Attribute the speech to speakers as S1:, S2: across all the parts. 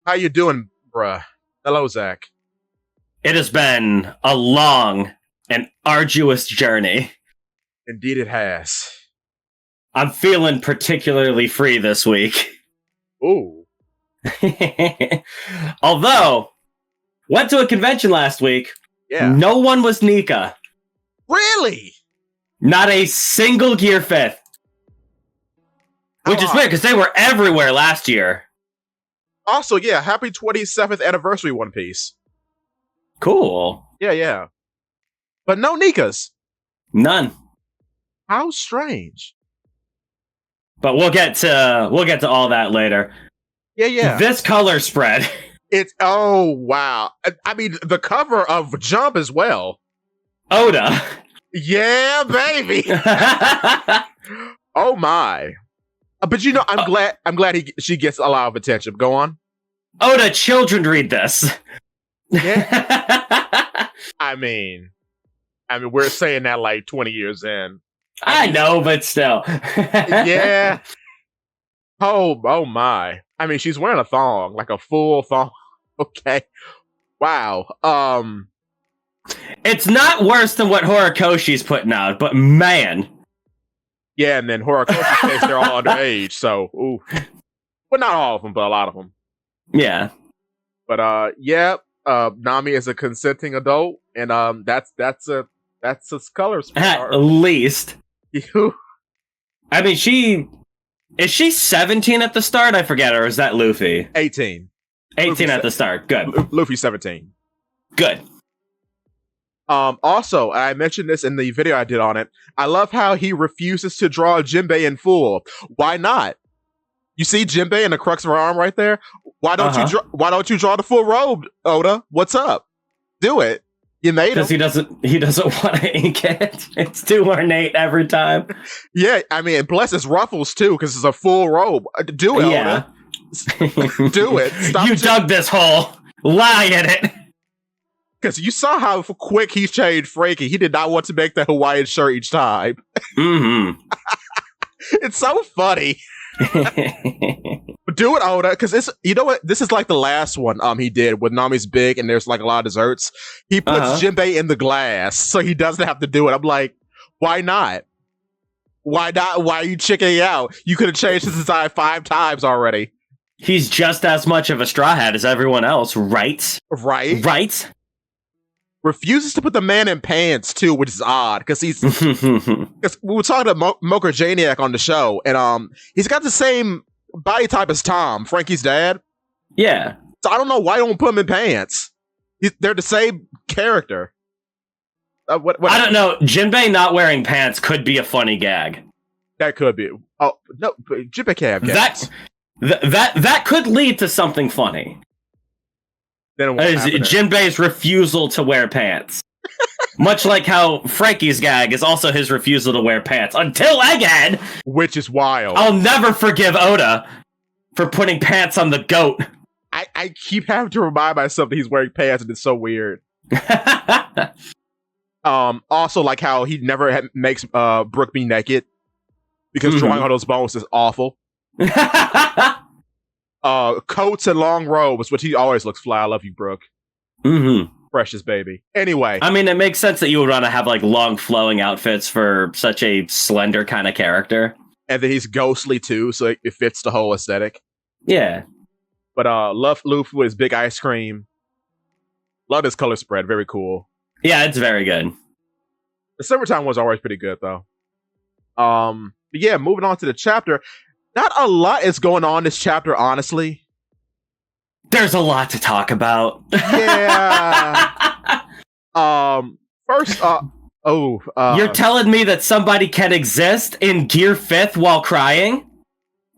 S1: How you doing, bruh? Hello, Zakk.
S2: It has been a long and arduous journey.
S1: Indeed, it has.
S2: I'm feeling particularly free this week.
S1: Ooh,
S2: Although, went to a convention last week.
S1: yeah.
S2: No one was Nika.
S1: Really?
S2: Not a single Gear 5th. Which is weird, because they were everywhere last year.
S1: Also, yeah, happy 27th anniversary, One Piece.
S2: Cool.
S1: Yeah. But no Nikas.
S2: None.
S1: How strange.
S2: But we'll get to all that later.
S1: Yeah.
S2: This color spread.
S1: Oh, wow. I mean, the cover of Jump as well.
S2: Oda.
S1: Yeah, baby. Oh, my. But you know, I'm glad she gets a lot of attention. Go on.
S2: Oda, children read this.
S1: Yeah. I mean, we're saying that like 20 years in.
S2: I know, but still.
S1: Yeah. Oh my. I mean, she's wearing a thong, like a full thong. Okay. Wow.
S2: It's not worse than what Horikoshi's putting out, but man.
S1: Yeah, and then Horikoshi states they're all underage, so ooh. Well, not all of them, but a lot of them.
S2: Yeah.
S1: But yeah, Nami is a consenting adult, and that's a color
S2: At least. I mean, is she 17 at the start? I forget, or is that Luffy?
S1: 18.
S2: 18 at the start. Good.
S1: Luffy 17.
S2: Good.
S1: Also, I mentioned this in the video I did on it. I love how he refuses to draw Jinbei in full. Why not? You see Jinbei in the crux of her arm right there? Why don't you draw the full robe, Oda? What's up? Do it. You made him.
S2: Because he doesn't want to ink it. It's too ornate every time.
S1: Yeah, I mean, plus it's ruffles too, because it's a full robe. Do it,
S2: yeah.
S1: Oda. Do it. Stop
S2: you dug this hole. Lie in it.
S1: Because you saw how quick he changed Frankie. He did not want to make the Hawaiian shirt each time.
S2: Mm-hmm.
S1: It's so funny. Do it, Oda, because it's, you know what? This is like the last one he did with Nami's big and there's like a lot of desserts. He puts Jinbei in the glass so he doesn't have to do it. I'm like, why not? Why not? Why are you chickening out? You could have changed his design 5 times already.
S2: He's just as much of a straw hat as everyone else, right? Right?
S1: Refuses to put the man in pants too, which is odd because because we were talking to Mocha Janiac on the show, and he's got the same body type as Tom, Frankie's dad.
S2: Yeah.
S1: So I don't know why you don't put him in pants. They're the same character. What
S2: I don't know. Jinbei not wearing pants could be a funny gag.
S1: That could be. Oh no, Jinbei can't have gags.
S2: That could lead to something funny. Jinbei's refusal to wear pants. Much like how Frankie's gag is also his refusal to wear pants. Until Egghead!
S1: Which is wild.
S2: I'll never forgive Oda for putting pants on the goat.
S1: I keep having to remind myself that he's wearing pants and it's so weird. Also like how he never makes Brook be naked. Because drawing all those bones is awful. Coats and long robes, which he always looks fly. I love you, Brooke.
S2: Mm-hmm.
S1: Precious baby. Anyway.
S2: I mean, it makes sense that you would want to have like long flowing outfits for such a slender kind of character.
S1: And then he's ghostly too, so it fits the whole aesthetic.
S2: Yeah. But
S1: love Luffy with his big ice cream. Love his color spread. Very cool.
S2: Yeah, it's very good.
S1: The summertime was always pretty good though. But yeah, moving on to the chapter. Not a lot is going on this chapter, honestly.
S2: There's a lot to talk about.
S1: Yeah. First,
S2: you're telling me that somebody can exist in Gear 5th while crying?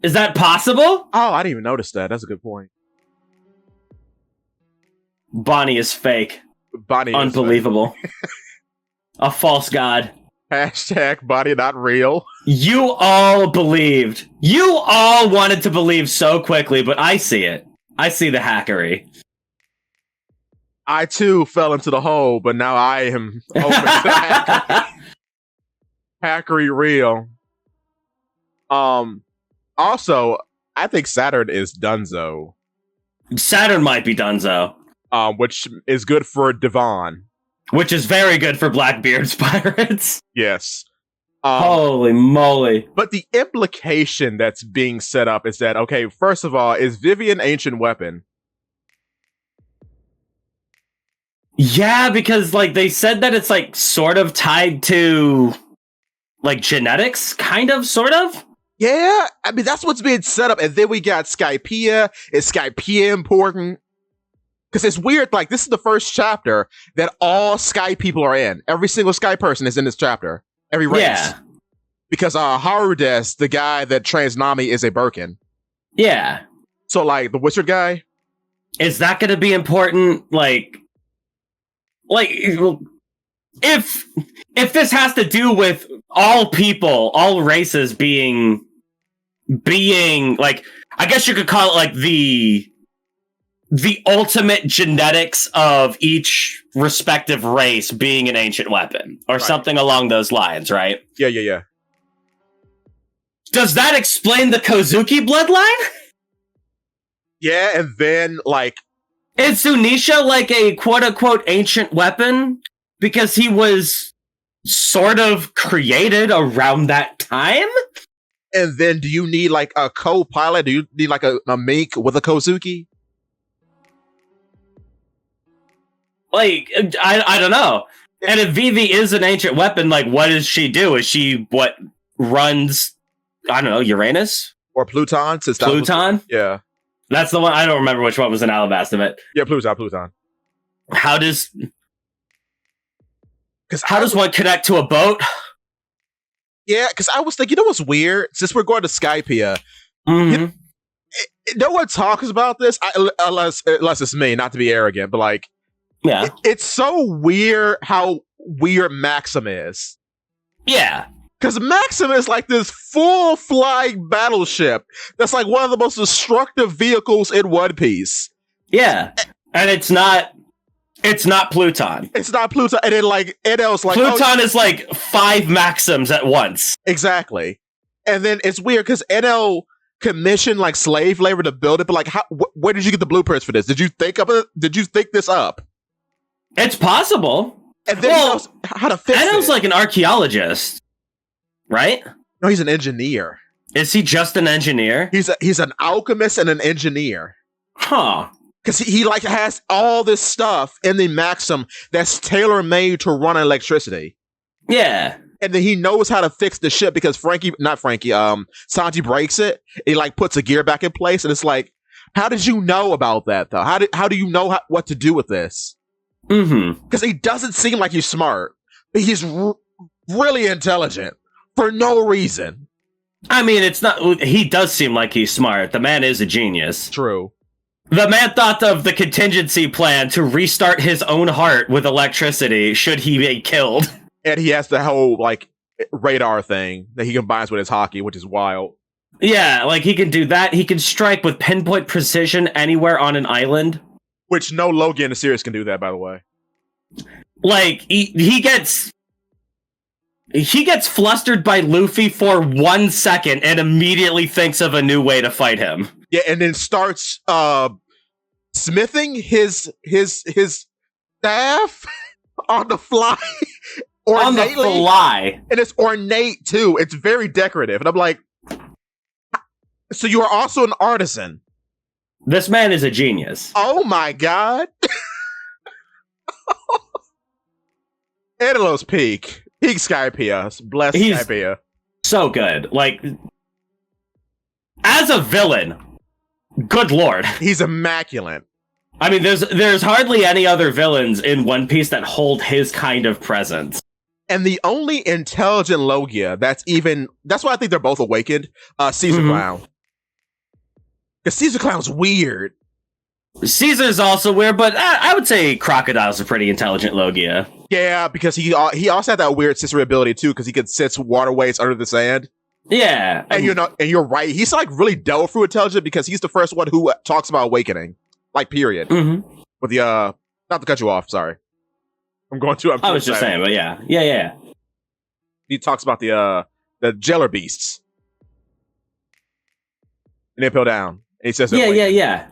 S2: Is that possible?
S1: Oh, I didn't even notice that. That's a good point.
S2: Bonnie is fake.
S1: Bonnie
S2: Unbelievable.
S1: Is fake.
S2: A false god.
S1: Hashtag Bonnie not real.
S2: You all believed. You all wanted to believe so quickly, but I see it. I see the hackery.
S1: I too fell into the hole, but now I am open to hackery real. Also, I think Saturn is Dunzo.
S2: Saturn might be donezo.
S1: Which is good for Devon.
S2: Which is very good for Blackbeard's pirates.
S1: Yes.
S2: Holy moly.
S1: But the implication that's being set up is that, okay, first of all, is Vivi an ancient weapon?
S2: Yeah, because like they said that it's like sort of tied to like genetics, kind of, sort of.
S1: Yeah, I mean that's what's being set up, and then we got Skypiea. Is Skypiea important? Because it's weird. Like this is the first chapter that all Sky people are in. Every single Sky person is in this chapter. Every race.
S2: Yeah.
S1: Because Harudes, the guy that trains Nami, is a Birkin.
S2: Yeah.
S1: So like the wizard guy.
S2: Is that going to be important? Like if this has to do with all people, all races being like, I guess you could call it like the ultimate genetics of each respective race being an ancient weapon or something along those lines, right?
S1: Yeah.
S2: Does that explain the Kozuki bloodline?
S1: Yeah, and then like,
S2: is Zunisha like a quote-unquote ancient weapon because he was sort of created around that time?
S1: And then do you need like a co-pilot? Do you need like a mink with a Kozuki?
S2: Like, I don't know. And if Vivi is an ancient weapon, like, what does she do? Is she what runs, I don't know, Uranus?
S1: Or Pluton?
S2: Pluton?
S1: Yeah.
S2: That's the one. I don't remember which one was in Alabasta.
S1: Yeah, Pluton.
S2: How does one connect to a boat?
S1: Yeah, because I was thinking, you know what's weird? Since we're going to Skypiea, no one talks about this, unless it's me, not to be arrogant, but like,
S2: yeah,
S1: it's so weird how weird Maxim is.
S2: Yeah.
S1: Because Maxim is like this full flying battleship that's like one of the most destructive vehicles in One Piece.
S2: Yeah. And it's not Pluton.
S1: It's not Pluton. And then like NL's like
S2: Pluton is like 5 Maxims at once.
S1: Exactly. And then it's weird because NL commissioned like slave labor to build it, but like where did you get the blueprints for this? Did you think this up?
S2: It's possible.
S1: And then he knows how to fix it.
S2: NL's like an archaeologist. Right?
S1: No, he's an engineer.
S2: Is he just an engineer?
S1: He's an alchemist and an engineer.
S2: Huh.
S1: Because he like has all this stuff in the Maxim that's tailor-made to run electricity.
S2: Yeah.
S1: And then he knows how to fix the ship because Sanji breaks it. He like puts a gear back in place, and it's like, how did you know about that though? How do you know what to do with this?
S2: Mm-hmm.
S1: Because he doesn't seem like he's smart, but he's really intelligent. For no reason.
S2: I mean, it's not. He does seem like he's smart. The man is a genius.
S1: True.
S2: The man thought of the contingency plan to restart his own heart with electricity should he be killed.
S1: And he has the whole, like, radar thing that he combines with his hockey, which is wild.
S2: Yeah, like, he can do that. He can strike with pinpoint precision anywhere on an island.
S1: Which no Logia in the series can do that, by the way.
S2: Like, he gets flustered by Luffy for 1 second and immediately thinks of a new way to fight him.
S1: Yeah, and then starts smithing his staff on the fly.
S2: On the fly.
S1: And it's ornate too. It's very decorative. And I'm like, so you are also an artisan.
S2: This man is a genius.
S1: Oh my god. Edelo's peak. Peak Skypiea. Bless Skypiea.
S2: So good. Like, as a villain, good lord.
S1: He's immaculate.
S2: I mean, there's hardly any other villains in One Piece that hold his kind of presence.
S1: And the only intelligent Logia that's why I think they're both awakened, Caesar Clown. Because Caesar Clown's weird.
S2: Caesar's also weird, but I would say Crocodile's a pretty intelligent Logia.
S1: Yeah, because he also had that weird sensory ability too, because he could sense waterways under the sand.
S2: Yeah,
S1: and you're right. He's like really Delphi intelligent because he's the first one who talks about awakening, like period.
S2: Mm-hmm.
S1: With the not to cut you off, sorry. I
S2: was just saying, but yeah.
S1: He talks about the jailer beasts, and they peel down. And he says,
S2: yeah.
S1: Yeah.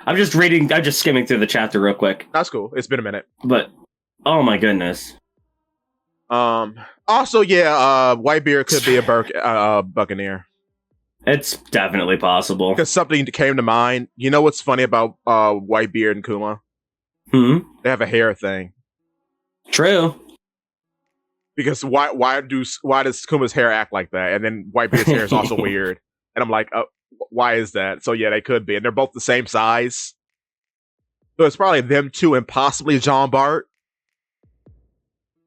S2: I'm just reading. I'm just skimming through the chapter real quick.
S1: That's cool. It's been a minute.
S2: But oh my goodness.
S1: Also, yeah, Whitebeard could be a Buccaneer.
S2: It's definitely possible.
S1: Because something came to mind. You know what's funny about Whitebeard and Kuma? They have a hair thing.
S2: True.
S1: Because why does Kuma's hair act like that? And then Whitebeard's hair is also weird. And I'm like, why is that? So yeah, they could be. And they're both the same size. So it's probably them two and possibly Jean Bart.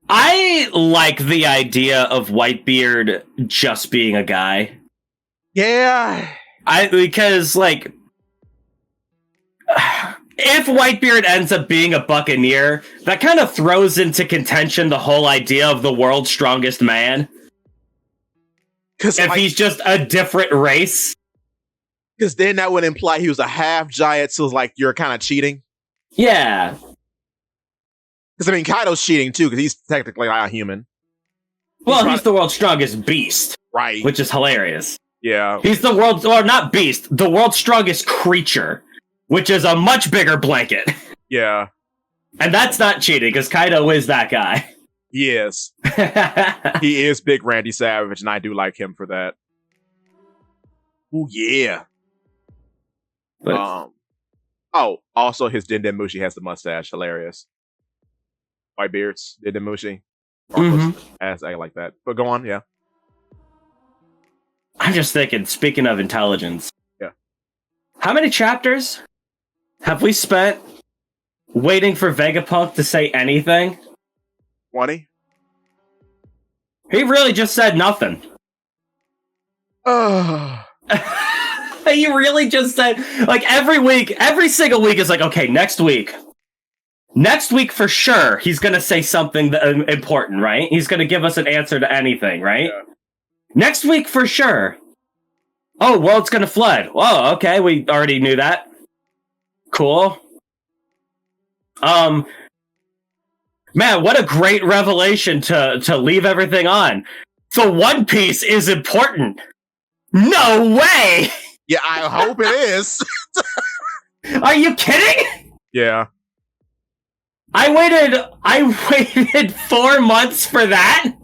S2: I like the idea of Whitebeard just being a guy.
S1: Yeah.
S2: Because like if Whitebeard ends up being a Buccaneer, that kind of throws into contention the whole idea of the world's strongest man. Because if he's just a different race.
S1: Because then that would imply he was a half giant, so it's like you're kind of cheating.
S2: Yeah.
S1: Because I mean, Kaido's cheating too, because he's technically not a human.
S2: Well, he's the world's strongest beast.
S1: Right.
S2: Which is hilarious.
S1: Yeah.
S2: He's the world's, or not beast, the world's strongest creature, which is a much bigger blanket.
S1: Yeah.
S2: And that's not cheating, because Kaido is that guy.
S1: He is. He is Big Randy Savage, and I do like him for that. Ooh, yeah.
S2: But,
S1: also his Dendemushi has the mustache. Hilarious. Whitebeard's Dendemushi. As I like that. But go on, yeah.
S2: I'm just thinking, speaking of intelligence.
S1: Yeah.
S2: How many chapters have we spent waiting for Vegapunk to say anything?
S1: 20?
S2: He really just said nothing. He really just said, like, every single week is like, okay, next week for sure, he's gonna say something important, right? He's gonna give us an answer to anything, right? Yeah. Next week for sure. Oh, world's gonna flood. Whoa, okay, we already knew that. Cool. Man, what a great revelation to leave everything on. The One Piece is important. No way!
S1: Yeah, I hope it is.
S2: Are you kidding?
S1: Yeah.
S2: I waited 4 months for that?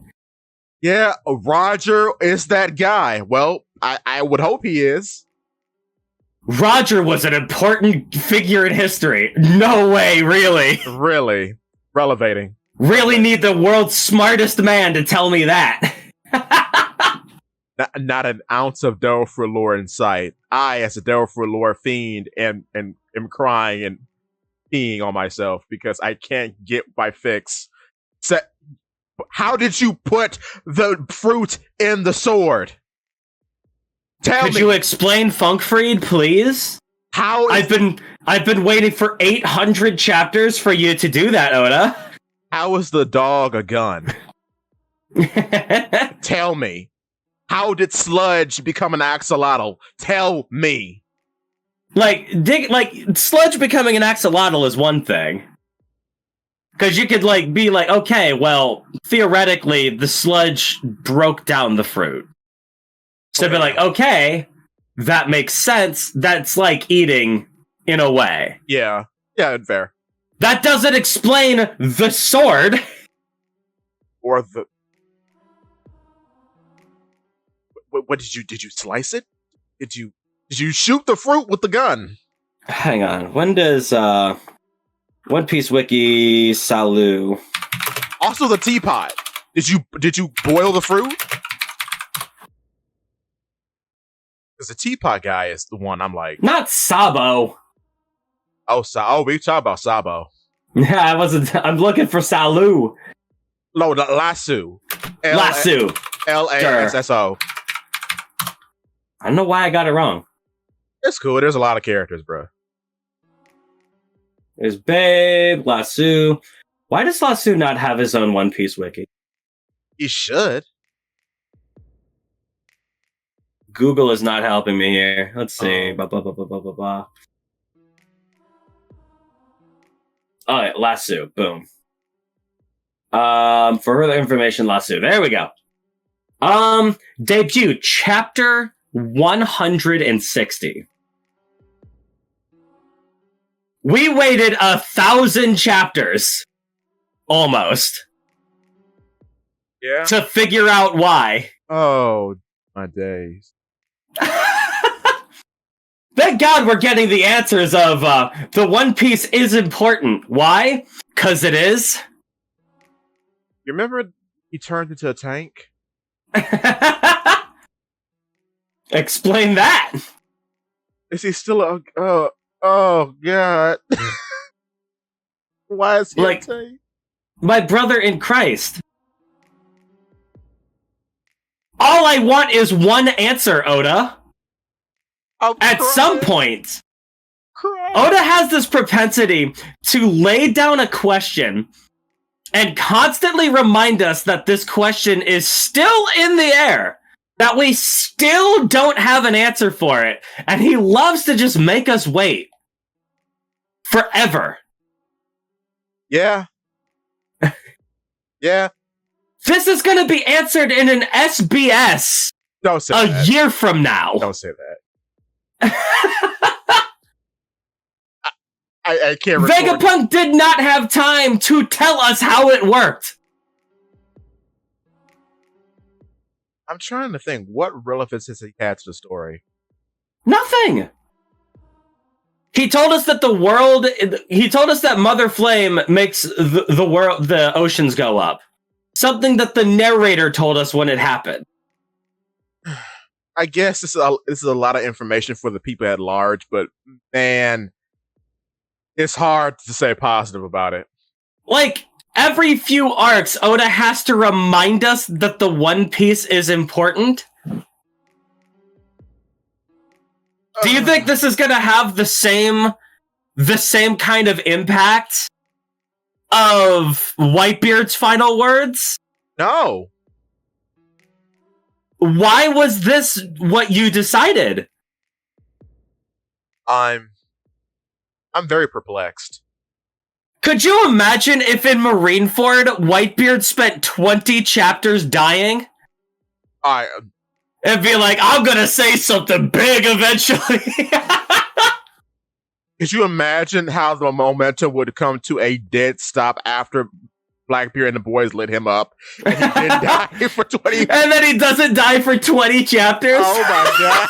S1: Yeah, Roger is that guy. Well, I would hope he is.
S2: Roger was an important figure in history. No way, really.
S1: Really. Relevating.
S2: Really need the world's smartest man to tell me that.
S1: Not an ounce of dough for lore in sight. I, as a dough for lore fiend, am crying and peeing on myself because I can't get my fix. How did you put the fruit in the sword?
S2: Could you explain Funkfried, please?
S1: How
S2: I've been waiting for 800 chapters for you to do that, Oda.
S1: How is the dog a gun? Tell me. How did Sludge become an axolotl? Tell me.
S2: Like Sludge becoming an axolotl is one thing. Because you could be like, okay, well, theoretically, the sludge broke down the fruit. So be like, okay, that makes sense. That's like eating in a way.
S1: Yeah. Yeah, fair.
S2: That doesn't explain the sword.
S1: Or the... What did you slice it? Did you shoot the fruit with the gun?
S2: Hang on. When does One Piece Wiki Salu?
S1: Also the teapot. Did you boil the fruit? Because the teapot guy is the one I'm like.
S2: Not Sabo.
S1: We talk about Sabo.
S2: Yeah, I'm looking for Salu.
S1: No, Lasso.
S2: Lasso.
S1: Lasso.
S2: I don't know why I got it wrong.
S1: It's cool. There's a lot of characters, bro.
S2: There's Babe, Lasso. Why does Lasso not have his own One Piece wiki?
S1: He should.
S2: Google is not helping me here. Let's see. Blah, blah, blah, blah, blah, blah, blah. Oh, yeah, Lasso. Boom. For further information, Lasso. There we go. Debut chapter 160. We waited 1,000 chapters, almost, to figure out why.
S1: Oh, my days.
S2: Thank God we're getting the answers of the One Piece is important. Why? Because it is.
S1: You remember he turned into a tank?
S2: Explain that.
S1: Is he still a... Oh, God. Why is he a tank?
S2: My brother in Christ. All I want is one answer, Oda. At some point. Oda has this propensity to lay down a question and constantly remind us that this question is still in the air, that we still don't have an answer for it, and he loves to just make us wait forever.
S1: Yeah. Yeah.
S2: This is going to be answered in an SBS
S1: Don't say that.
S2: year from now.
S1: Don't say that. I can't record.
S2: Vegapunk did not have time to tell us how it worked.
S1: I'm trying to think, what relevance has he had to the story?
S2: Nothing. He told us that he told us that Mother Flame makes the oceans go up. Something that the narrator told us when it happened.
S1: I guess this is a lot of information for the people at large, but man, it's hard to say positive about it.
S2: Like, every few arcs, Oda has to remind us that the One Piece is important. Do you think this is going to have the same kind of impact of Whitebeard's final words?
S1: No.
S2: Why was this what you decided?
S1: I'm very perplexed.
S2: Could you imagine if in Marineford, Whitebeard spent 20 chapters dying? It'd be like, I'm gonna say something big eventually.
S1: Could you imagine how the momentum would come to a dead stop after Blackbeard and the boys lit him up, and he didn't die for 20
S2: And then he doesn't die for 20 chapters?
S1: Oh my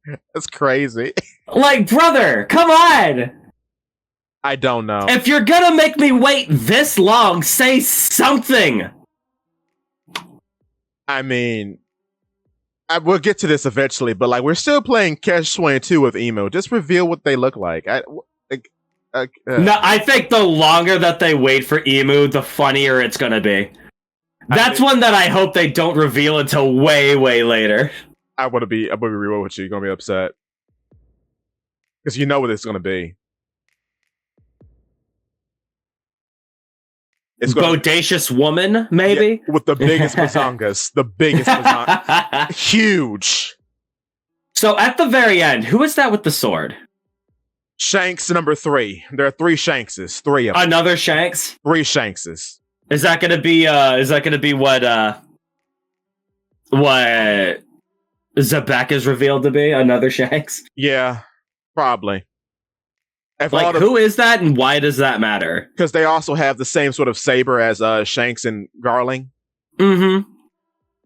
S1: god. That's crazy.
S2: Like, brother, come on!
S1: I don't know.
S2: If you're gonna make me wait this long, say something!
S1: I mean, we'll get to this eventually, but like, we're still playing Catch-22 with Emo. Just reveal what they look like.
S2: No, I think the longer that they wait for Emu, the funnier it's gonna be. That's one that I hope they don't reveal until way, way later.
S1: I'm gonna be real with you. You're gonna be upset. Because you know what it's gonna be.
S2: It's Bodacious Woman, maybe?
S1: Yeah, with the biggest bazongas. The biggest bazongas. Huge.
S2: So at the very end, who is that with the sword?
S1: Shanks number 3. There are 3 Shankses. 3 of them.
S2: Another Shanks?
S1: 3 Shankses.
S2: Is that gonna be what Zabak is revealed to be? Another Shanks?
S1: Yeah, probably.
S2: Like, who is that, and why does that matter?
S1: Because they also have the same sort of saber as Shanks and Garling.
S2: Mm-hmm.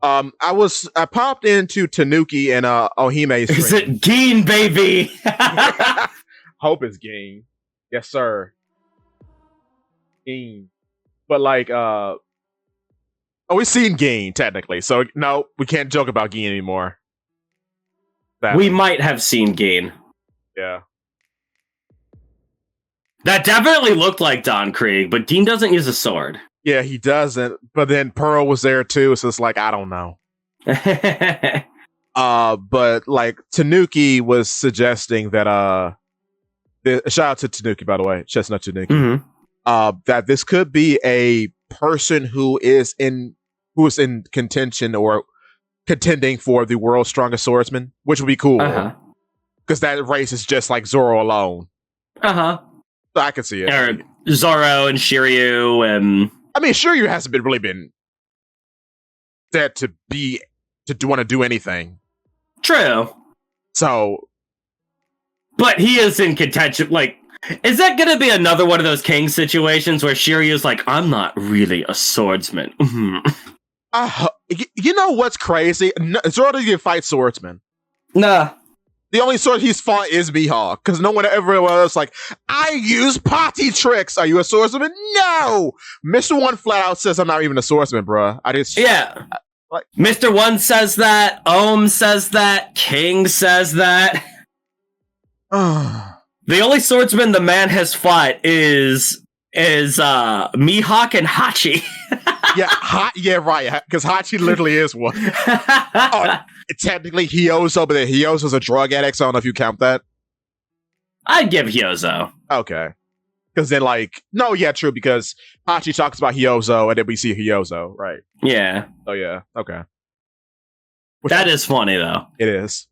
S1: I popped into Tanuki and Ohime's stream.
S2: Is it Geen, baby?
S1: Hope it's Geen. Yes, sir. Geen. But like, we've seen Geen technically, so no, we can't joke about Geen anymore.
S2: We might have seen Geen.
S1: Yeah.
S2: That definitely looked like Don Krieg, but Dean doesn't use a sword.
S1: Yeah, he doesn't. But then Pearl was there too, so it's like, I don't know. But like Tanuki was suggesting that shout out to Tanuki, by the way, Chestnut Tanuki.
S2: Mm-hmm.
S1: That this could be a person who is in contention or contending for the world's strongest swordsman, which would be cool. Because that race is just like Zoro alone. So I can see it.
S2: Or Zoro and Shiryu and...
S1: I mean, Shiryu hasn't really been set to want to do anything.
S2: True.
S1: So...
S2: But he is in contention. Like, is that going to be another one of those king situations where Shiryu's like, I'm not really a swordsman?
S1: You know what's crazy? Zoro doesn't fight swordsmen.
S2: Nah.
S1: The only sword he's fought is Mihawk, because no one ever was like, I use potty tricks. Are you a swordsman? No! Mr. One flat out says I'm not even a swordsman, bruh.
S2: Mr. One says that, Ohm says that, King says that. The only swordsman the man has fought is Mihawk and Hachi.
S1: Yeah, right. Because Hachi literally is one. Technically Hyozo, but Hyozo's a drug addict, so I don't know if you count that.
S2: I'd give Hyozo.
S1: Okay. Because then, true, because Hachi talks about Hyozo, and then we see Hyozo, right?
S2: Yeah.
S1: Oh, yeah. Okay.
S2: That is funny, though.
S1: It is.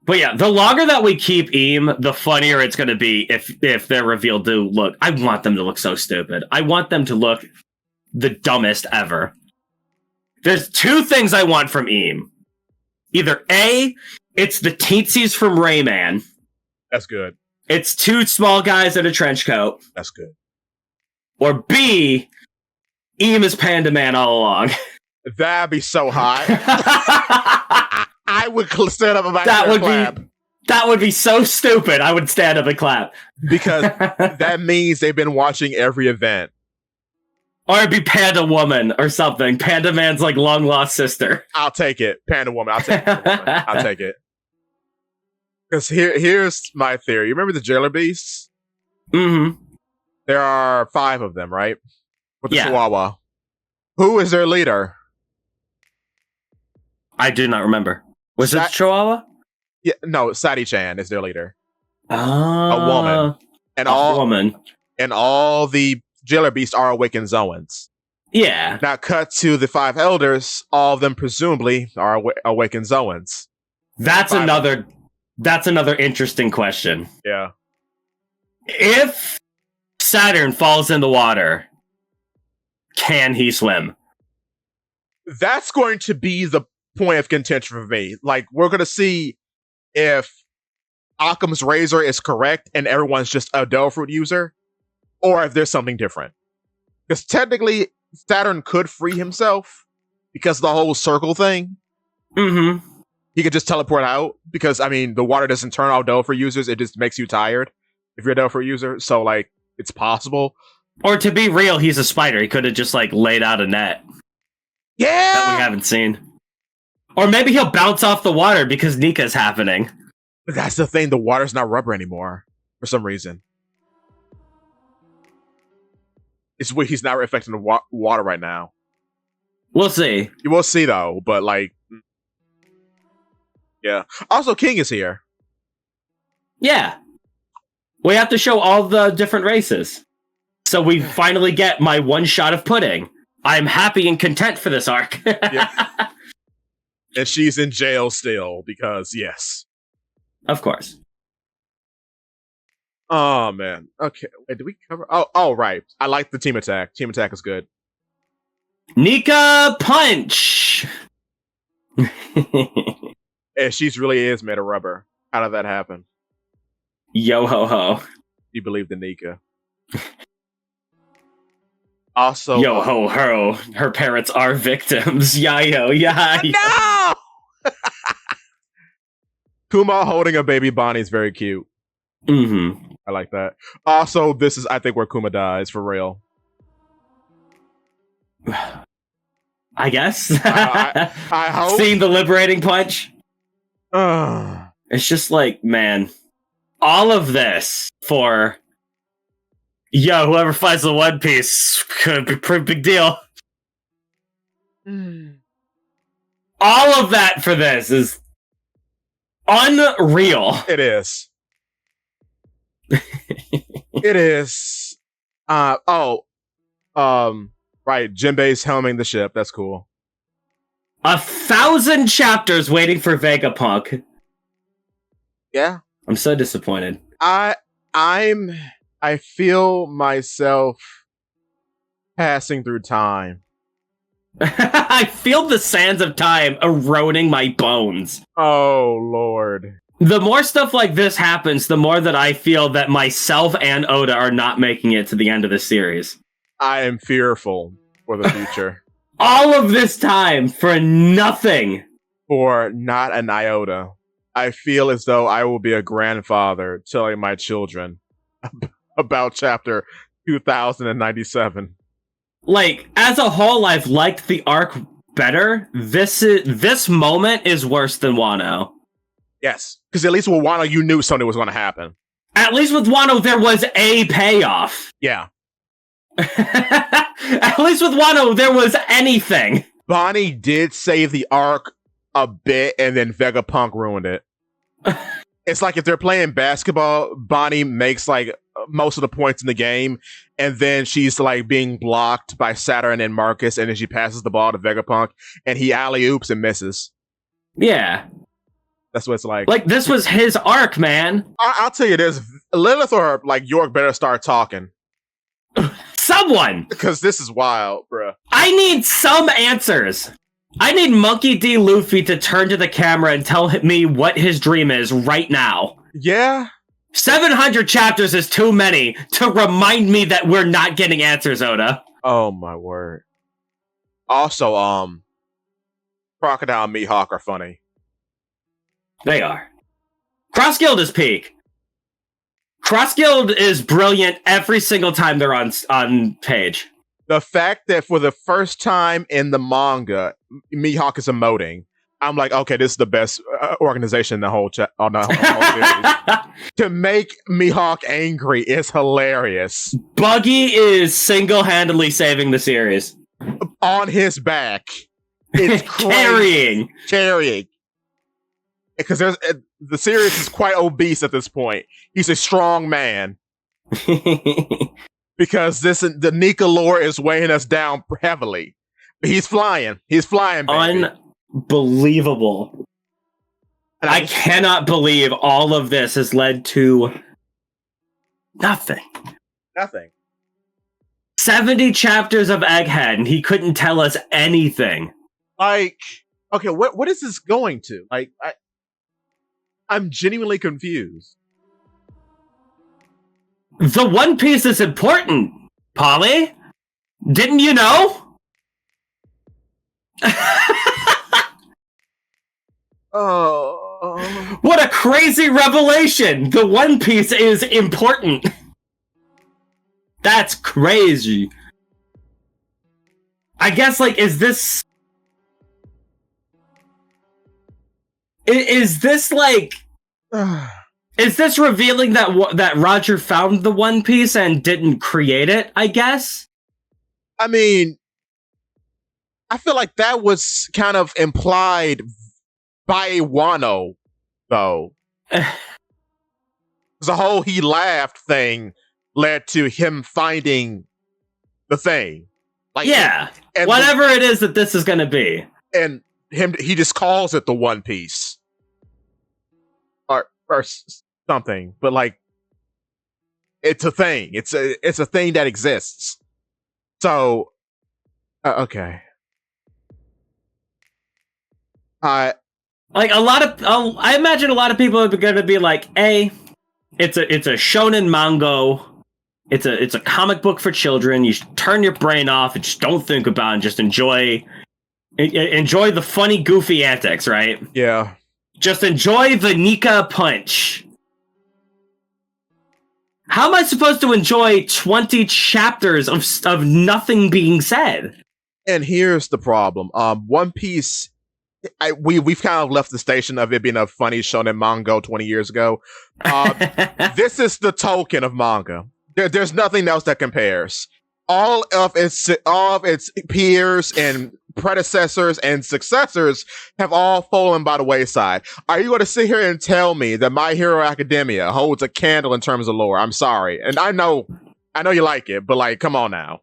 S2: But yeah, the longer that we keep Eam, the funnier it's going to be if they're revealed to look. I want them to look so stupid. I want them to look the dumbest ever. There's two things I want from Eam. Either A, it's the teensies from Rayman.
S1: That's good.
S2: It's two small guys in a trench coat.
S1: That's good.
S2: Or B, Eam is Panda Man all along.
S1: That'd be so hot. I would stand up and clap.
S2: That would be so stupid. I would stand up and clap.
S1: Because that means they've been watching every event.
S2: Or it'd be Panda Woman or something. Panda Man's like long lost sister.
S1: I'll take it. Panda Woman. I'll take it. Because here's my theory. You remember the Jailer Beasts?
S2: Mm-hmm.
S1: There are 5 of them, right? With the
S2: Yeah.
S1: Chihuahua. Who is their leader?
S2: I do not remember. Was it Chihuahua?
S1: Yeah, no, Sadi-chan is their leader.
S2: A
S1: woman. And all the Jailer Beasts are awakened Zoans.
S2: Yeah.
S1: Now cut to the 5 elders. All of them presumably are awakened Zoans.
S2: That's another interesting question.
S1: Yeah.
S2: If Saturn falls in the water, can he swim?
S1: That's going to be the point of contention for me. Like, we're going to see if Occam's razor is correct and everyone's just a Devil Fruit user, or if there's something different. Because technically, Saturn could free himself because of the whole circle thing.
S2: Mm-hmm.
S1: He could just teleport out because, I mean, the water doesn't turn off Devil Fruit users. It just makes you tired if you're a Devil Fruit user. So, like, it's possible.
S2: Or to be real, he's a spider. He could have just, like, laid out a net.
S1: Yeah!
S2: That we haven't seen. Or maybe he'll bounce off the water because Nika's happening.
S1: But that's the thing. The water's not rubber anymore for some reason. It's weird. He's not affecting the water right now.
S2: We'll see.
S1: You will see, though. But, like, yeah. Also, King is here.
S2: Yeah. We have to show all the different races. So we finally get my one shot of pudding. I'm happy and content for this arc.
S1: Yeah. And she's in jail still because, yes.
S2: Of course.
S1: Oh, man. Okay. Wait, did we cover? Oh, right. I like the team attack. Team attack is good.
S2: Nika punch!
S1: And she's really is made of rubber. How did that happen?
S2: Yo ho ho.
S1: You believed in Nika. Also,
S2: yo ho ho. Her parents are victims. Yayo, yeah.
S1: No! Kuma holding a baby Bonnie is very cute.
S2: Mm-hmm.
S1: I like that. Also, this is, I think, where Kuma dies for real.
S2: I guess.
S1: I hope.
S2: Seeing the liberating punch. It's just like, man, all of this for whoever finds the One Piece could be a pretty big deal. All of that for this is unreal.
S1: It is. It is. Right. Jinbei's helming the ship. That's cool.
S2: 1,000 chapters waiting for Vegapunk.
S1: Yeah.
S2: I'm so disappointed.
S1: I feel myself passing through time.
S2: I feel the sands of time eroding my bones.
S1: Oh, Lord.
S2: The more stuff like this happens, the more that I feel that myself and Oda are not making it to the end of the series.
S1: I am fearful for the future.
S2: All of this time for nothing.
S1: For not an iota. I feel as though I will be a grandfather telling my children about chapter 2097.
S2: Like, as a whole, I've liked the arc better. This moment is worse than Wano.
S1: Yes, because at least with Wano, you knew something was going to happen.
S2: At least with Wano, there was a payoff.
S1: Yeah.
S2: At least with Wano, there was anything.
S1: Bonnie did save the arc a bit, and then Vegapunk ruined it. It's like if they're playing basketball, Bonnie makes like most of the points in the game, and then she's like being blocked by Saturn and Marcus, and then she passes the ball to Vegapunk, and he alley-oops and misses.
S2: Yeah.
S1: That's what it's like.
S2: Like, this was his arc, man.
S1: I'll tell you this, Lilith or like York better start talking.
S2: Someone!
S1: Because this is wild, bruh.
S2: I need some answers. I need Monkey D. Luffy to turn to the camera and tell me what his dream is right now.
S1: Yeah?
S2: 700 chapters is too many to remind me that we're not getting answers, Oda.
S1: Oh my word. Also, Crocodile and Mihawk are funny.
S2: They are. Cross Guild is peak. Cross Guild is brilliant every single time they're on page.
S1: The fact that for the first time in the manga, Mihawk is emoting, I'm like, okay, this is the best organization in the whole on the whole series. To make Mihawk angry is hilarious.
S2: Buggy is single-handedly saving the series.
S1: On his back. It's
S2: Carrying.
S1: Because the series is quite obese at this point. He's a strong man. Because the Nika lore is weighing us down heavily. But he's flying. Baby.
S2: Unbelievable. And I cannot believe all of this has led to nothing. 70 chapters of Egghead, and he couldn't tell us anything.
S1: Like, okay, what is this going to? Like, I'm genuinely confused.
S2: The One Piece is important, Polly. Didn't you know?
S1: Oh.
S2: What a crazy revelation! The One Piece is important. That's crazy. I guess, like, is this like... Is this revealing that Roger found the One Piece and didn't create it, I guess?
S1: I mean, I feel like that was kind of implied by Wano, though. The whole he laughed thing led to him finding the thing. Like,
S2: yeah, and whatever it is that this is going to be. And
S1: he just calls it the One Piece. Or something, but like, it's a thing. It's a thing that exists. So, okay. I imagine a lot of people are going to be like, "Hey, it's a shonen manga. It's a comic book for children. You should turn your brain off and just don't think about it and just enjoy the funny, goofy antics, right? Yeah.
S2: Just enjoy the Nika punch." How am I supposed to enjoy 20 chapters of nothing being said?
S1: And here's the problem. One Piece, we've kind of left the station of it being a funny shonen manga 20 years ago. This is the Tolkien of manga. There's nothing else that compares. All of its peers and predecessors and successors have all fallen by the wayside. Are you going to sit here and tell me that My Hero Academia holds a candle in terms of lore? I'm sorry. And I know you like it, but like, come on now.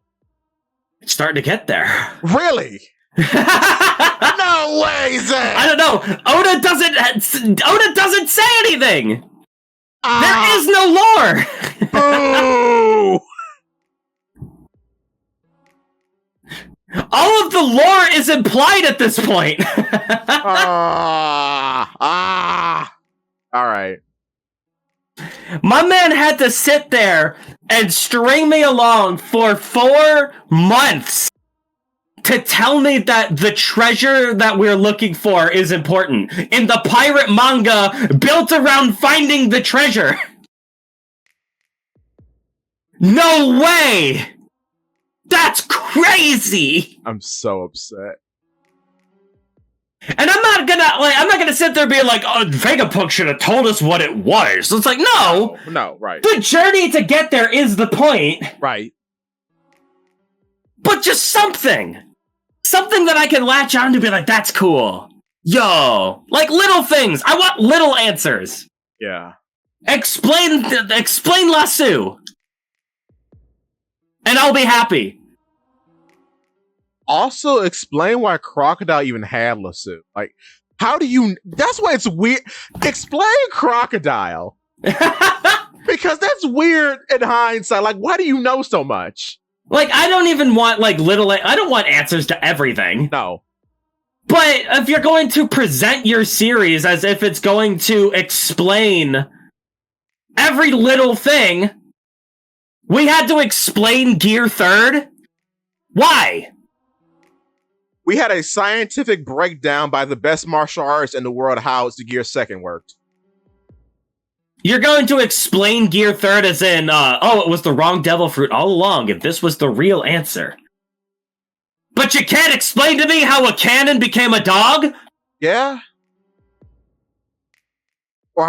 S2: It's starting to get there.
S1: Really? No way, Zakk!
S2: I don't know. Oda doesn't say anything. There is no lore.
S1: Boo!
S2: All of the lore is implied at this point.
S1: All right.
S2: My man had to sit there and string me along for 4 months to tell me that the treasure that we're looking for is important in the pirate manga built around finding the treasure. No way! That's crazy!
S1: I'm so upset.
S2: And I'm not gonna sit there being like, oh, Vegapunk should have told us what it was. It's like, no,
S1: right.
S2: The journey to get there is the point.
S1: Right.
S2: But just something that I can latch on to be like, that's cool. Yo, like little things. I want little answers.
S1: Yeah.
S2: Explain Lasso. And I'll be happy.
S1: Also, explain why Crocodile even had Lasso. Like, how do you... That's why it's weird. Explain Crocodile. Because that's weird in hindsight. Like, why do you know so much?
S2: Like, I don't even want, like, I don't want answers to everything.
S1: No.
S2: But if you're going to present your series as if it's going to explain every little thing, we had to explain Gear 3rd? Why?
S1: We had a scientific breakdown by the best martial artist in the world how the Gear 2nd worked.
S2: You're going to explain Gear 3rd as in, it was the wrong devil fruit all along, and this was the real answer. But you can't explain to me how a cannon became a dog?
S1: Yeah. Or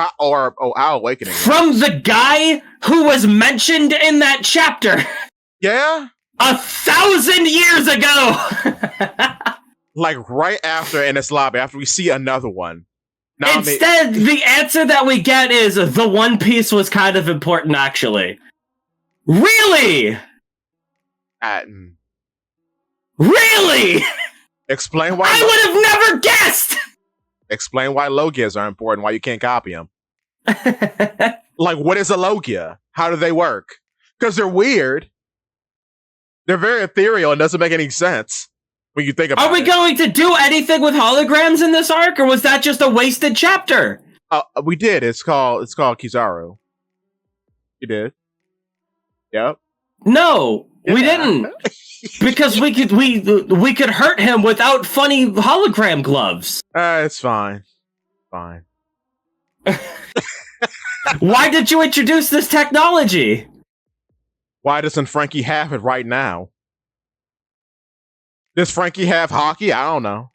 S1: how Awakening.
S2: From the guy who was mentioned in that chapter.
S1: Yeah.
S2: 1,000 years ago.
S1: Like right after Enies Lobby, after we see another one.
S2: Now, instead, the answer that we get is the One Piece was kind of important, actually. Really? Really?
S1: Explain why.
S2: I would have never guessed.
S1: Explain why Logias are important, why you can't copy them. Like, what is a Logia? How do they work? Because they're weird. They're very ethereal and doesn't make any sense when you think about it.
S2: Are we going to do anything with holograms in this arc, or was that just a wasted chapter?
S1: We did. It's called Kizaru. You did. Yep.
S2: No, we didn't. Because we could hurt him without funny hologram gloves.
S1: It's fine. Fine.
S2: Why did you introduce this technology?
S1: Why doesn't Frankie have it right now? Does Frankie have hockey? I don't know.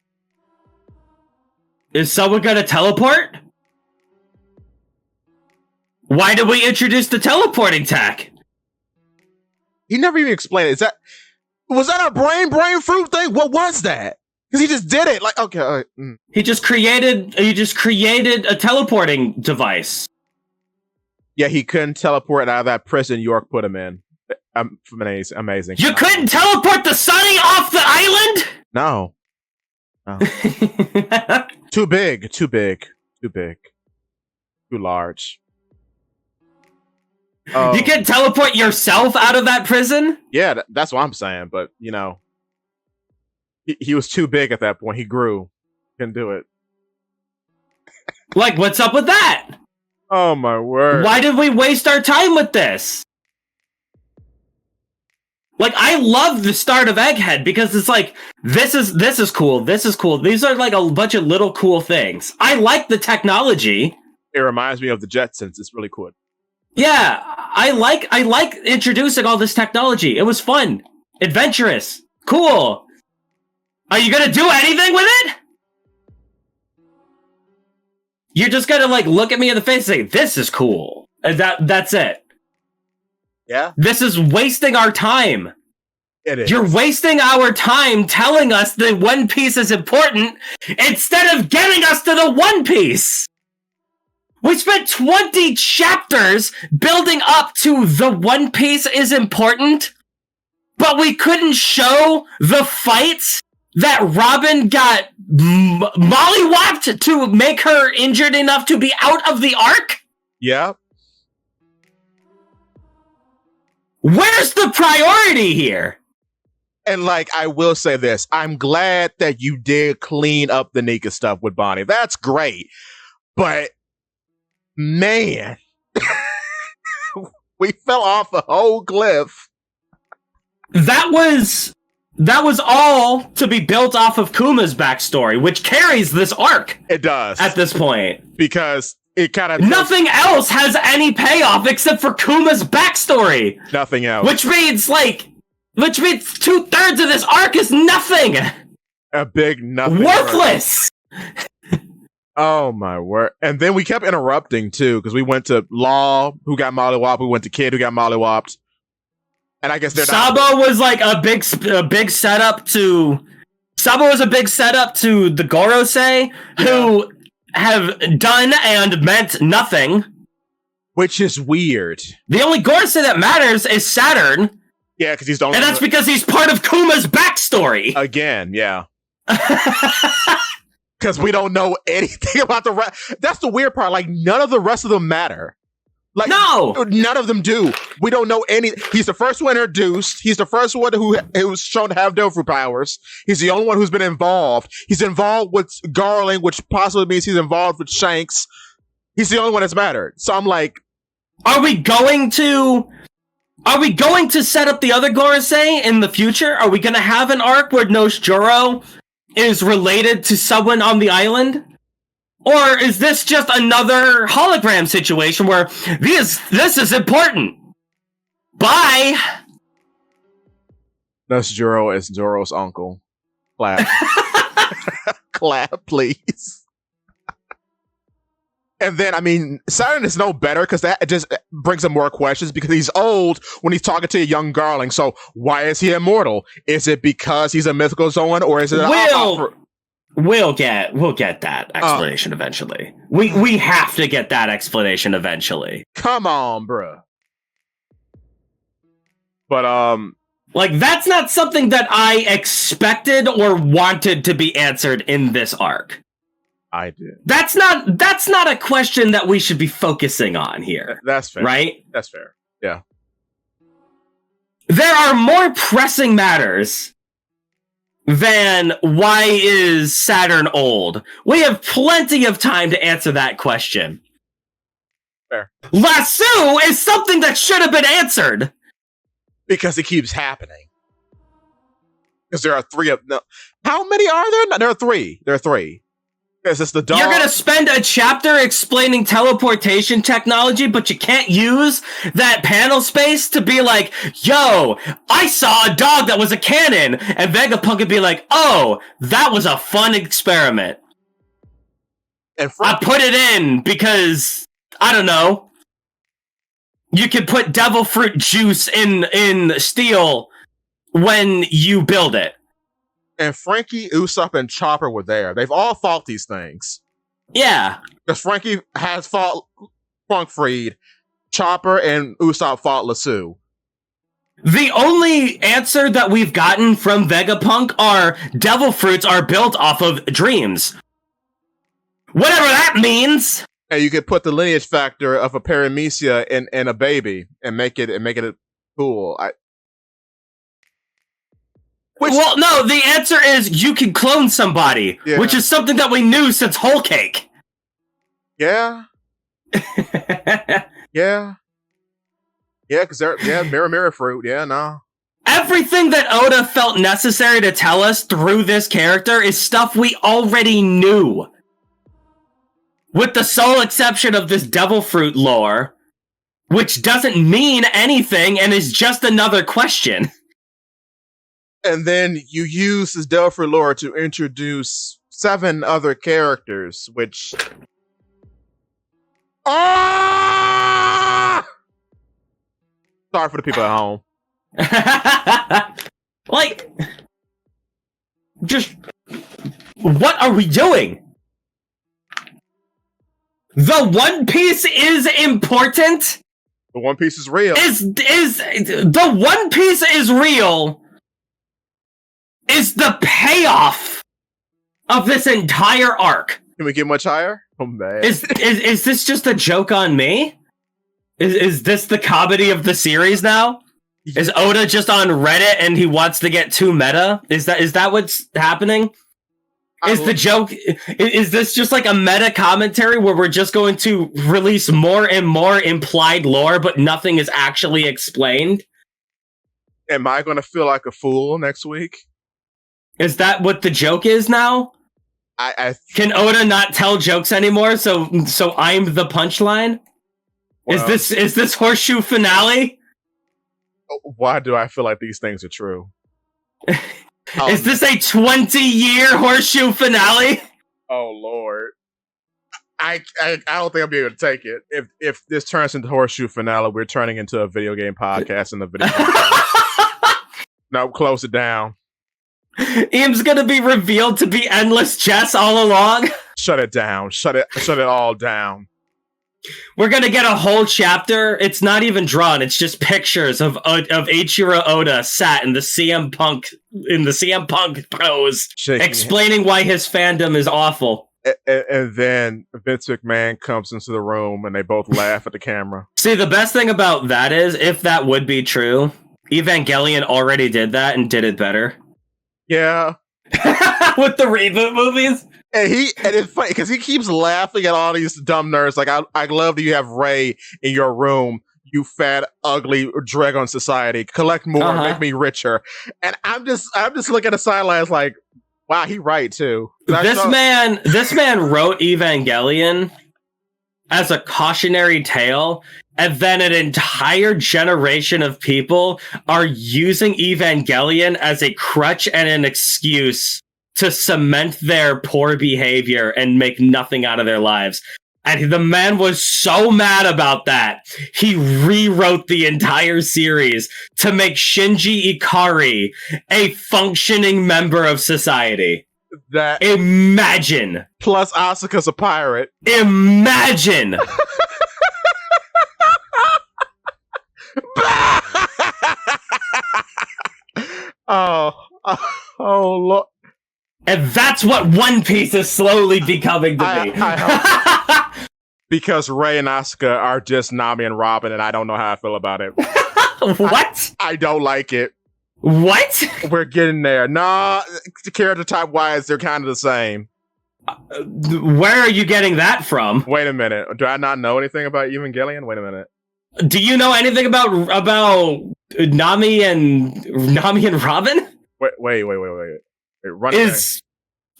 S2: Is someone gonna teleport? Why did we introduce the teleporting tech?
S1: He never even explained it. Was that a brain fruit thing? What was that? Because he just did it. Like, okay.
S2: He just created a teleporting device.
S1: Yeah, he couldn't teleport out of that prison York put him in. Amazing.
S2: You couldn't teleport the Sunny off the island?
S1: No. Too big. Too large.
S2: You can teleport yourself out of that prison?
S1: Yeah, that's what I'm saying. But, he was too big at that point. He grew. Couldn't do it.
S2: Like, what's up with that?
S1: Oh, my word.
S2: Why did we waste our time with this? Like, I love the start of Egghead because it's like, this is cool. This is cool. These are like a bunch of little cool things. I like the technology.
S1: It reminds me of the Jetsons. It's really cool.
S2: Yeah, I like introducing all this technology. It was fun, adventurous, cool. Are you gonna do anything with it? You're just gonna like look at me in the face and say, "This is cool," and that's it.
S1: Yeah.
S2: This is wasting our time.
S1: It is.
S2: You're wasting our time telling us that One Piece is important instead of getting us to the One Piece. We spent 20 chapters building up to the One Piece is important, but we couldn't show the fights that Robin got mollywopped to make her injured enough to be out of the arc?
S1: Yeah.
S2: Where's the priority here?
S1: And like, I will say this. I'm glad that you did clean up the Nika stuff with Bonnie. That's great. But Man, we fell off a whole cliff.
S2: That was all to be built off of Kuma's backstory, which carries this arc.
S1: It does
S2: at this point
S1: because it kind of
S2: nothing else has any payoff except for Kuma's backstory.
S1: Nothing else,
S2: which means 2/3 of this arc is nothing.
S1: A big nothing.
S2: Worthless.
S1: Oh my word! And then we kept interrupting too because we went to Law, who got mollywopped. We went to Kid, who got mollywopped. And I guess
S2: Sabo was like a big setup to. Sabo was a big setup to the Gorosei, who have done and meant nothing.
S1: Which is weird.
S2: The only Gorosei that matters is Saturn.
S1: Yeah, because he's the only.
S2: And that's because he's part of Kuma's backstory.
S1: Again, yeah. Because we don't know anything about the rest. That's the weird part. Like, none of the rest of them matter. Like,
S2: no!
S1: None of them do. We don't know any. He's the first one introduced. He's the first one who was shown to have Dofu powers. He's the only one who's been involved. He's involved with Garling, which possibly means he's involved with Shanks. He's the only one that's mattered. So I'm like,
S2: Are we going to set up the other Gorosei in the future? Are we going to have an arc where Noshijuro is related to someone on the island? Or is this just another hologram situation where this is important? Bye!
S1: Noshijuro is Zoro's uncle. Clap. Clap, please. And then, I mean, Saturn is no better because that just brings up more questions because he's old when he's talking to a young Garling. So why is he immortal? Is it because he's a mythical Zoan, or is it?
S2: We'll get that explanation eventually. We have to get that explanation eventually.
S1: Come on, bruh. But
S2: like that's not something that I expected or wanted to be answered in this arc.
S1: I did.
S2: That's not a question that we should be focusing on here.
S1: That's fair.
S2: Right?
S1: That's fair. Yeah.
S2: There are more pressing matters than why is Saturn old? We have plenty of time to answer that question.
S1: Fair.
S2: Lasso is something that should have been answered.
S1: Because it keeps happening. Because there are three of them. How many are there? No, there are three. There are three. Because it's the dog.
S2: You're going to spend a chapter explaining teleportation technology, but you can't use that panel space to be like, yo, I saw a dog that was a cannon. And Vegapunk would be like, oh, that was a fun experiment.
S1: And
S2: I put it in because, I don't know, you could put devil fruit juice in steel when you build it.
S1: And Frankie, Usopp, and Chopper were there. They've all fought these things.
S2: Yeah.
S1: Because Frankie has fought Funkfried, Chopper and Usopp fought Lasso.
S2: The only answer that we've gotten from Vegapunk are devil fruits are built off of dreams. Whatever that means!
S1: And you could put the lineage factor of a paramecia in a baby and make it cool.
S2: Well, no, the answer is you can clone somebody, which is something that we knew since Whole Cake.
S1: Yeah. Yeah. Yeah, because mirror fruit. Yeah, no.
S2: Everything that Oda felt necessary to tell us through this character is stuff we already knew. With the sole exception of this devil fruit lore, which doesn't mean anything and is just another question.
S1: And then you use this devil fruit lore to introduce 7 other characters, which... Ah! Sorry for the people at home.
S2: Like, just what are we doing? The One Piece is important.
S1: The One Piece is real.
S2: The One Piece is real. Is the payoff of this entire arc?
S1: Can we get much higher? Oh man.
S2: Is this just a joke on me? Is this the comedy of the series now? Is Oda just on Reddit and he wants to get too meta? Is that what's happening? Is the joke, is this just like a meta commentary where we're just going to release more and more implied lore, but nothing is actually explained?
S1: Am I going to feel like a fool next week?
S2: Is that what the joke is now? Can Oda not tell jokes anymore? So I'm the punchline? Well, is this horseshoe finale?
S1: Why do I feel like these things are true?
S2: Is this a 20-year horseshoe finale?
S1: Oh Lord. I don't think I'll be able to take it. If this turns into horseshoe finale, we're turning into a video game podcast in the video game. No, close it down.
S2: Eam's gonna be revealed to be endless chess all along.
S1: Shut it down. Shut it all down.
S2: We're gonna get a whole chapter. It's not even drawn. It's just pictures of Eiichiro Oda sat in the CM Punk pose, explaining why his fandom is awful.
S1: And then Vince McMahon comes into the room, and they both laugh at the camera.
S2: See, the best thing about that is, if that would be true, Evangelion already did that and did it better.
S1: Yeah.
S2: With the reboot movies.
S1: And it's funny because he keeps laughing at all these dumb nerds. Like, I love that you have Ray in your room, you fat, ugly Dragon Society. Collect more, make me richer. And I'm just looking at the sidelines like, wow, he right too. This
S2: man wrote Evangelion as a cautionary tale, and then an entire generation of people are using Evangelion as a crutch and an excuse to cement their poor behavior and make nothing out of their lives. And the man was so mad about that, he rewrote the entire series to make Shinji Ikari a functioning member of society.
S1: That
S2: imagine.
S1: Plus Asuka's a pirate.
S2: Imagine.
S1: Oh Lord.
S2: And that's what One Piece is slowly becoming to be.
S1: Because Ray and Asuka are just Nami and Robin, and I don't know how I feel about it.
S2: What?
S1: I don't like it.
S2: What?
S1: We're getting there. Nah, character type wise, they're kind of the same.
S2: Where are you getting that from?
S1: Wait a minute. Do I not know anything about Evangelion? Wait a minute.
S2: Do you know anything about Nami and Robin?
S1: Wait.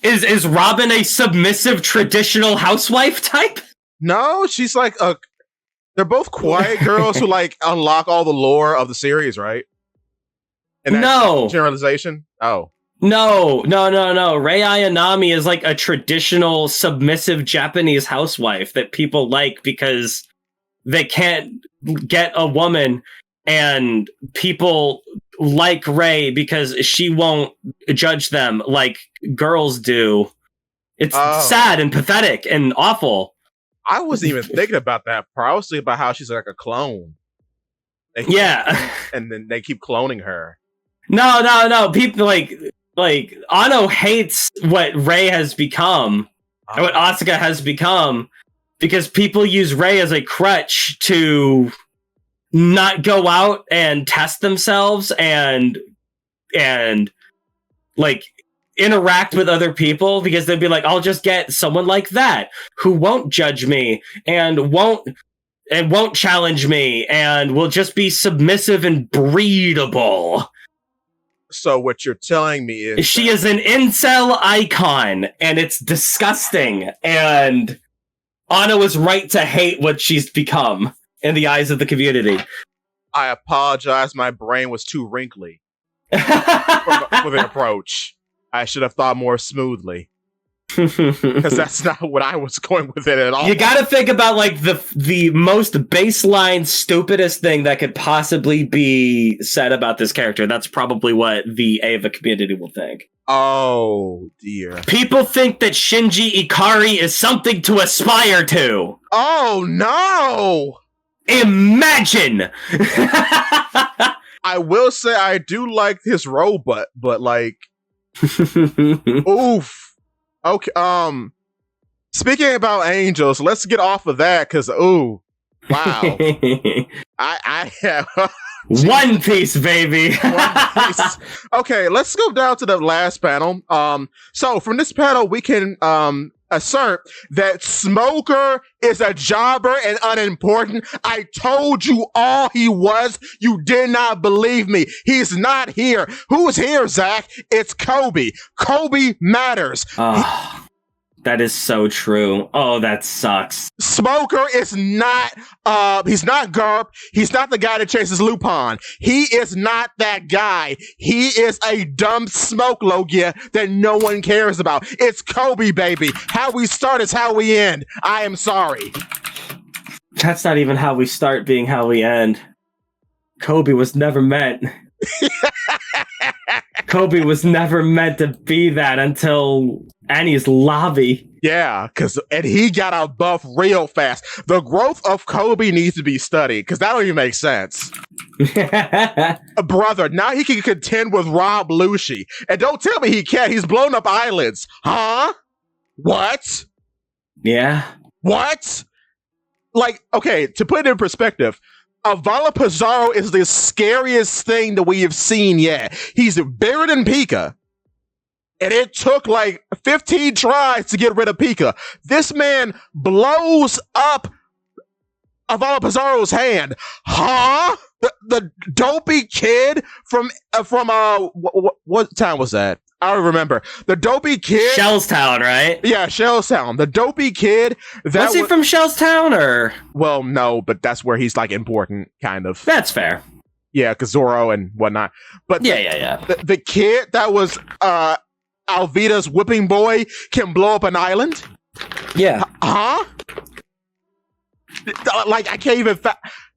S2: Is Robin a submissive traditional housewife type?
S1: No, she's like they're both quiet girls who like unlock all the lore of the series, right? And
S2: no
S1: generalization. Oh.
S2: No. Rei Ayanami is like a traditional submissive Japanese housewife that people like because they can't get a woman, and people like Rei because she won't judge them like girls do. It's sad and pathetic and awful.
S1: I wasn't even thinking about that part. I was thinking about how she's like a clone. And then they keep cloning her.
S2: No. People like Anno hates what Rei has become, what Asuka has become, because people use Rei as a crutch to not go out and test themselves and like interact with other people, because they'd be like, I'll just get someone like that who won't judge me and won't challenge me and will just be submissive and breedable.
S1: So what you're telling me is
S2: she is an incel icon, and it's disgusting, and Anna was right to hate what she's become in the eyes of the community.
S1: I apologize, my brain was too wrinkly for the approach. I should have thought more smoothly. Because that's not what I was going with it at all.
S2: You gotta think about like the most baseline stupidest thing that could possibly be said about this character. That's probably what the Eva community will think.
S1: Oh dear.
S2: People think that Shinji Ikari is something to aspire to.
S1: Oh no!
S2: Imagine!
S1: I will say I do like his robot, but like oof. Okay, speaking about angels, let's get off of that, because, ooh, wow. I have,
S2: One Piece, baby.
S1: One Piece. Okay, let's go down to the last panel. So from this panel, we can assert that Smoker is a jobber and unimportant. I told you all he was. You did not believe me. He's not here. Who's here, Zakk? It's Kobe. Kobe matters.
S2: That is so true. Oh, that sucks.
S1: Smoker is not, he's not Garp. He's not the guy that chases Lupin. He is not that guy. He is a dumb smoke Logia that no one cares about. It's Kobe, baby. How we start is how we end. I am sorry.
S2: That's not even how we start being how we end. Kobe was never meant. Kobe was never meant to be that until Annie's lobby.
S1: Yeah, and he got a buff real fast. The growth of Kobe needs to be studied, because that don't even make sense. Brother, now he can contend with Rob Lucci. And don't tell me he can't. He's blown up islands. Huh? What?
S2: Yeah.
S1: What? Like, okay, to put it in perspective, Avala Pizarro is the scariest thing that we have seen yet. He's bigger than Pika. And it took like 15 tries to get rid of Pika. This man blows up Avala Pizarro's hand. Huh? The dopey kid from what town was that? I don't remember. The dopey kid.
S2: Shellstown, right?
S1: Yeah, Shellstown. The dopey kid.
S2: Was he from Shellstown or?
S1: Well, no, but that's where he's like important, kind of.
S2: That's fair.
S1: Yeah, because Zoro and whatnot. But
S2: yeah.
S1: The kid that was Alvida's whipping boy can blow up an island.
S2: Yeah.
S1: Huh? Like I can't even.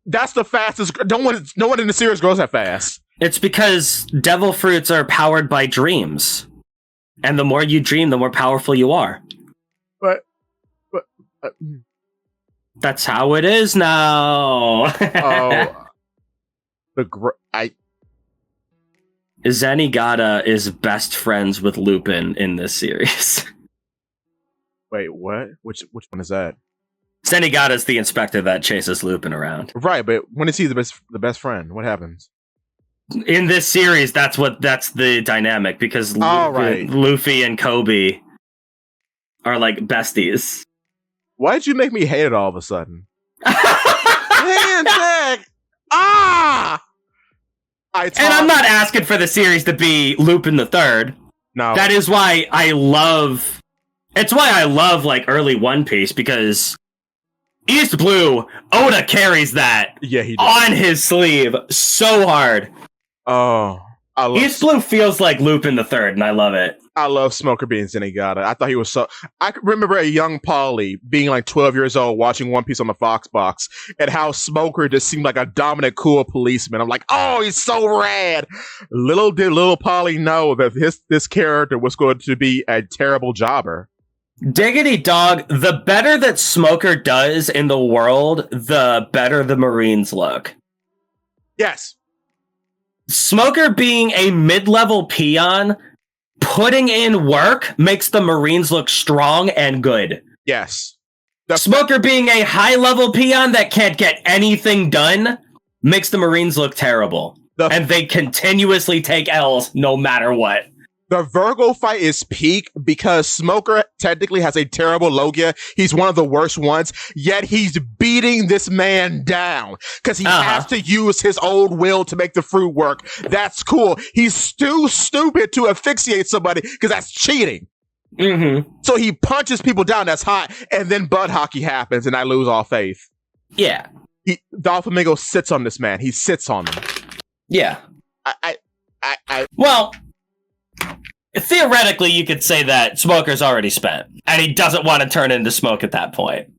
S1: That's the fastest. No one in the series grows that fast.
S2: It's because devil fruits are powered by dreams. And the more you dream, the more powerful you are.
S1: But
S2: that's how it is now. Zenigata is best friends with Lupin in this series.
S1: Wait, what? Which one is that?
S2: Zenigata is the inspector that chases Lupin around.
S1: Right, but when is he the best friend? What happens?
S2: In this series, that's the dynamic, because Luffy and Kobe are like besties.
S1: Why did you make me hate it all of a sudden? Man, Zakk! And
S2: I'm not asking for the series to be Lupin the Third.
S1: No.
S2: That is why I love... It's why I love like early One Piece, because East Blue, Oda carries that
S1: he does.
S2: On his sleeve so hard.
S1: Oh,
S2: East Blue feels like Lupin the Third, and I love it.
S1: I love Smoker being Zenigata. I thought he was so... I remember a young Polly being like 12 years old watching One Piece on the Fox box, and how Smoker just seemed like a dominant, cool policeman. I'm like, oh, he's so rad! Little did little Polly know that this character was going to be a terrible jobber.
S2: Diggity dog, the better that Smoker does in the world, the better the Marines look.
S1: Yes.
S2: Smoker being a mid-level peon, putting in work makes the Marines look strong and good.
S1: Yes.
S2: Smoker being a high-level peon that can't get anything done makes the Marines look terrible. And they continuously take L's no matter what.
S1: The Virgo fight is peak because Smoker technically has a terrible Logia. He's one of the worst ones, yet he's beating this man down because he has to use his old will to make the fruit work. That's cool. He's too stupid to asphyxiate somebody because that's cheating.
S2: Mm-hmm.
S1: So he punches people down. That's hot. And then butt hockey happens and I lose all faith.
S2: Yeah.
S1: Doflamingo sits on this man. He sits on him.
S2: Yeah.
S1: Well...
S2: Theoretically, you could say that Smoker's already spent, and he doesn't want to turn into smoke at that point,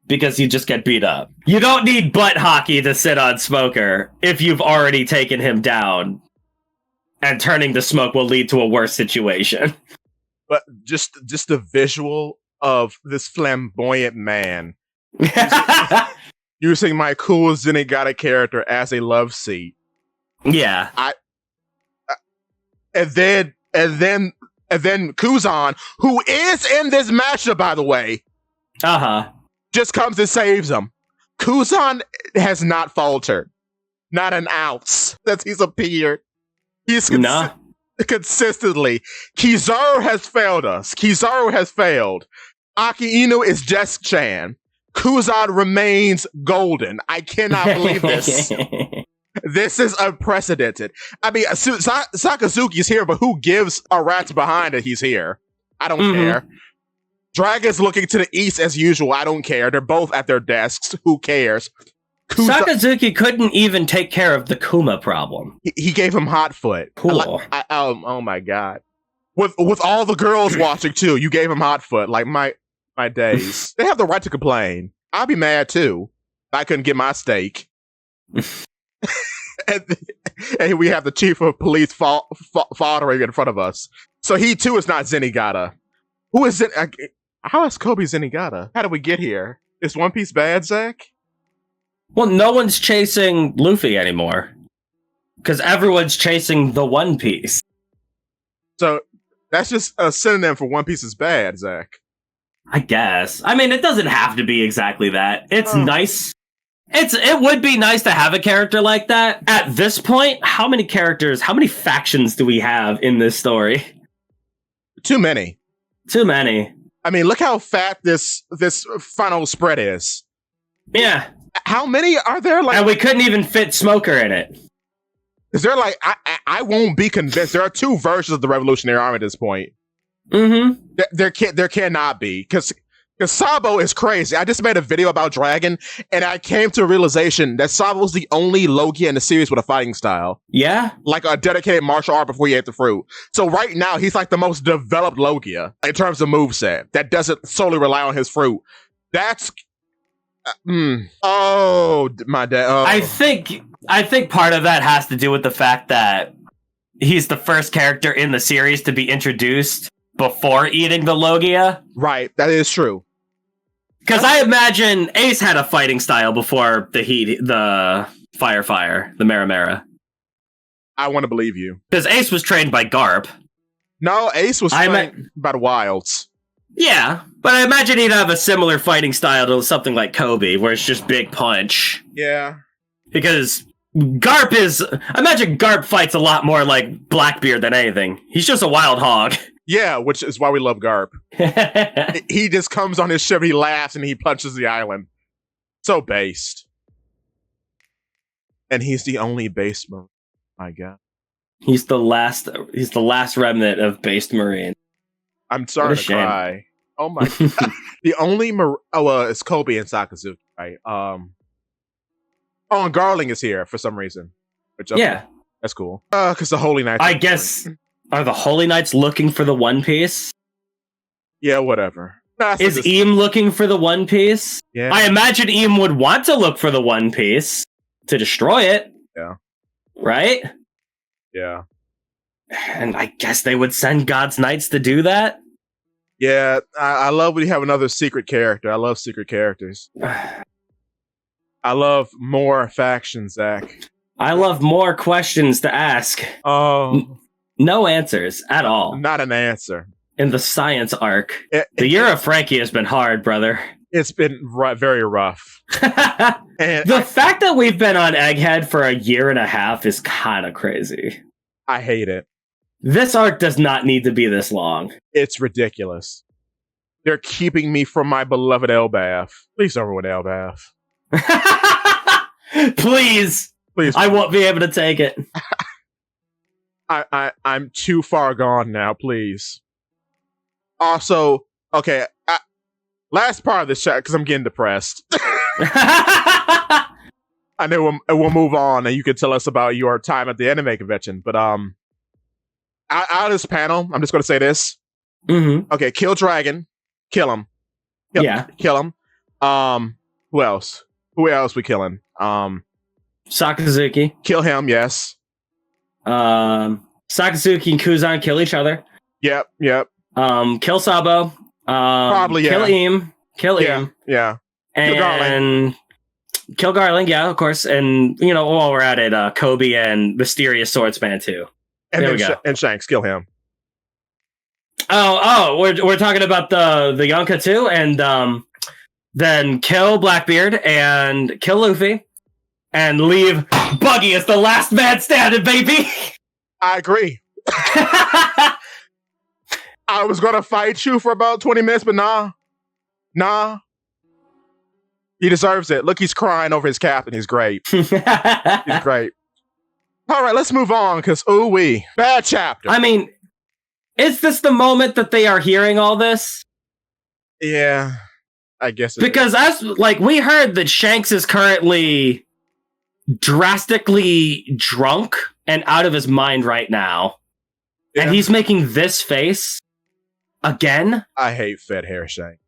S2: because you just get beat up. You don't need butt hockey to sit on Smoker if you've already taken him down, and turning to smoke will lead to a worse situation.
S1: But just the visual of this flamboyant man using my cool Zenigata character as a love seat.
S2: Yeah.
S1: And then Kuzan, who is in this matchup, by the way, just comes and saves him. Kuzan has not faltered. Not an ounce that he's appeared. He's
S2: Nah.
S1: consistently. Kizaru has failed us. Kizaru has failed. Aki Inu is just Chan. Kuzan remains golden. I cannot believe this. This is unprecedented. I mean, Sakazuki's here, but who gives a rat's behind that he's here? I don't care. Dragon's looking to the east as usual. I don't care. They're both at their desks. Who cares?
S2: Sakazuki couldn't even take care of the Kuma problem.
S1: He gave him hot foot.
S2: Cool.
S1: Oh my god. With all the girls watching too, you gave him hot foot. Like my days. They have the right to complain. I'd be mad too. I couldn't get my steak. and we have the chief of police following in front of us. So he too is not Zenigata. Who is it? How is Kobe Zenigata? How did we get here? Is One Piece bad, Zakk?
S2: Well, no one's chasing Luffy anymore. Because everyone's chasing the One Piece.
S1: So that's just a synonym for One Piece is bad, Zakk.
S2: I guess. I mean, it doesn't have to be exactly that. It's nice. It would be nice to have a character like that. At this point, how many factions do we have in this story?
S1: Too many.
S2: Too many.
S1: I mean, look how fat this final spread is.
S2: Yeah.
S1: How many are there?
S2: And we couldn't even fit Smoker in it.
S1: Is there I won't be convinced. There are two versions of the Revolutionary Army at this point.
S2: Mm-hmm.
S1: There cannot be because Sabo is crazy. I just made a video about Dragon, and I came to a realization that Sabo's the only Logia in the series with a fighting style.
S2: Yeah,
S1: like a dedicated martial art before he ate the fruit. So right now he's like the most developed Logia in terms of moveset that doesn't solely rely on his fruit. That's oh my dad. Oh.
S2: I think part of that has to do with the fact that he's the first character in the series to be introduced before eating the Logia.
S1: Right, that is true.
S2: Because I imagine Ace had a fighting style before the Fire, the Maramara.
S1: I want to believe you.
S2: Because Ace was trained by Garp.
S1: No, Ace was trained by the Wilds.
S2: Yeah, but I imagine he'd have a similar fighting style to something like Kobe, where it's just big punch.
S1: Yeah.
S2: Because I imagine Garp fights a lot more like Blackbeard than anything. He's just a wild hog.
S1: Yeah, which is why we love Garp. He just comes on his ship, he laughs, and he punches the island. So based. And he's the only based Marine. My God.
S2: He's the last remnant of based Marine. I'm
S1: starting to cry. Oh my God. The only it's Kobe and Sakazuki, right? And Garling is here for some reason. Yeah. That's cool. Because the Holy Knights.
S2: I guess. Are the Holy Knights looking for the One Piece?
S1: Yeah, whatever.
S2: Is Eam looking for the One Piece?
S1: Yeah.
S2: I imagine Eam would want to look for the One Piece to destroy it.
S1: Yeah.
S2: Right?
S1: Yeah.
S2: And I guess they would send God's Knights to do that?
S1: Yeah, I love when you have another secret character. I love secret characters. I love more factions, Zakk.
S2: I love more questions to ask.
S1: Oh.
S2: No answers at all.
S1: Not an answer.
S2: In the science arc. The year of Frankie has been hard, brother.
S1: It's been very rough.
S2: And the fact that we've been on Egghead for a year and a half is kind of crazy.
S1: I hate it.
S2: This arc does not need to be this long.
S1: It's ridiculous. They're keeping me from my beloved Elbath. Please don't ruin Elbath.
S2: Please. I won't be able to take it.
S1: I'm too far gone now, please. Also, okay, last part of the chat, because I'm getting depressed. I know we'll move on, and you can tell us about your time at the anime convention. But out of this panel, I'm just going to say this.
S2: Mm-hmm.
S1: Okay, kill Dragon. Kill him. Kill him. Who else? Who else we killing?
S2: Sakazuki.
S1: Kill him, yes.
S2: Sakazuki and Kuzan kill each other.
S1: Yep.
S2: Kill Sabo.
S1: Probably, yeah.
S2: Kill Eam.
S1: Yeah.
S2: And kill Garland, yeah, of course. And, while we're at it, Kobe and Mysterious Swordsman, too.
S1: And there we go. And Shanks, kill him.
S2: Oh, we're talking about the Yonka, too. And then kill Blackbeard and kill Luffy. and leave Buggy as the last man standing, baby.
S1: I agree. I was gonna fight you for about 20 minutes, but nah. He deserves it. Look, he's crying over his captain. He's great. He's great. All right, let's move on, because ooh-wee. Bad chapter.
S2: I mean, is this the moment that they are hearing all this?
S1: Yeah, I guess
S2: because we heard that Shanks is currently drastically drunk and out of his mind right now. Yeah. And he's making this face again.
S1: I hate fed hair Shanks.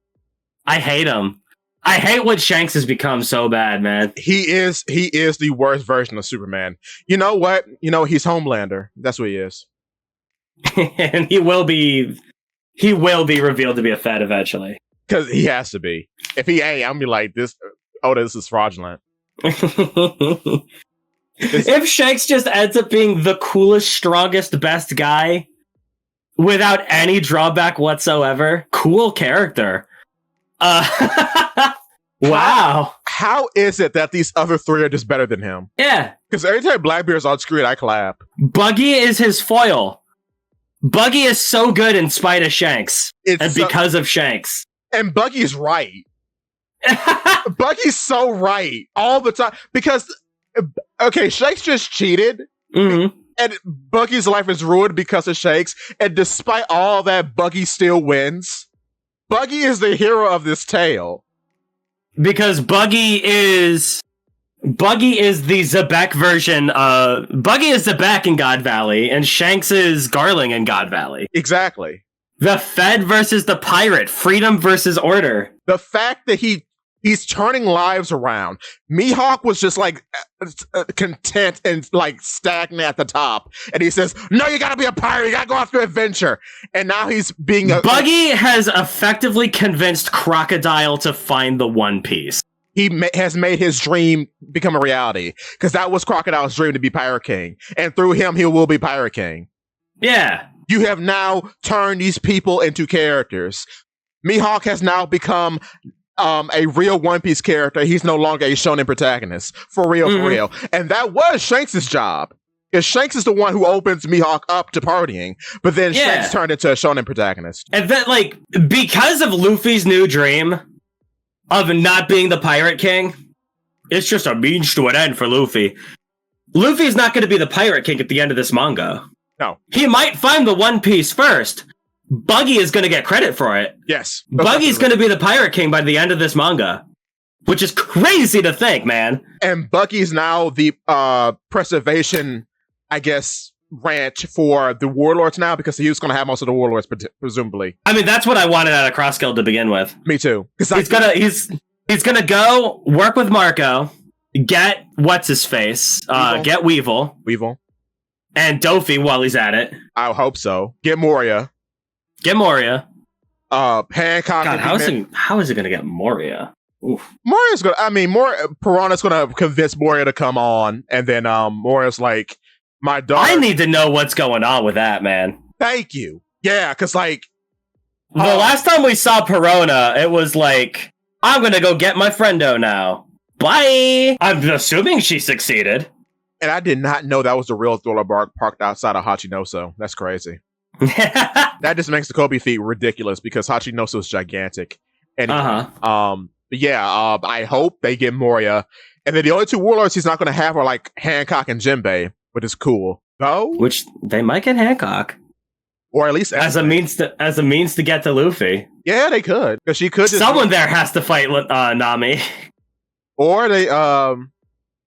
S2: I hate him. I hate what Shanks has become so bad, man.
S1: He is the worst version of Superman. You know what? He's Homelander. That's what he is.
S2: And he will be revealed to be a Fed eventually.
S1: Because he has to be. If he ain't, I'm gonna be like, this is fraudulent.
S2: If Shanks just ends up being the coolest, strongest, best guy without any drawback whatsoever, cool character. Wow.
S1: How is it that these other three are just better than him?
S2: Yeah.
S1: Because every time Blackbeard's on screen, I clap.
S2: Buggy is his foil. Buggy is so good in spite of Shanks. Because of Shanks.
S1: And Buggy's right. Buggy's so right all the time. Because, okay, Shanks just cheated.
S2: Mm-hmm.
S1: And Buggy's life is ruined because of Shanks. And despite all that, Buggy still wins. Buggy is the hero of this tale.
S2: Because Buggy is the Zabek version of... Buggy is Zabek in God Valley, and Shanks is Garling in God Valley.
S1: Exactly.
S2: The Fed versus the pirate. Freedom versus order.
S1: The fact that he's turning lives around. Mihawk was just content and stagnant at the top. And he says, no, you gotta be a pirate. You gotta go after adventure. And now he's being
S2: Buggy has effectively convinced Crocodile to find the One Piece.
S1: He has made his dream become a reality. Because that was Crocodile's dream, to be Pirate King. And through him, he will be Pirate King.
S2: Yeah.
S1: You have now turned these people into characters. Mihawk has now become a real One Piece character. He's no longer a shonen protagonist. For real, for real. And that was Shanks' job. Because Shanks is the one who opens Mihawk up to partying. But then Shanks turned into a shonen protagonist.
S2: And that, because of Luffy's new dream of not being the Pirate King, it's just a means to an end for Luffy. Luffy's not going to be the Pirate King at the end of this manga.
S1: No.
S2: He might find the One Piece first. Buggy is going to get credit for it.
S1: Yes.
S2: Buggy's going to be the Pirate King by the end of this manga. Which is crazy to think, man.
S1: And Buggy's now the preservation, I guess, ranch for the Warlords now, because he was going to have most of the Warlords, presumably.
S2: I mean, that's what I wanted out of Cross Guild to begin with.
S1: Me too.
S2: He's gonna go work with Marco, get what's-his-face, get Weevil. And Dofi while he's at it.
S1: I hope so. Get Moria.
S2: Hancock.
S1: God,
S2: how is it gonna get Moria? Oof.
S1: Moria's gonna. Piranha's gonna convince Moria to come on, and then Moria's like, my daughter.
S2: I need to know what's going on with that, man.
S1: Thank you. Yeah, because the
S2: last time we saw Piranha, it was like, I'm gonna go get my friendo now. Bye. I'm assuming she succeeded.
S1: And I did not know that was the real Thriller bark parked outside of Hachinoso. That's crazy. That just makes the Kobe feet ridiculous because Hachinoso is gigantic. Anyway, I hope they get Moria. And then the only two Warlords he's not going to have are Hancock and Jinbei, which is cool. Though,
S2: which they might get Hancock,
S1: or at least
S2: as a means to get to Luffy.
S1: Yeah, they could, because she could.
S2: Someone there has to fight Nami,
S1: or they.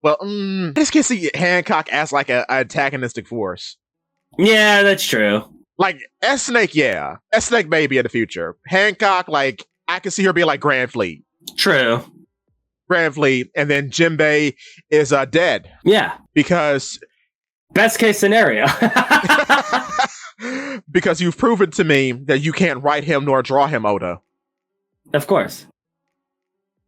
S1: I just can't see Hancock as an antagonistic force.
S2: Yeah, that's true.
S1: S-Snake, yeah. S-Snake maybe in the future. Hancock, I can see her being Grand Fleet.
S2: True.
S1: Grand Fleet, and then Jinbei is dead.
S2: Yeah.
S1: Because...
S2: Best case scenario.
S1: Because you've proven to me that you can't write him nor draw him, Oda.
S2: Of course.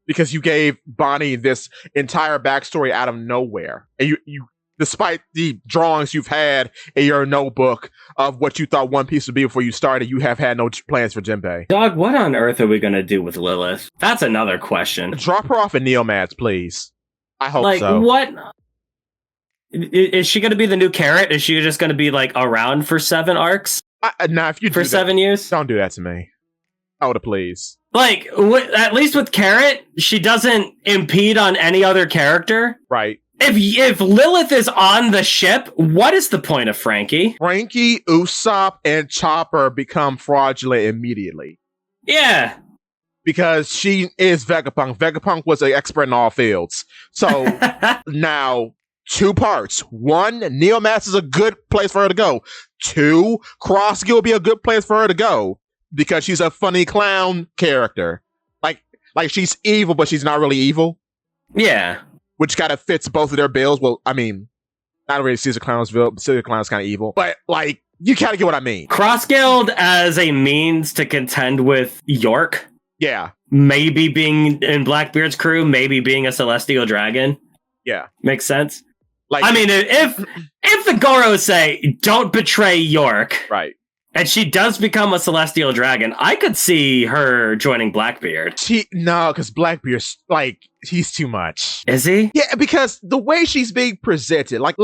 S1: Because you gave Bonnie this entire backstory out of nowhere. And you despite the drawings you've had in your notebook of what you thought One Piece would be before you started, you have had no plans for Jinbei.
S2: Dog, what on earth are we going to do with Lilith? That's another question.
S1: Drop her off at Neomads, please. I hope
S2: like,
S1: so.
S2: what? Is she going to be the new Carrot? Is she just going to be like around for 7 arcs?
S1: Nah, if you
S2: for 7 years,
S1: don't do that to me. Oh, please.
S2: Like, at least with Carrot, she doesn't impede on any other character.
S1: Right.
S2: If Lilith is on the ship, what is the point of Frankie?
S1: Frankie, Usopp, and Chopper become fraudulent immediately.
S2: Yeah.
S1: Because she is Vegapunk. Vegapunk was an expert in all fields. So now, 2 parts. 1, Neomass is a good place for her to go. 2, Crossgill would be a good place for her to go. Because she's a funny clown character. Like she's evil, but she's not really evil.
S2: Yeah.
S1: Which kind of fits both of their bills. Well, I mean, not really Caesar Clownsville, but Caesar Clown's kind of evil. But, like, you kind of get what I mean.
S2: Crossguild as a means to contend with York.
S1: Yeah.
S2: Maybe being in Blackbeard's crew, maybe being a Celestial Dragon.
S1: Yeah.
S2: Makes sense.
S1: Like,
S2: I mean, if the Goros say, don't betray York.
S1: Right.
S2: And she does become a Celestial Dragon, I could see her joining Blackbeard.
S1: No, because Blackbeard's, like, he's too much.
S2: Is he?
S1: Yeah, because the way she's being presented, like,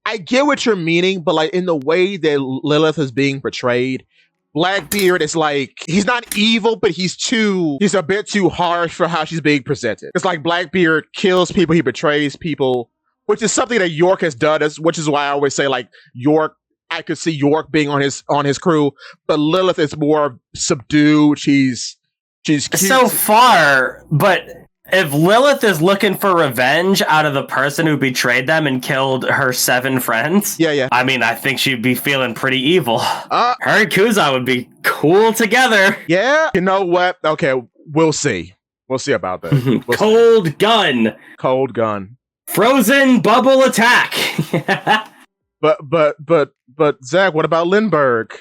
S1: I get what you're meaning, but, like, in the way that Lilith is being portrayed, Blackbeard is like, he's not evil, but he's a bit too harsh for how she's being presented. It's like Blackbeard kills people, he betrays people, which is something that York has done, which is why I always say, like, York, I could see York being on his crew, but Lilith is more subdued. She's cute.
S2: So far, but if Lilith is looking for revenge out of the person who betrayed them and killed her 7 friends,
S1: yeah.
S2: I mean, I think she'd be feeling pretty evil. Her and Kuzan would be cool together.
S1: Yeah, you know what? Okay, we'll see. We'll see about that.
S2: Cold gun.
S1: Cold gun.
S2: Frozen bubble attack.
S1: But Zakk, what about Lindbergh?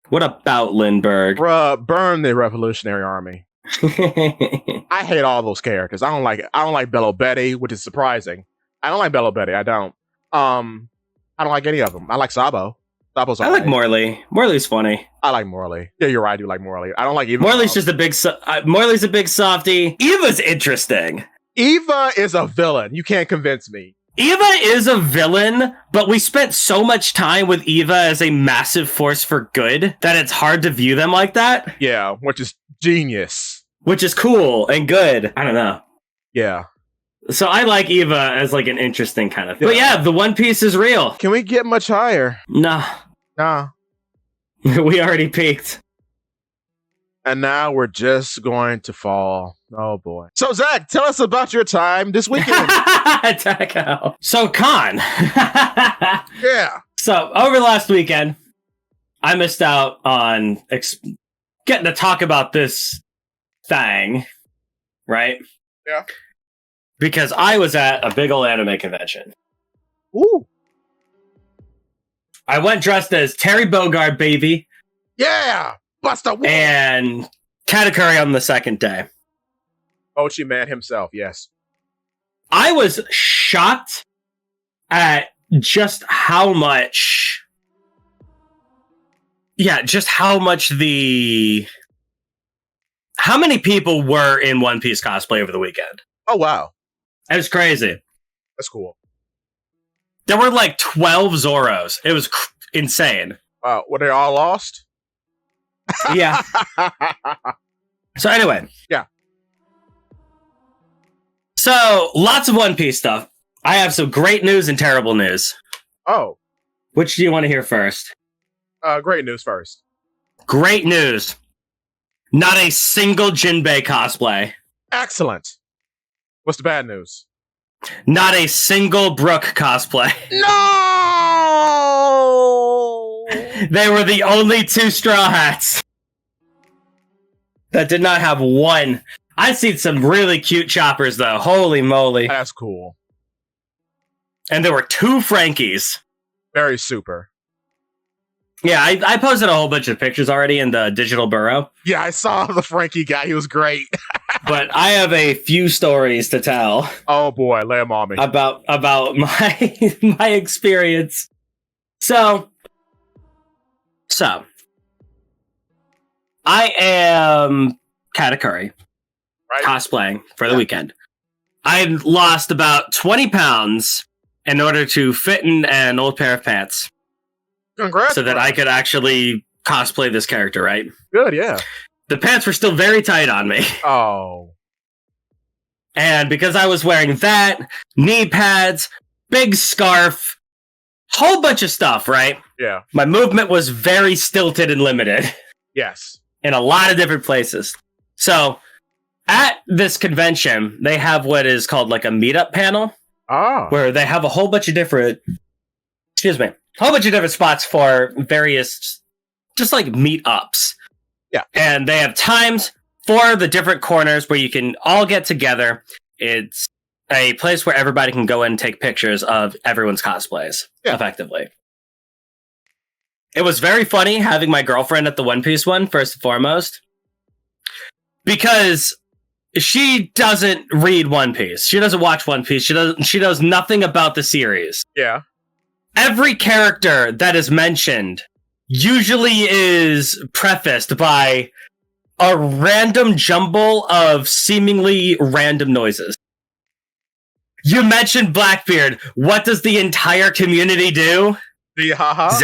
S2: What about Lindbergh?
S1: Bruh, burn the Revolutionary Army. I hate all those characters. I don't like Bello Betty, which is surprising. I don't like Bello Betty. I don't like any of them. I like Sabo. Sabo's
S2: I like Morley. Morley's funny.
S1: I like Morley. Yeah, you're right. I do like Morley. I don't like Eva.
S2: Morley's just a big Morley's a big softie. Eva's interesting.
S1: Eva is a villain. You can't convince me.
S2: Eva is a villain, but we spent so much time with Eva as a massive force for good that it's hard to view them like that.
S1: Yeah, which is genius.
S2: Which is cool and good. I don't know.
S1: Yeah.
S2: So I like Eva as like an interesting kind of thing.
S1: Yeah.
S2: But yeah, the One Piece is real.
S1: Can we get much higher?
S2: Nah. We already peaked.
S1: And now we're just going to fall. Oh boy. So Zakk, tell us about your time this weekend.
S2: So Con.
S1: Yeah.
S2: So over the last weekend, I missed out on getting to talk about this thing, right?
S1: Yeah.
S2: Because I was at a big old anime convention.
S1: Ooh.
S2: I went dressed as Terry Bogard, baby.
S1: Yeah. Busta Wolf.
S2: And Katakuri on the second day.
S1: Ochi Man himself, yes.
S2: I was shocked at just how much... Yeah, just how much how many people were in One Piece cosplay over the weekend.
S1: Oh, wow.
S2: It was crazy.
S1: That's cool.
S2: There were like 12 Zoros. It was insane.
S1: Wow. Were they all lost?
S2: Yeah. So anyway.
S1: Yeah.
S2: So lots of One Piece stuff. I have some great news and terrible news.
S1: Oh.
S2: Which do you want to hear first?
S1: Great news first.
S2: Great news. Not a single Jinbei cosplay.
S1: Excellent. What's the bad news?
S2: Not a single Brook cosplay.
S1: No!
S2: They were the only 2 Straw Hats that did not have one. I've seen some really cute choppers, though. Holy moly.
S1: That's cool.
S2: And there were 2 Frankies.
S1: Very super.
S2: Yeah, I posted a whole bunch of pictures already in the digital burrow.
S1: Yeah, I saw the Frankie guy. He was great.
S2: But I have a few stories to tell.
S1: Oh boy, lay them on me.
S2: About my experience. So I am Katakuri, right, cosplaying for the weekend. I lost about 20 pounds in order to fit in an old pair of pants.
S1: Congrats.
S2: So that I could actually cosplay this character, right?
S1: Good, yeah.
S2: The pants were still very tight on me.
S1: Oh.
S2: And because I was wearing that, knee pads, big scarf, whole bunch of stuff, right?
S1: Yeah.
S2: My movement was very stilted and limited.
S1: Yes.
S2: In a lot of different places. So, at this convention, they have what is called like a meetup panel. Where they have a whole bunch of different... whole bunch of different spots for various... just like meetups.
S1: Yeah.
S2: And they have times for the different corners where you can all get together. It's a place where everybody can go in and take pictures of everyone's cosplays, effectively. It was very funny having my girlfriend at the One Piece one, first and foremost. Because she doesn't read One Piece. She doesn't watch One Piece. She knows nothing about the series.
S1: Yeah.
S2: Every character that is mentioned usually is prefaced by a random jumble of seemingly random noises. You mentioned Blackbeard. What does the entire community do?
S1: The haha.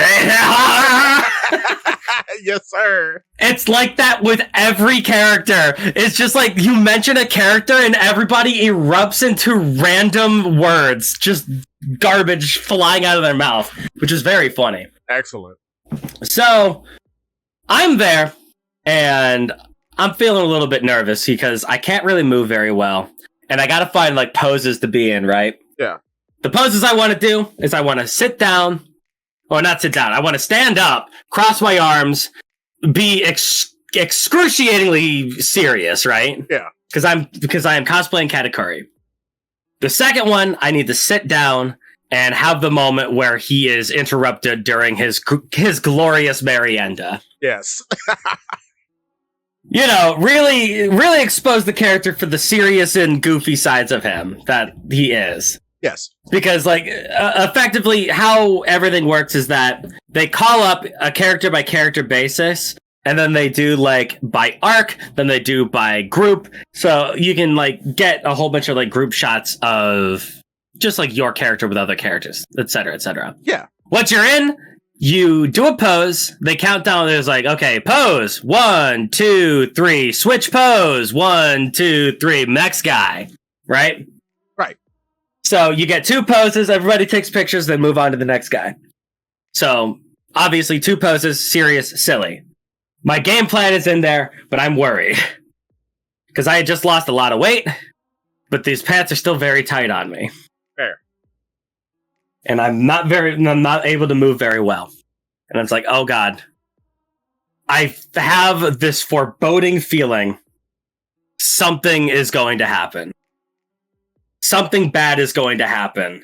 S1: Yes, sir.
S2: It's like that with every character. It's just like you mention a character and everybody erupts into random words. Just garbage flying out of their mouth, which is very funny.
S1: Excellent.
S2: So, I'm there, and I'm feeling a little bit nervous because I can't really move very well. And I gotta find, like, poses to be in, right?
S1: Yeah.
S2: The poses I want to do is I want to sit down, or not sit down, I want to stand up, cross my arms, be excruciatingly serious, right?
S1: Yeah.
S2: Because I am cosplaying Katakuri. The second one, I need to sit down and have the moment where he is interrupted during his glorious merienda.
S1: Yes.
S2: You know, really expose the character for the serious and goofy sides of him that he is.
S1: Yes.
S2: Because, like, effectively, how everything works is that they call up a character-by-character basis, and then they do, like, by arc, then they do by group, so you can, like, get a whole bunch of, like, group shots of just, like, your character with other characters, etc., etc.
S1: Yeah.
S2: Once you're in, you do a pose, they count down, there's like, okay, pose, 1, 2, 3, switch pose, 1, 2, 3, next guy, right?
S1: Right.
S2: So you get 2 poses, everybody takes pictures, then move on to the next guy. So, obviously, 2 poses, serious, silly. My game plan is in there, but I'm worried. Because I had just lost a lot of weight, but these pants are still very tight on me.
S1: Fair.
S2: And I'm not able to move very well. And it's like, oh god. I have this foreboding feeling something is going to happen. Something bad is going to happen.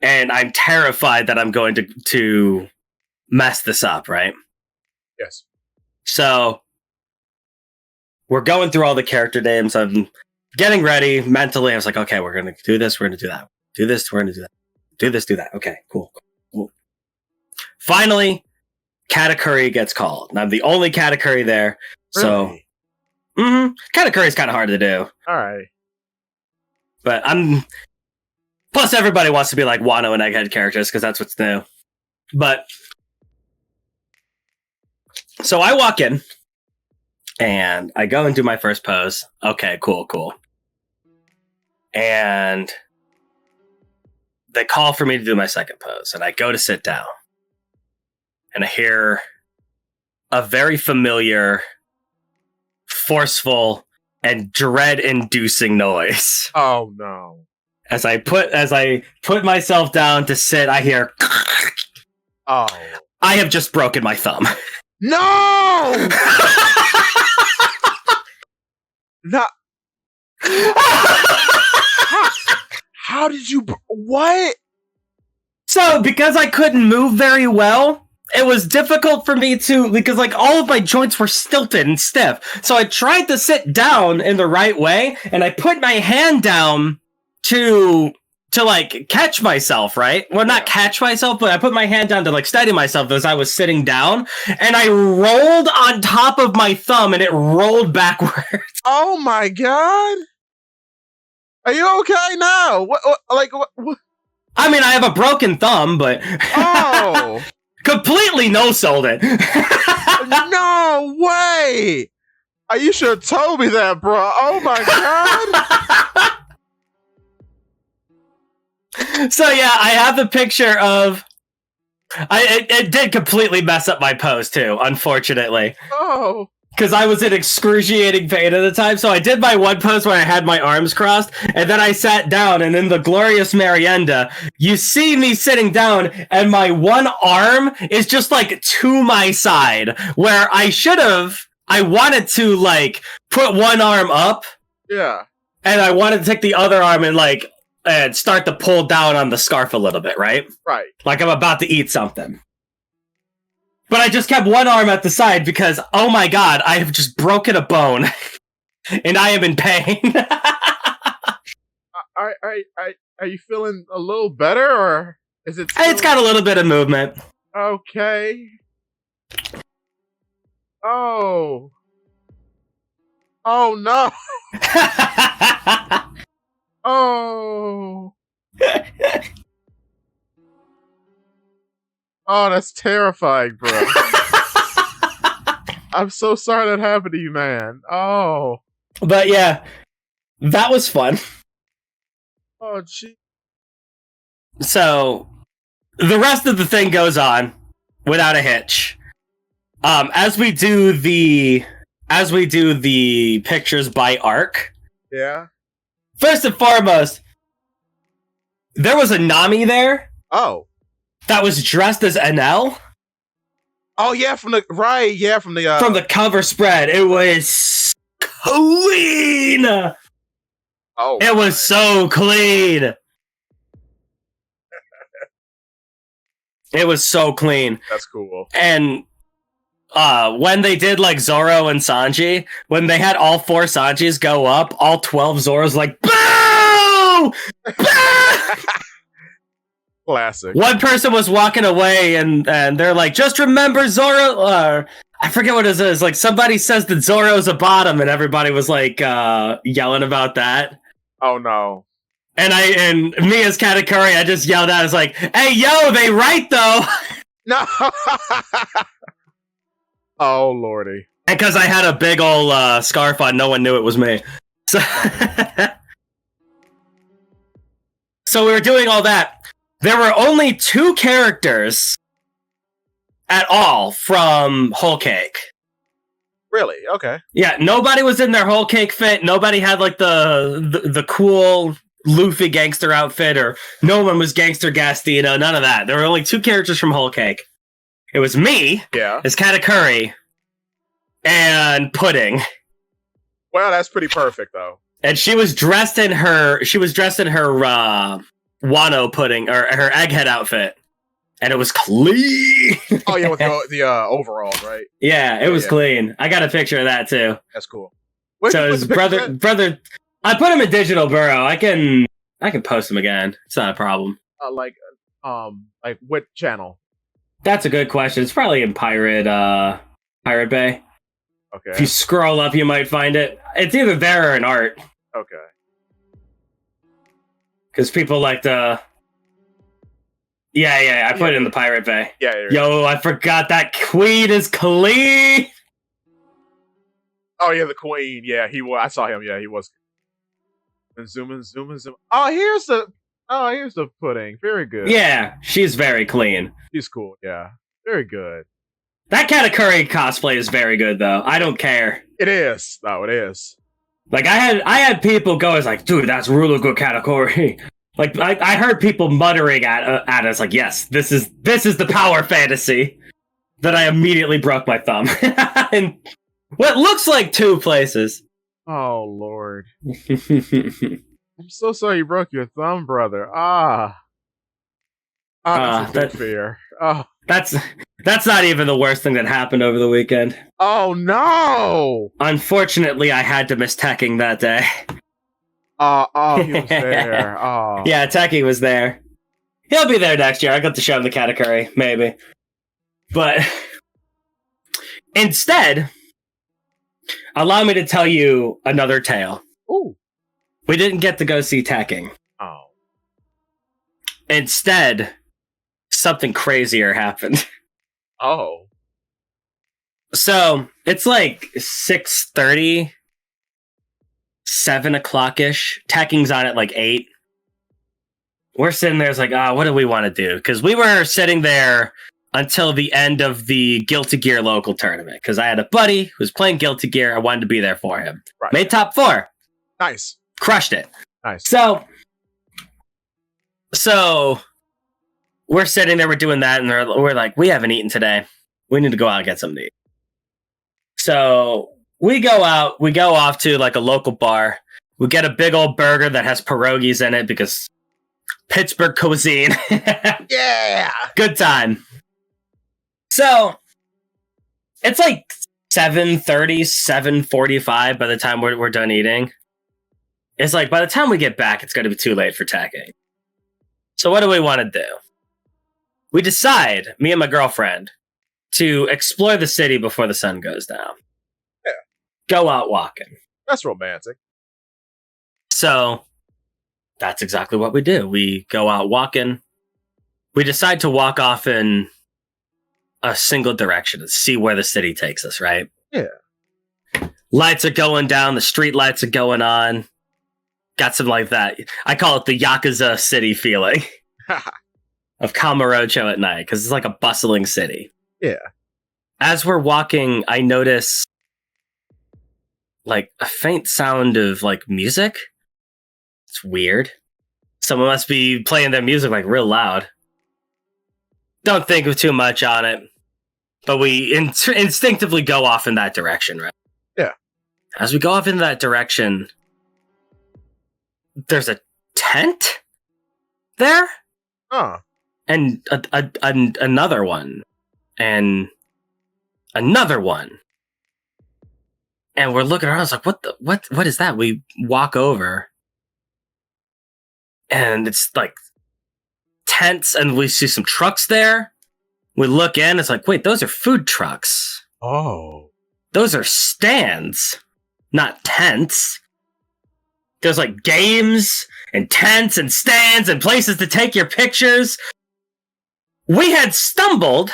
S2: And I'm terrified that I'm going to mess this up, right?
S1: Yes.
S2: So, we're going through all the character names. I'm getting ready mentally. I was like, okay, we're going to do this. We're going to do that. Do this. We're going to do that. Do this, do that. Okay, cool. Finally, Katakuri gets called. And I'm the only Katakuri there.
S1: Really?
S2: So, Katakuri is kind of hard to do.
S1: All right.
S2: But plus everybody wants to be like Wano and Egghead characters because that's what's new. But, so I walk in and I go and do my first pose. Okay, cool. And they call for me to do my second pose, and I go to sit down, and I hear a very familiar, forceful, and dread-inducing noise.
S1: Oh no!
S2: As I put myself down to sit, I hear.
S1: Oh!
S2: I have just broken my thumb.
S1: No! Not. How did you... What?
S2: So, because I couldn't move very well, it was difficult for me to... Because, like, all of my joints were stilted and stiff. So I tried to sit down in the right way, and I put my hand down to like, catch myself, right? Well, not catch myself, but I put my hand down to, like, steady myself as I was sitting down, and I rolled on top of my thumb, and it rolled backwards.
S1: Oh, my God. Are you okay now? What?
S2: I mean, I have a broken thumb, but
S1: Oh,
S2: completely no-sold it.
S1: no way! You should have told me that, bro. Oh my
S2: god! So yeah, I have the picture of. It did completely mess up my pose too, unfortunately.
S1: Oh.
S2: Because I was in excruciating pain at the time, so I did my one pose where I had my arms crossed, and then I sat down, and in the glorious Marienda, you see me sitting down, and my one arm is just, like, to my side, where I wanted to, like, put one arm up.
S1: Yeah.
S2: And I wanted to take the other arm and start to pull down on the scarf a little bit, right?
S1: Right.
S2: Like I'm about to eat something. But I just kept one arm at the side because, oh my god, I have just broken a bone. And I am in pain.
S1: Are you feeling a little better, or is it still...
S2: It's got a little bit of movement.
S1: Okay. Oh. Oh no. Oh. Oh, that's terrifying, bro. I'm so sorry that happened to you, man. Oh.
S2: But yeah, that was fun.
S1: Oh, gee.
S2: So, the rest of the thing goes on without a hitch. As we do the pictures by arc.
S1: Yeah.
S2: First and foremost, there was a Nami there.
S1: Oh.
S2: That was dressed as NL.
S1: Oh yeah, from the
S2: from the cover spread. It was clean.
S1: Oh,
S2: it was so clean. It was so clean.
S1: That's cool.
S2: And when they did like Zoro and Sanji, when they had all 4 Sanjis go up, all 12 Zoros like boo! Boo!
S1: Classic.
S2: One person was walking away and they're like, just remember Zoro. I forget what it is. Like somebody says that Zoro's a bottom, and everybody was like yelling about that.
S1: Oh no.
S2: And me as Katakuri, I just yelled out, I was like, hey yo, they right though.
S1: No. Oh lordy.
S2: And because I had a big old scarf on, no one knew it was me. So, so we were doing all that. There were only 2 characters at all from Whole Cake.
S1: Really? Okay.
S2: Yeah, nobody was in their Whole Cake fit. Nobody had like the cool Luffy gangster outfit, or no one was Gangster Gastino. None of that. There were only 2 characters from Whole Cake. It was me, as Katakuri, and Pudding.
S1: Well, that's pretty perfect though.
S2: And she was dressed in her Wano pudding, or her egghead outfit, and it was clean.
S1: Oh yeah, with the overalls, right?
S2: Yeah, it was clean. I got a picture of that too.
S1: That's cool.
S2: So his brother, I put him in Digital Burrow. I can post him again. It's not a problem.
S1: Like what channel?
S2: That's a good question. It's probably in Pirate Bay.
S1: Okay.
S2: If you scroll up, you might find it. It's either there or in art.
S1: Okay.
S2: Because people like to... Yeah, I put it in the Pirate Bay.
S1: Yeah.
S2: Yo, I forgot that queen is clean!
S1: Oh, yeah, the queen. Yeah, he was. I saw him. Yeah, he was. And zoom in. Oh, here's the pudding. Very good.
S2: Yeah, she's very clean.
S1: She's cool, yeah. Very good.
S2: That Katakuri cosplay is very good, though. I don't care.
S1: It is. No, it is.
S2: Like, I had people go, it's like, dude, that's really good Katakuri. Like, I heard people muttering at us, like, yes, this is the power fantasy. That I immediately broke my thumb. In what looks like 2 places.
S1: Oh, Lord. I'm so sorry you broke your thumb, brother. That's fair. Oh.
S2: That's not even the worst thing that happened over the weekend.
S1: Oh no!
S2: Unfortunately, I had to miss Tekking that day.
S1: He was there. Oh.
S2: Yeah, Tekking was there. He'll be there next year. I got to show him the Katakuri, maybe. But instead, allow me to tell you another tale.
S1: Ooh.
S2: We didn't get to go see Tekking.
S1: Oh.
S2: Instead, something crazier happened.
S1: Oh.
S2: So it's like 6:30, 7 o'clock-ish. Tekking's on at like 8. We're sitting there, it's like, what do we want to do? Because we were sitting there until the end of the Guilty Gear local tournament. Because I had a buddy who was playing Guilty Gear. I wanted to be there for him.
S1: Right.
S2: Made top 4.
S1: Nice.
S2: Crushed it.
S1: Nice.
S2: So we're sitting there, we're doing that, and we're like, we haven't eaten today. We need to go out and get something to eat. So we go out, we go off to like a local bar. We get a big old burger that has pierogies in it because Pittsburgh cuisine.
S1: Yeah.
S2: Good time. So it's like 7:30, 7:45 by the time we're done eating. It's like by the time we get back, it's going to be too late for Tekking. So what do we want to do? We decide, me and my girlfriend, to explore the city before the sun goes down.
S1: Yeah.
S2: Go out walking.
S1: That's romantic.
S2: So that's exactly what we do. We go out walking. We decide to walk off in a single direction and see where the city takes us, right?
S1: Yeah.
S2: Lights are going down. The street lights are going on. Got some like that. I call it the Yakuza city feeling of Kamurocho at night because it's like a bustling city.
S1: Yeah.
S2: As we're walking, I notice like a faint sound of like music. It's weird. Someone must be playing their music like real loud. Don't think of too much on it, but we instinctively go off in that direction, right?
S1: Yeah.
S2: As we go off in that direction, there's a tent there. And another one. And another one. And we're looking around, I was like, what is that? We walk over. And it's like tents, and we see some trucks there. We look in, it's like, wait, those are food trucks.
S1: Oh.
S2: Those are stands, not tents. There's like games and tents and stands and places to take your pictures. We had stumbled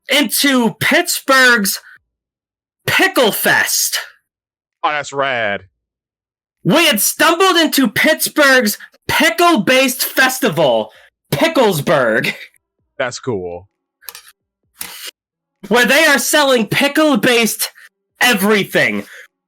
S2: into Pittsburgh's Pickle Fest.
S1: Oh, that's rad.
S2: We had stumbled into Pittsburgh's pickle-based festival, Picklesburg.
S1: That's cool.
S2: Where they are selling pickle-based everything.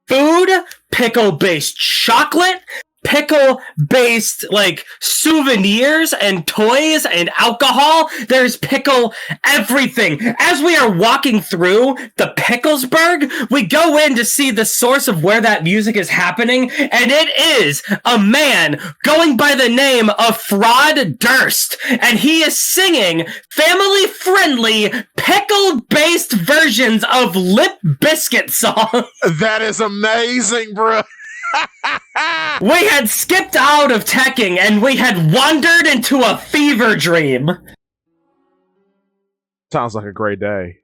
S2: Food, pickle-based chocolate, pickle-based, like, souvenirs and toys and alcohol. There's pickle everything. As we are walking through the Picklesburg, we go in to see the source of where that music is happening, and it is a man going by the name of Fraud Durst, and he is singing family-friendly, pickle-based versions of Limp Bizkit songs.
S1: That is amazing, bro.
S2: We had skipped out of Tekking and we had wandered into a fever dream.
S1: Sounds like a great day.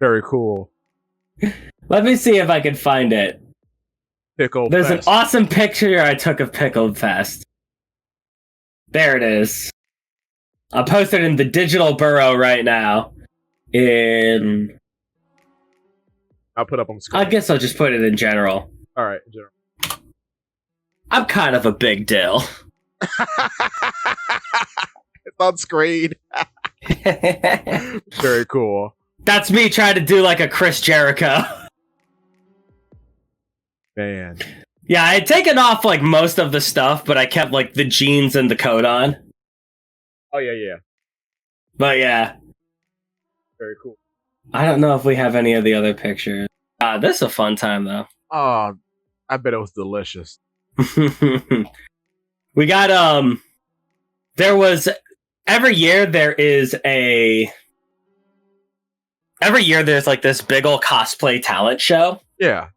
S1: Very cool.
S2: Let me see if I can find it.
S1: Pickle
S2: There's
S1: Fest.
S2: an awesome picture I took of Pickle Fest. There it is. I'll post it in the digital burrow right now.
S1: I'll put up on the screen.
S2: I guess I'll just put it in general.
S1: All right, in general.
S2: I'm kind of a big deal.
S1: It's on screen. Very cool.
S2: That's me trying to do like a Chris Jericho.
S1: Man.
S2: Yeah, I had taken off like most of the stuff, but I kept like the jeans and the coat on.
S1: Oh, yeah.
S2: But yeah.
S1: Very cool.
S2: I don't know if we have any of the other pictures. This is a fun time though.
S1: Oh, I bet it was delicious.
S2: We got there was every year there's like this big old cosplay talent show.
S1: Yeah.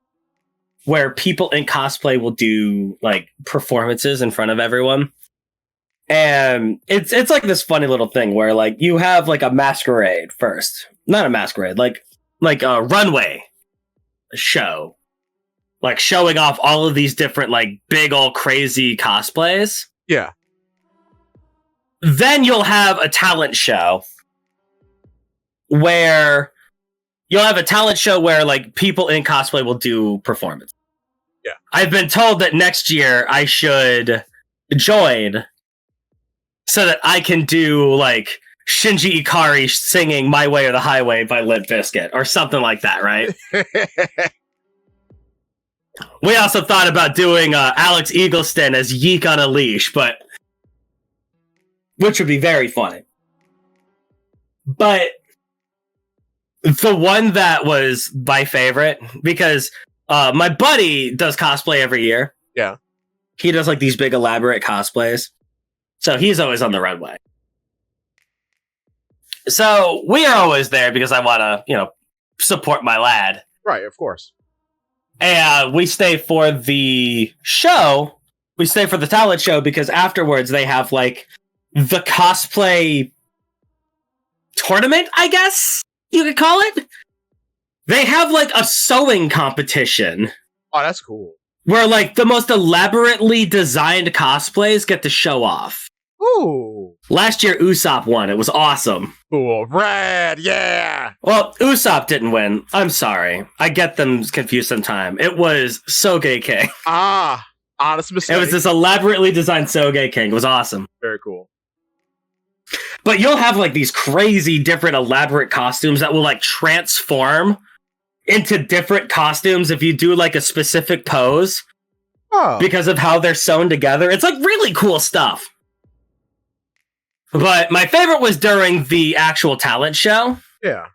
S2: Where people in cosplay will do like performances in front of everyone. And it's like this funny little thing where like you have like a masquerade first. Not a masquerade, like a runway show. like showing off all of these different like big old crazy cosplays.
S1: Yeah.
S2: Then you'll have a talent show where like people in cosplay will do performance.
S1: Yeah.
S2: I've been told that next year I should join so that I can do like Shinji Ikari singing My Way or the Highway by Limp Bizkit or something like that, right? We also thought about doing Alex Eagleston as Yeek on a leash, which would be very funny. But the one that was my favorite, because my buddy does cosplay every year.
S1: Yeah.
S2: He does like these big elaborate cosplays. So he's always on the runway. So we are always there because I want to, support my lad.
S1: Right, of course.
S2: And we stay for the show. We stay for the talent show because afterwards they have like the cosplay tournament, I guess you could call it. They have like a sewing competition.
S1: Oh, that's cool.
S2: Where like the most elaborately designed cosplays get to show off.
S1: Ooh.
S2: Last year, Usopp won. It was awesome.
S1: Cool. Rad. Yeah.
S2: Well, Usopp didn't win. I'm sorry. I get them confused sometimes. It was Soge King.
S1: Ah. Honest mistake.
S2: It was this elaborately designed Soge King. It was awesome.
S1: Very cool.
S2: But you'll have like these crazy different elaborate costumes that will like transform into different costumes if you do like a specific pose.
S1: Oh.
S2: Because of how they're sewn together. It's like really cool stuff. But my favorite was during the actual talent show.
S1: Yeah.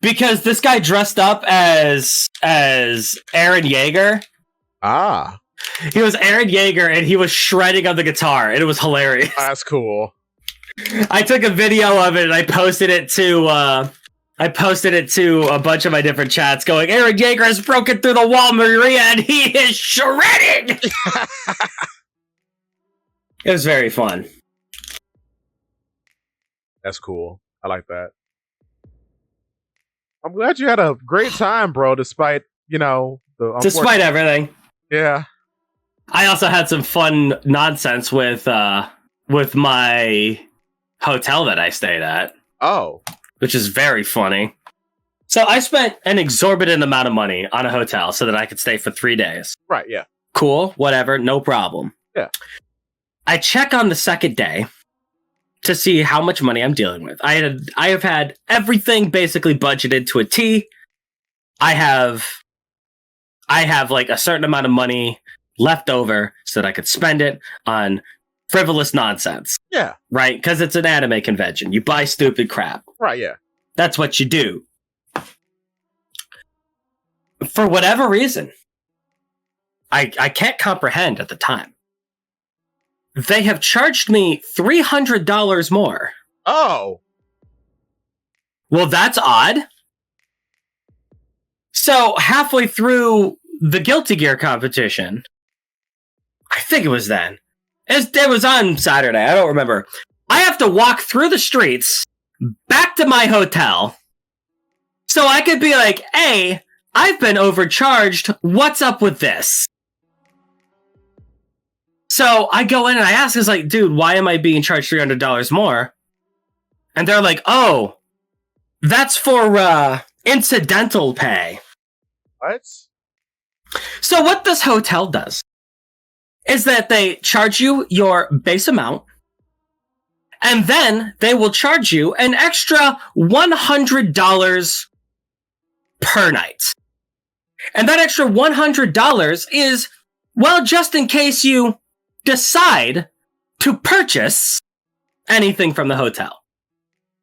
S2: Because this guy dressed up as Aaron Yeager.
S1: Ah.
S2: He was Aaron Yeager and he was shredding on the guitar and it was hilarious.
S1: That's cool.
S2: I took a video of it and I posted it to a bunch of my different chats going, Aaron Yeager has broken through the wall, Maria, and he is shredding! It was very fun.
S1: That's cool. I like that. I'm glad you had a great time, bro, despite
S2: Despite everything.
S1: Yeah.
S2: I also had some fun nonsense with my hotel that I stayed at.
S1: Oh.
S2: Which is very funny. So I spent an exorbitant amount of money on a hotel so that I could stay for 3 days.
S1: Right, yeah.
S2: Cool, whatever, no problem.
S1: Yeah.
S2: I check on the second day to see how much money I'm dealing with. I have had everything basically budgeted to a T. I have like a certain amount of money left over so that I could spend it on frivolous nonsense.
S1: Yeah.
S2: Right? Because it's an anime convention. You buy stupid crap.
S1: Right, yeah.
S2: That's what you do. For whatever reason, I can't comprehend at the time. They have charged me $300 more.
S1: Oh.
S2: Well, that's odd. So halfway through the Guilty Gear competition, I think it was then. It was on Saturday. I don't remember. I have to walk through the streets back to my hotel so I could be like, hey, I've been overcharged. What's up with this? So I go in and I ask, it's like, dude, why am I being charged $300 more? And they're like, oh, that's for incidental pay.
S1: What?
S2: So what this hotel does is that they charge you your base amount, and then they will charge you an extra $100 per night. And that extra $100 is, well, just in case you decide to purchase anything from the hotel.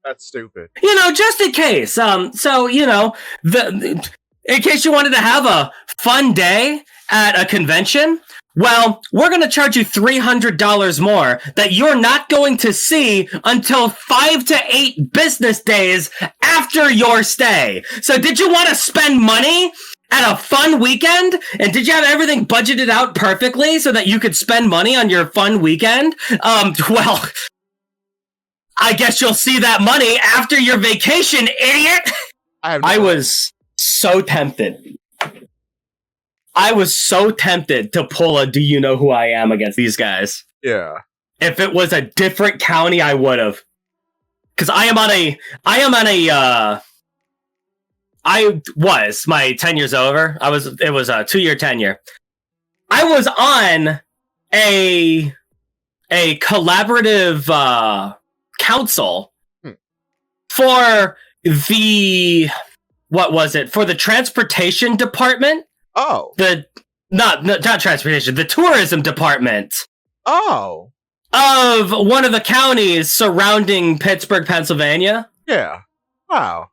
S1: That's stupid.
S2: Just in case. So, in case you wanted to have a fun day at a convention, well, we're going to charge you $300 more that you're not going to see until 5 to 8 business days after your stay. So did you want to spend money at a fun weekend? And did you have everything budgeted out perfectly so that you could spend money on your fun weekend? Well, I guess you'll see that money after your vacation, idiot! I was so tempted. I was so tempted to pull a "Do you know who I am" against these guys.
S1: Yeah.
S2: If it was a different county, I would have. Because I was, my tenure's over. It was a 2-year tenure. I was on a collaborative council for for the transportation department.
S1: Oh.
S2: Not transportation, the tourism department.
S1: Oh.
S2: Of one of the counties surrounding Pittsburgh, Pennsylvania.
S1: Yeah. Wow.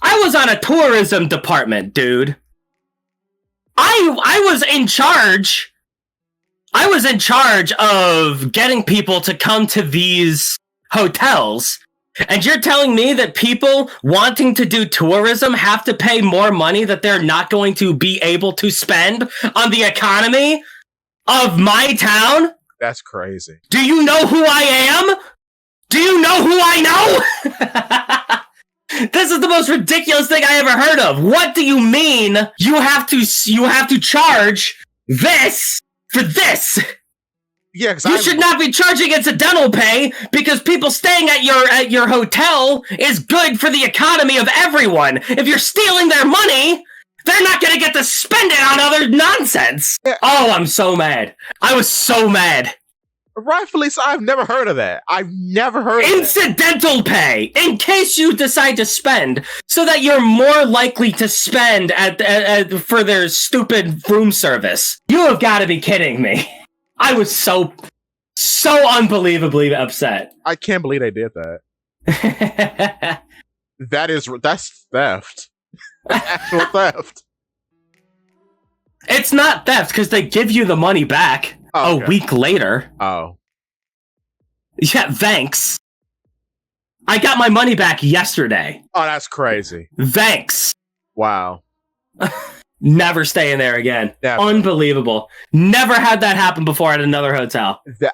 S2: I was on a tourism department, dude. I was in charge. I was in charge of getting people to come to these hotels. And you're telling me that people wanting to do tourism have to pay more money that they're not going to be able to spend on the economy of my town?
S1: That's crazy.
S2: Do you know who I am? Do you know who I know? This is the most ridiculous thing I ever heard of. What do you mean you have to charge this for this?
S1: Yeah,
S2: you should not be charging incidental pay because people staying at your hotel is good for the economy of everyone. If you're stealing their money, they're not going to get to spend it on other nonsense. Yeah. Oh, I'm so mad. I was so mad.
S1: Rightfully so. I've never heard of that. I've never heard of
S2: incidental pay in case you decide to spend, so that you're more likely to spend for their stupid room service. You have got to be kidding me. I was so unbelievably upset.
S1: I can't believe they did that. That's theft. Actual theft.
S2: It's not theft because they give you the money back a week later.
S1: Oh.
S2: Yeah, thanks. I got my money back yesterday.
S1: Oh, that's crazy.
S2: Thanks.
S1: Wow.
S2: Never staying there again. Never. Unbelievable. Never had that happen before at another hotel.
S1: This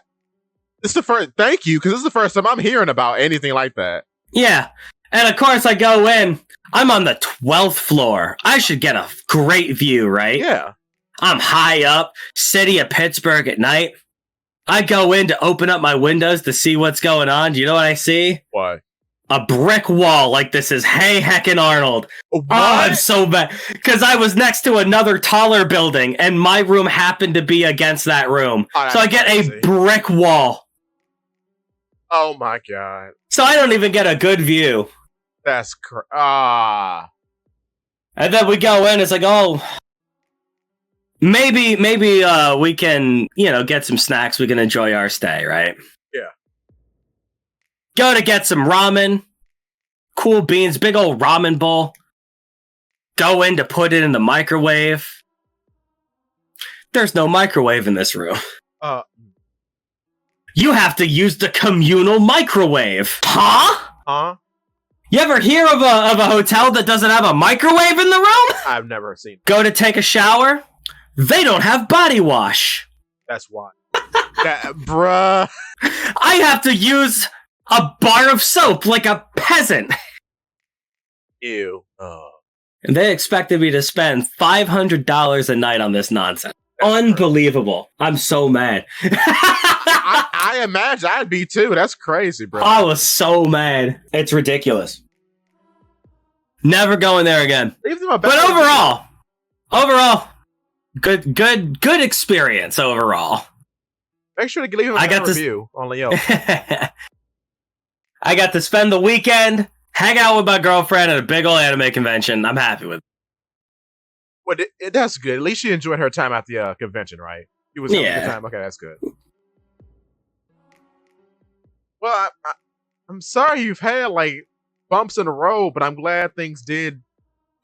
S1: is the first. Thank you, because this is the first time I'm hearing about anything like that.
S2: Yeah. And of course, I go in. I'm on the 12th floor. I should get a great view, right?
S1: Yeah.
S2: I'm high up, city of Pittsburgh at night. I go in to open up my windows to see what's going on. Do you know what I see?
S1: What?
S2: A brick wall like this is Hey Heckin' Arnold.
S1: What?
S2: Oh, I'm so bad. Because I was next to another taller building, and my room happened to be against that room. Oh, so I get a brick wall.
S1: Oh my god.
S2: So I don't even get a good view.
S1: That's
S2: And then we go in, it's like, oh, maybe we can, get some snacks, we can enjoy our stay, right?
S1: Yeah.
S2: Go to get some ramen, cool beans, big old ramen bowl. Go in to put it in the microwave. There's no microwave in this room. You have to use the communal microwave.
S1: Huh?
S2: You ever hear of a hotel that doesn't have a microwave in the room?
S1: I've never seen that.
S2: Go to take a shower. They don't have body wash.
S1: That's why. Bruh.
S2: I have to use a bar of soap like a peasant.
S1: Ew.
S2: And they expected me to spend $500 a night on this nonsense. That's unbelievable. Crazy. I'm so mad.
S1: I imagine I'd be too. That's crazy, bro.
S2: I was so mad. It's ridiculous. Never going there again. But overall, good experience overall.
S1: Make sure to leave him a review on Leo.
S2: I got to spend the weekend, hang out with my girlfriend at a big old anime convention. I'm happy with it.
S1: Well, that's good. At least she enjoyed her time at the convention, right? It was having a good time. Okay, that's good. Well, I'm sorry you've had bumps in the road, but I'm glad things did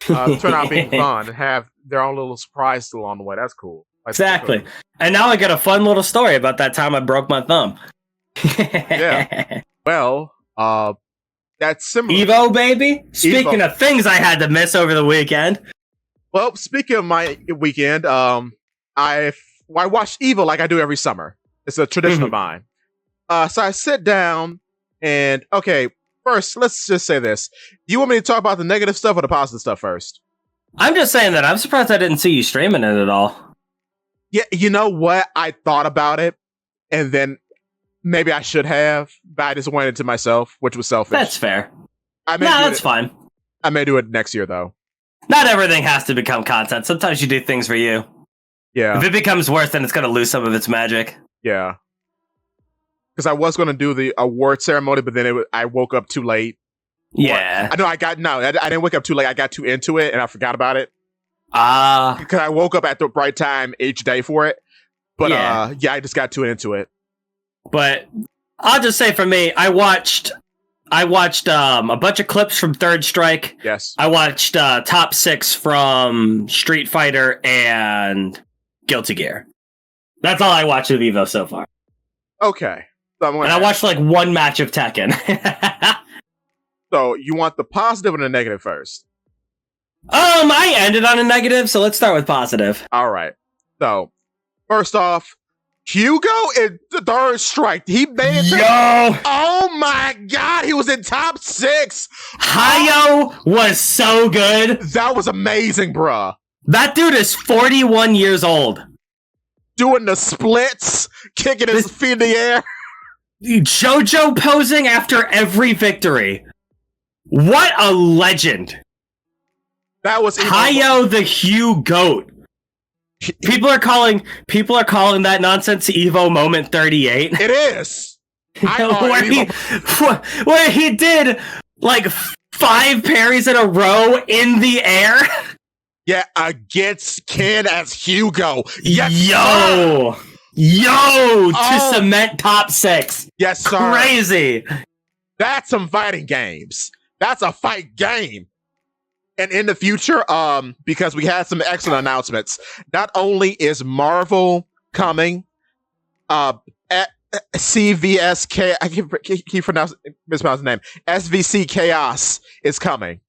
S1: turn out being fun and have their own little surprise along the way. That's cool.
S2: Exactly. Cool. And now I got a fun little story about that time I broke my thumb.
S1: Yeah. Well, that's similar.
S2: EVO, baby. Speaking of things I had to miss over the weekend.
S1: Well, speaking of my weekend, I watch EVO like I do every summer. It's a tradition of mine. So I sit down and, okay, first, let's just say this. Do you want me to talk about the negative stuff or the positive stuff first?
S2: I'm just saying that I'm surprised I didn't see you streaming it at all.
S1: Yeah, you know what? I thought about it, and then maybe I should have, but I just went into myself, which was selfish.
S2: That's fair. That's fine.
S1: I may do it next year, though.
S2: Not everything has to become content. Sometimes you do things for you.
S1: Yeah.
S2: If it becomes worse, then it's going to lose some of its magic.
S1: Yeah. Because I was going to do the award ceremony, but then I woke up too late.
S2: Yeah.
S1: I know I didn't wake up too late. I got too into it, and I forgot about it. Because I woke up at the right time each day for it. But I just got too into it.
S2: But I'll just say for me, I watched a bunch of clips from Third Strike.
S1: Yes.
S2: I watched top 6 from Street Fighter and Guilty Gear. That's all I watched of EVO so far.
S1: Okay. So
S2: I watched like one match of Tekken.
S1: So you want the positive and the negative first?
S2: I ended on a negative, so let's start with positive.
S1: All right. So first off, Hugo in the Third Strike. He made it. Oh my god, he was in top 6.
S2: Hayo was so good.
S1: That was amazing, bruh.
S2: That dude is 41 years old.
S1: Doing the splits, kicking his feet in the air.
S2: JoJo posing after every victory. What a legend.
S1: That was
S2: Hayo the Hugh Goat. People are calling that nonsense EVO moment 38.
S1: It is.
S2: Where he did like 5 parries in a row in the air.
S1: Yeah, against Ken as Hugo. Yes,
S2: to cement top 6.
S1: Yes, sir.
S2: Crazy.
S1: That's some fighting games. That's a fight game. And in the future, because we had some excellent announcements. Not only is Marvel coming, at CVSK, I keep mispronouncing the name. SVC Chaos is coming.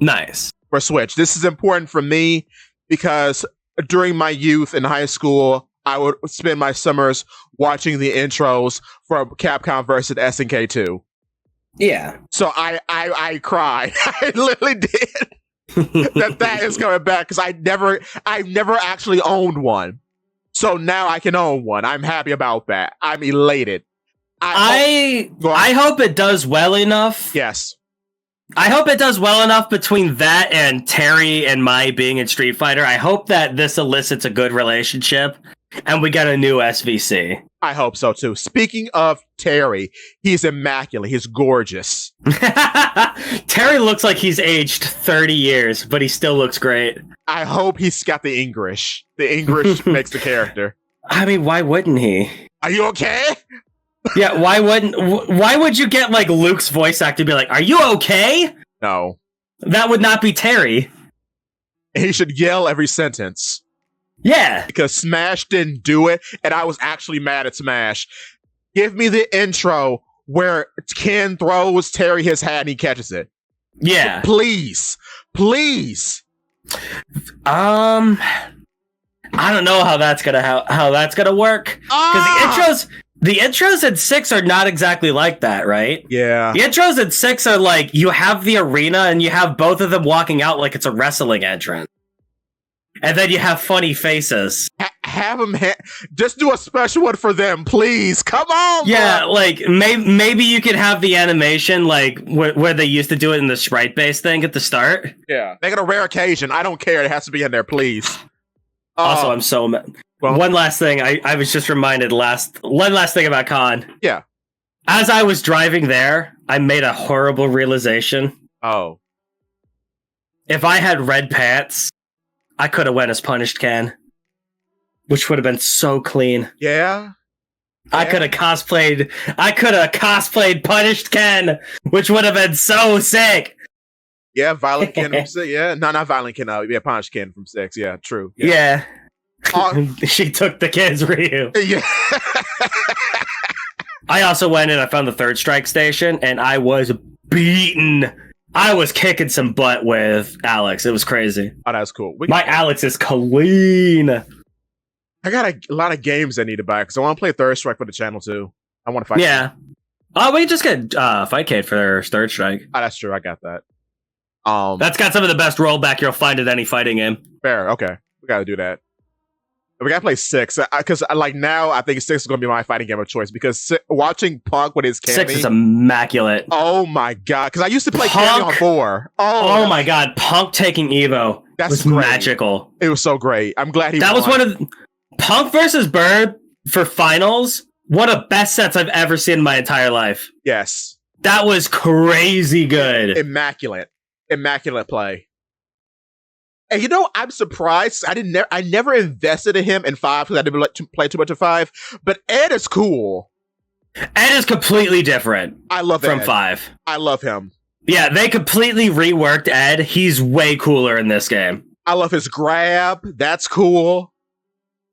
S2: Nice.
S1: For Switch. This is important for me because during my youth in high school, I would spend my summers watching the intros for Capcom versus SNK 2.
S2: Yeah.
S1: So I cried. I literally did. that is coming back because I never actually owned one. So now I can own one. I'm happy about that. I'm elated.
S2: I hope it does well enough.
S1: Yes.
S2: I hope it does well enough between that and Terry and Mai being in Street Fighter. I hope that this elicits a good relationship and we get a new SVC.
S1: I hope so too. Speaking of Terry, he's immaculate. He's gorgeous.
S2: Terry looks like he's aged 30 years, but he still looks great.
S1: I hope he's got the English. The English makes the character.
S2: I mean, why wouldn't he?
S1: Are you okay?
S2: Yeah, why would you get like Luke's voice actor to be like, "Are you okay?"
S1: No.
S2: That would not be Terry.
S1: He should yell every sentence.
S2: Yeah.
S1: Because Smash didn't do it, and I was actually mad at Smash. Give me the intro where Ken throws Terry his hat and he catches it.
S2: Yeah.
S1: Please. Please.
S2: I don't know how that's gonna work. Because the intros in 6 are not exactly like that, right?
S1: Yeah.
S2: The intros in 6 are like, you have the arena and you have both of them walking out like it's a wrestling entrance. And then you have funny faces.
S1: Have them just do a special one for them, please. Come on.
S2: Yeah,
S1: bro.
S2: like maybe you could have the animation like where they used to do it in the sprite based thing at the start.
S1: Yeah, make it a rare occasion. I don't care. It has to be in there, please.
S2: Also, I'm so mad. Well, one last thing. I was just reminded one last thing about Con.
S1: Yeah.
S2: As I was driving there, I made a horrible realization.
S1: Oh.
S2: If I had red pants, I could have went as Punished Ken. Which would have been so clean.
S1: Yeah.
S2: I could have cosplayed Punished Ken, which would have been so sick.
S1: Yeah, Violent Ken from 6. Yeah, no, not Violent Ken. Yeah, Punished Ken from 6. Yeah, true.
S2: Yeah. She took the kids, Ryu.
S1: Yeah.
S2: I also went and I found the Third Strike station, and I was beaten. I was kicking some butt with Alex. It was crazy.
S1: Oh, that's cool.
S2: My Alex is clean.
S1: I got a lot of games I need to buy because I want to play Third Strike for the channel too. I want to fight.
S2: Yeah. Oh, we just get Fightcade for Third Strike.
S1: Oh, that's true. I got that.
S2: That's got some of the best rollback you'll find at any fighting game.
S1: Fair. Okay, we gotta do that. We gotta play 6 because like now I think 6 is gonna be my fighting game of choice because watching Punk with his Cammy,
S2: 6 is immaculate.
S1: Oh my god! Because I used to play Cammy on 4.
S2: Oh my god! Punk taking Evo.
S1: That's
S2: magical.
S1: It was so great. I'm glad he.
S2: That
S1: won.
S2: was one of Punk versus Bird for finals. One of the best sets I've ever seen in my entire life.
S1: Yes,
S2: that was crazy good.
S1: Immaculate play. And I'm surprised. I never invested in him in 5 because I didn't like to play too much of 5. But Ed is cool.
S2: Ed is completely different.
S1: I love
S2: from
S1: Ed.
S2: 5.
S1: I love him.
S2: Yeah, they completely reworked Ed. He's way cooler in this game.
S1: I love his grab. That's cool.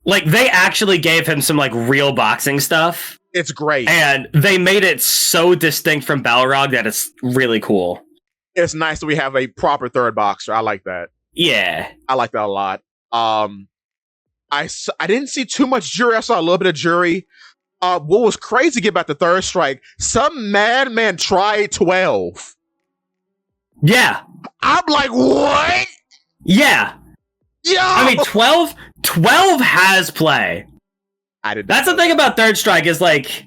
S2: Like they actually gave him some like real boxing stuff.
S1: It's great,
S2: and they made it so distinct from Balrog that it's really cool.
S1: It's nice that we have a proper third boxer. I like that.
S2: Yeah,
S1: I like that a lot. I didn't see too much jury. I saw a little bit of jury. What was crazy about the third strike? Some madman tried 12.
S2: Yeah,
S1: I'm like, what?
S2: Yeah,
S1: yeah.
S2: I mean, 12 has play. That's the thing about third strike is like,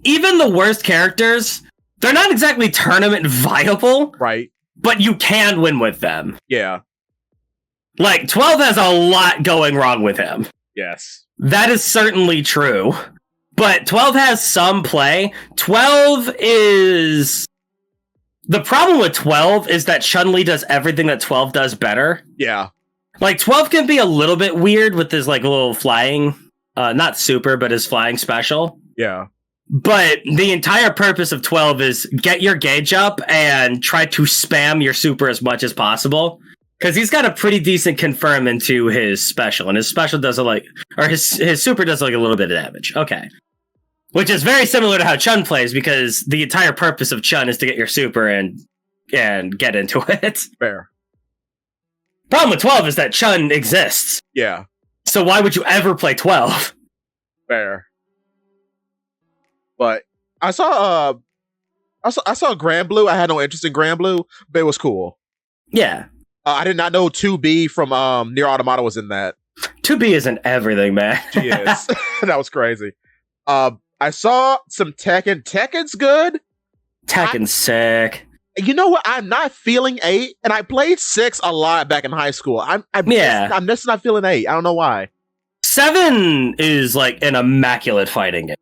S2: even the worst characters, they're not exactly tournament viable,
S1: right?
S2: But you can win with them.
S1: Yeah.
S2: Like, 12 has a lot going wrong with him.
S1: Yes.
S2: That is certainly true. But 12 has some play. 12 is... The problem with 12 is that Chun-Li does everything that 12 does better.
S1: Yeah.
S2: Like, 12 can be a little bit weird with his, like, little flying... not super, but his flying special.
S1: Yeah.
S2: But the entire purpose of 12 is get your gauge up and try to spam your super as much as possible. Because he's got a pretty decent confirm into his special. And his special does his super does like a little bit of damage. Okay. Which is very similar to how Chun plays, because the entire purpose of Chun is to get your super and get into it.
S1: Fair.
S2: Problem with 12 is that Chun exists.
S1: Yeah.
S2: So why would you ever play 12?
S1: Fair. But I saw Grand Blue. I had no interest in Grand Blue, but it was cool.
S2: Yeah.
S1: I did not know 2B from Nier Automata was in that.
S2: 2B isn't everything, man.
S1: She is. That was crazy. I saw some Tekken. Tekken's good.
S2: Tekken's sick.
S1: You know what? I'm not feeling 8, and I played 6 a lot back in high school. I'm just not feeling 8. I don't know why.
S2: 7 is like an immaculate fighting game.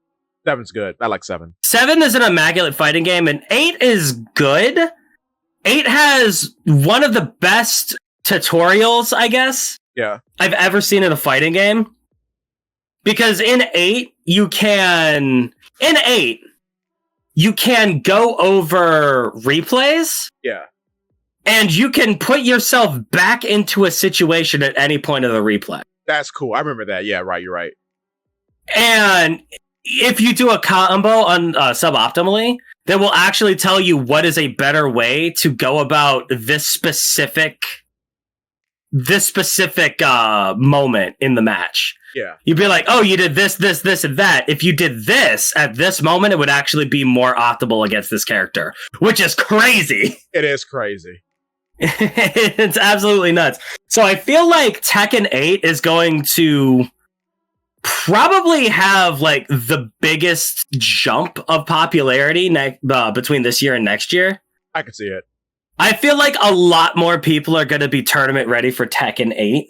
S1: 7's good. I like 7.
S2: 7 is an immaculate fighting game, and 8 is good. 8 has one of the best tutorials, I guess, I've ever seen in a fighting game. Because in 8, you can go over replays.
S1: Yeah.
S2: And you can put yourself back into a situation at any point of the replay.
S1: That's cool. I remember that. Yeah, right. You're right.
S2: And if you do a combo on suboptimally, they will actually tell you what is a better way to go about this specific moment in the match.
S1: Yeah.
S2: You'd be like, oh, you did this, and that. If you did this at this moment, it would actually be more optimal against this character, which is crazy.
S1: It is crazy.
S2: It's absolutely nuts. So I feel like Tekken 8 is going to probably have like the biggest jump of popularity between this year and next year.
S1: I can see it.
S2: I feel like a lot more people are going to be tournament ready for Tekken 8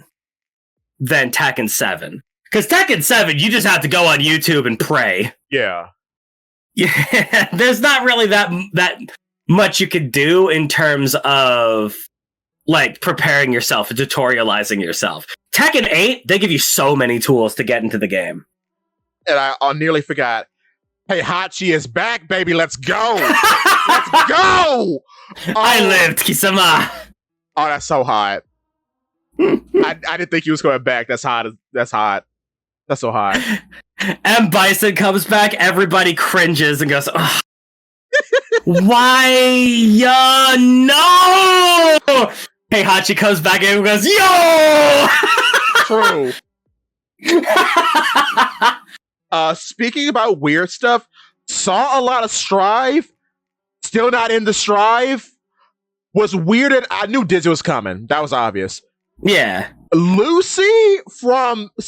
S2: than Tekken 7. Because Tekken 7, you just have to go on YouTube and pray.
S1: Yeah.
S2: Yeah, there's not really that much you could do in terms of like preparing yourself and tutorializing yourself. Tekken 8, they give you so many tools to get into the game.
S1: And I nearly forgot. Hey, Hachi is back, baby. Let's go. Let's go.
S2: I lived, Kisama.
S1: Oh, that's so hot. I didn't think he was coming back. That's hot. That's hot. That's so hot.
S2: And Bison comes back. Everybody cringes and goes, ugh. Why? No! Hey, Hachi comes back and goes, yo!
S1: True. Speaking about weird stuff, saw a lot of Strive. Still not into Strive. was weirded. I knew Dizzy was coming. That was obvious.
S2: Yeah.
S1: Lucy from
S2: anyone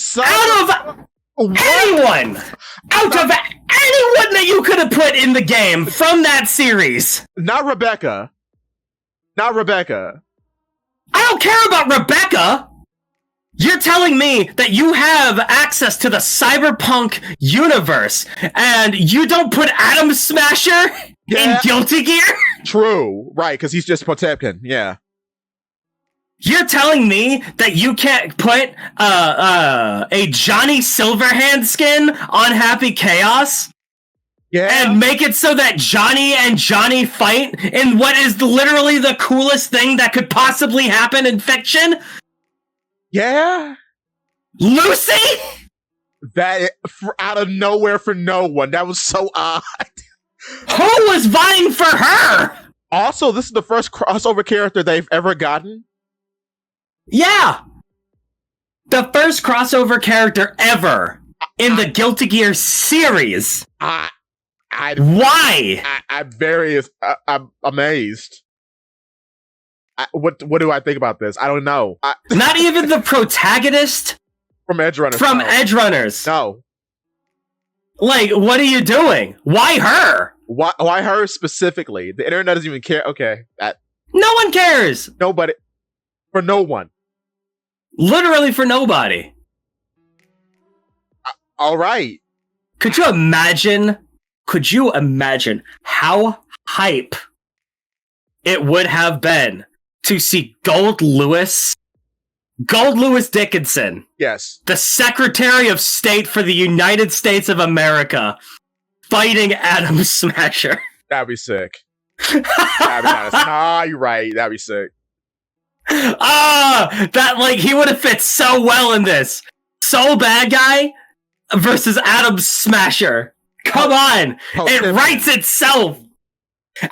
S2: that you could have put in the game from that series.
S1: Not Rebecca.
S2: I don't care about Rebecca. You're telling me that you have access to the cyberpunk universe and you don't put Atom Smasher in Guilty Gear?
S1: True. Right, because he's just Potemkin. Yeah.
S2: You're telling me that you can't put a Johnny Silverhand skin on Happy Chaos?
S1: Yeah.
S2: And make it so that Johnny and Johnny fight in what is literally the coolest thing that could possibly happen in fiction?
S1: Yeah.
S2: Lucy?
S1: That out of nowhere for no one. That was so odd.
S2: Who was vying for her?
S1: Also, this is the first crossover character they've ever gotten.
S2: Yeah. The first crossover character ever in the Guilty Gear series.
S1: Why? I'm amazed. What do I think about this? I don't know.
S2: Not even the protagonist
S1: from Edgerunners.
S2: Edgerunners.
S1: No.
S2: Like, what are you doing? Why her?
S1: Why her specifically? The internet doesn't even care. Okay.
S2: No one cares.
S1: Nobody. For no one.
S2: Literally for nobody.
S1: All right.
S2: Could you imagine how hype it would have been to see Gold Lewis Dickinson,
S1: yes, the
S2: Secretary of State for the United States of America, fighting Atom Smasher?
S1: That'd be sick. That'd be honest. Nah, you're right. That'd be sick.
S2: That, like, he would have fit so well in this. Soul Bad Guy versus Atom Smasher. Come on. It writes itself.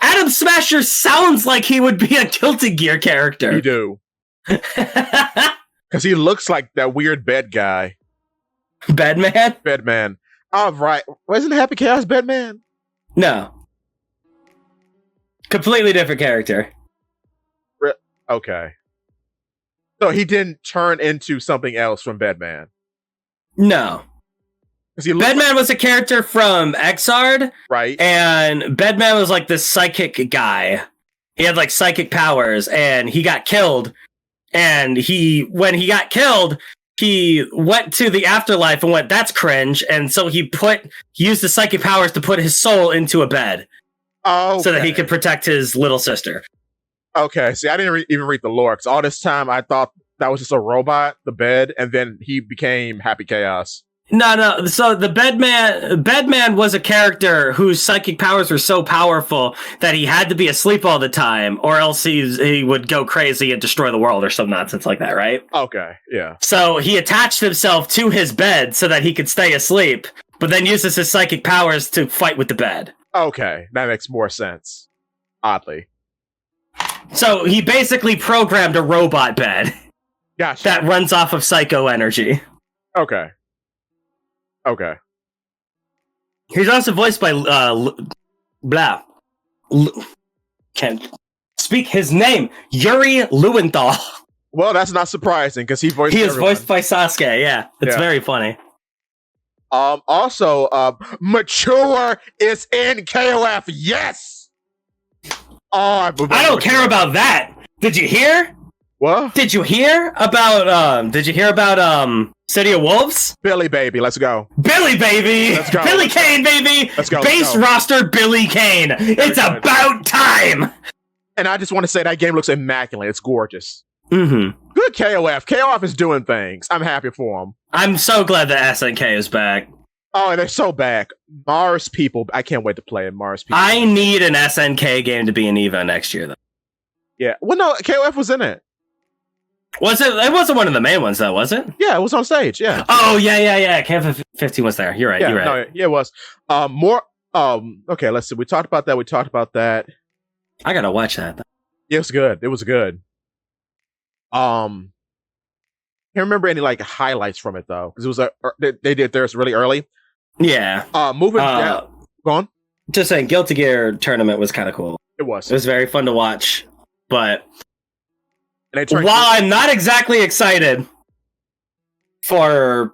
S2: Atom Smasher sounds like he would be a Guilty Gear character.
S1: You do. Because he looks like that weird bed guy.
S2: Bedman?
S1: Bedman. Oh, right. Wasn't Happy Chaos Bedman?
S2: No. Completely different character.
S1: Okay. So he didn't turn into something else from Bedman?
S2: No. Bedman was a character from Exard.
S1: Right.
S2: And Bedman was like this psychic guy. He had like psychic powers and he got killed. And when he got killed, he went to the afterlife and went, that's cringe. And so he used the psychic powers to put his soul into a bed.
S1: Oh.
S2: So that he could protect his little sister. Okay.
S1: See, I didn't even read the lore. Because all this time I thought that was just a robot, the bed, and then he became Happy Chaos.
S2: No. So the Bedman was a character whose psychic powers were so powerful that he had to be asleep all the time, or else he would go crazy and destroy the world or some nonsense like that, right?
S1: Okay, yeah.
S2: So he attached himself to his bed so that he could stay asleep, but then uses his psychic powers to fight with the bed.
S1: Okay, that makes more sense. Oddly.
S2: So he basically programmed a robot bed.
S1: Gotcha.
S2: That runs off of psycho energy.
S1: Okay.
S2: He's also voiced by can't speak his name, Yuri Lowenthal.
S1: Well, that's not surprising because he is
S2: voiced by Sasuke. Yeah, it's very funny.
S1: Also, Mature is in KOF. Yes.
S2: I don't care about that. Did you hear?
S1: What?
S2: Did you hear about City of Wolves?
S1: Billy Baby, let's go.
S2: Billy Baby!
S1: Let's go.
S2: Billy Kane, baby!
S1: Let's go.
S2: Base roster Billy Kane! It's about time!
S1: And I just want to say that game looks immaculate. It's gorgeous.
S2: Mm-hmm.
S1: Good KOF. KOF is doing things. I'm happy for him.
S2: I'm so glad that SNK is back.
S1: Oh, they're so back. Mars people. I can't wait to play it. Mars people.
S2: I need an SNK game to be in EVO next year, though.
S1: Yeah. Well, no, KOF was in it.
S2: Was it? It wasn't one of the main ones, though, was it?
S1: Yeah, it was on stage. Yeah.
S2: Oh, yeah. KF 15 was there. You're right.
S1: Yeah,
S2: you're right.
S1: No, yeah, it was. More. Okay, let's see. We talked about that.
S2: I gotta watch that.
S1: Yeah, it was good. Can't remember any like highlights from it though, because it was they did theirs really early.
S2: Yeah.
S1: Moving down. Go on.
S2: Just saying, Guilty Gear tournament was kind of cool.
S1: It was.
S2: It was very fun to watch. But
S1: while
S2: I'm not exactly excited for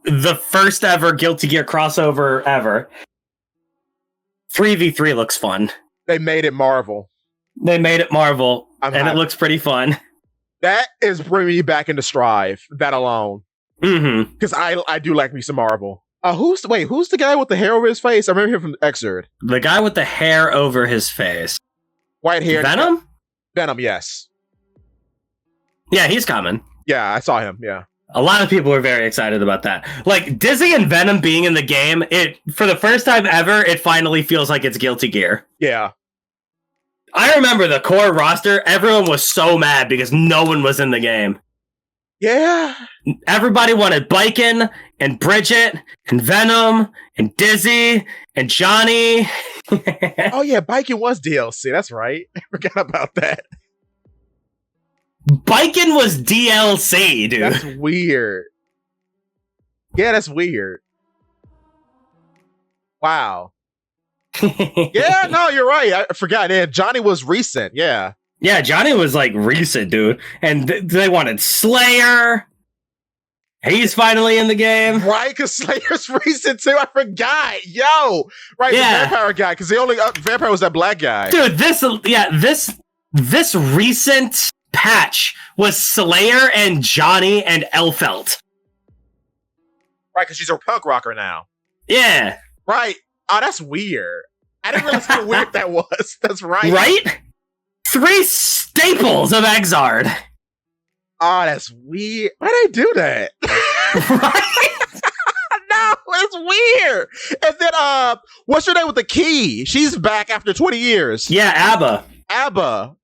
S2: the first ever Guilty Gear crossover ever, 3v3 looks fun.
S1: They made it Marvel.
S2: It looks pretty fun.
S1: That is bringing me back into Strive. That alone, because I do like me some Marvel. Who's the guy with the hair over his face? I remember him from Xrd.
S2: The guy with the hair over his face,
S1: white hair.
S2: Venom.
S1: Yes.
S2: Yeah, he's coming.
S1: Yeah, I saw him. Yeah.
S2: A lot of people were very excited about that. Like, Dizzy and Venom being in the game, for the first time ever, it finally feels like it's Guilty Gear.
S1: Yeah.
S2: I remember the core roster, everyone was so mad because no one was in the game.
S1: Yeah.
S2: Everybody wanted Biken, and Bridget, and Venom, and Dizzy, and Johnny.
S1: Oh, yeah, Biken was DLC. That's right. I forgot about that.
S2: Biken was DLC, dude.
S1: That's weird. Yeah, that's weird. Wow. Yeah, no, you're right. I forgot. Yeah, Johnny was recent. Yeah.
S2: Yeah, Johnny was like recent, dude. And they wanted Slayer. He's finally in the game.
S1: Right, because Slayer's recent too. I forgot. Yo. Right,
S2: yeah.
S1: The vampire guy, because the only vampire was that black guy.
S2: Dude, this recent patch was Slayer and Johnny and Elfelt.
S1: Right, because she's a punk rocker now.
S2: Yeah.
S1: Right. Oh, that's weird. I didn't realize how weird that was. That's right.
S2: Right? 3 staples of Exard.
S1: Oh, that's weird. Why they do that?
S2: Right?
S1: No, it's weird. And then, what's her name with the key? She's back after 20 years.
S2: Yeah,
S1: Abba.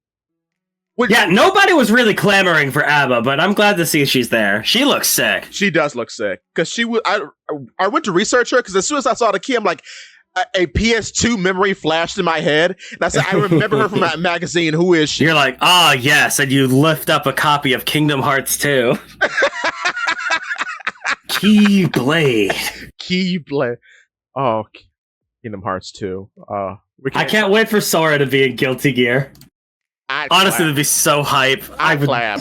S2: Yeah, nobody was really clamoring for Abba, but I'm glad to see she's there. She looks sick.
S1: She does look sick. Because I went to research her, because as soon as I saw the key, I'm like, a PS2 memory flashed in my head. And I said, I remember her from that magazine. Who is she?
S2: You're like, yes. And you lift up a copy of Kingdom Hearts 2. Keyblade.
S1: Oh, Kingdom Hearts 2.
S2: I can't wait for Sora to be in Guilty Gear. Honestly, it'd be so hype.
S1: I would clap.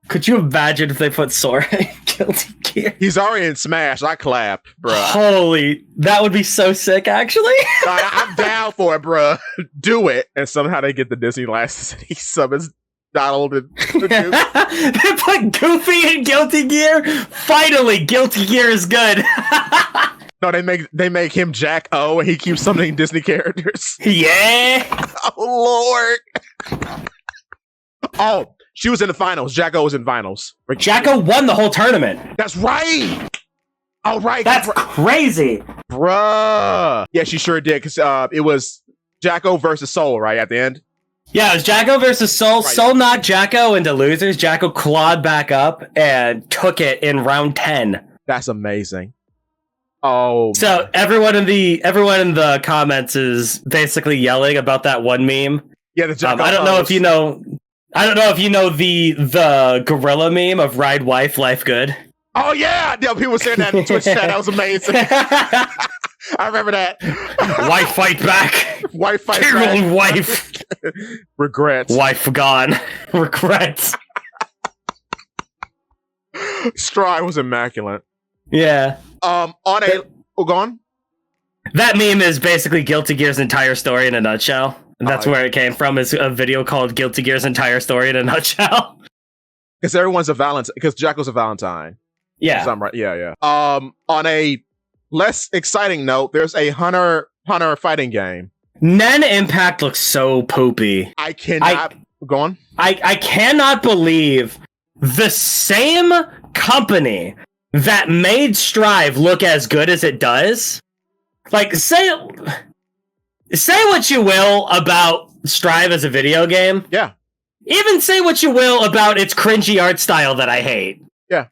S2: Could you imagine if they put Sora in Guilty Gear?
S1: He's already in Smash. I clap, bro.
S2: Holy, that would be so sick, actually.
S1: I'm down for it, bro. Do it. And somehow they get the Disney license and he summons Donald and
S2: they put Goofy in Guilty Gear. Finally, Guilty Gear is good.
S1: No, they make him Jack O and he keeps summoning Disney characters.
S2: Yeah.
S1: Oh, Lord. Oh, she was in the finals. Jack-O was in finals.
S2: Jack-O won the whole tournament.
S1: That's right. All right.
S2: That's crazy.
S1: Bruh. Yeah, she sure did. Because it was Jack-O versus Soul, right, at the end?
S2: Yeah, it was Jack-O versus Soul.
S1: Right.
S2: Soul knocked Jack-O into losers. Jack-O clawed back up and took it in round 10.
S1: That's amazing. Oh.
S2: So man. Everyone in the comments is basically yelling about that one meme.
S1: Yeah, the Jack-O
S2: I don't know if you know the gorilla meme of ride wife, life good.
S1: Oh yeah, people saying that in Twitch chat. That was amazing. I remember that.
S2: Wife fight back.
S1: Wife fight
S2: back.
S1: Wife. Regrets.
S2: Wife gone. Regrets.
S1: Strive was immaculate.
S2: Yeah.
S1: Go on.
S2: That meme is basically Guilty Gear's entire story in a nutshell. And that's where it came from, is a video called Guilty Gear's entire story in a nutshell.
S1: Because everyone's a Valentine. Because Jacko's a Valentine.
S2: Yeah.
S1: So I'm right. Yeah. On a less exciting note, there's a Hunter fighting game.
S2: Nen Impact looks so poopy.
S1: I cannot. Go on.
S2: I cannot believe the same company that made Strive look as good as it does. Like, say what you will about Strive as a video game.
S1: Yeah.
S2: Even say what you will about its cringy art style that I hate.
S1: Yeah.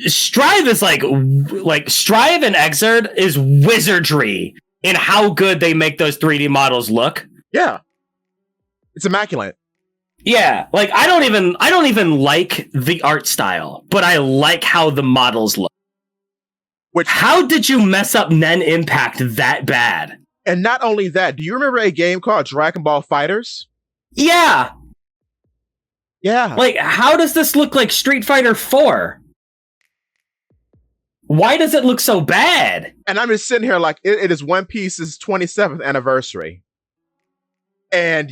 S2: Strive is like Strive and Exard is wizardry in how good they make those 3D models look.
S1: Yeah. It's immaculate.
S2: Yeah, like I don't even like the art style, but I like how the models look. How did you mess up Nen Impact that bad?
S1: And not only that, do you remember a game called Dragon Ball FighterZ?
S2: Yeah.
S1: Yeah.
S2: Like, how does this look like Street Fighter 4? Why does it look so bad?
S1: And I'm just sitting here like, it is One Piece's 27th anniversary. And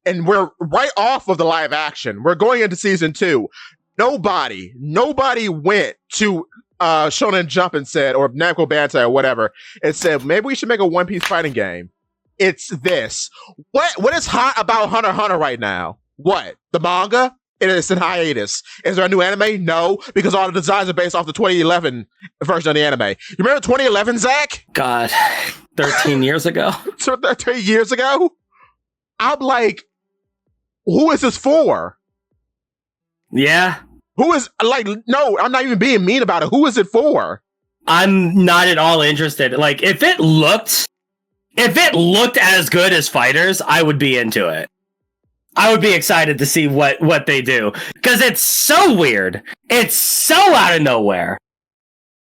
S1: we're right off of the live action. We're going into season 2. Nobody went to Shonen Jump and said, or Namco Bandai or whatever, and said, maybe we should make a One Piece fighting game. It's this. What is hot about Hunter x Hunter right now? What? The manga? It's in hiatus. Is there a new anime? No, because all the designs are based off the 2011 version of the anime. You remember 2011, Zakk?
S2: God, 13 years ago?
S1: 13 years ago? I'm like, who is this for?
S2: Yeah.
S1: Who is, like, no, I'm not even being mean about it. Who is it for?
S2: I'm not at all interested. Like, if it looked as good as Fighters, I would be into it. I would be excited to see what they do. Because it's so weird. It's so out of nowhere.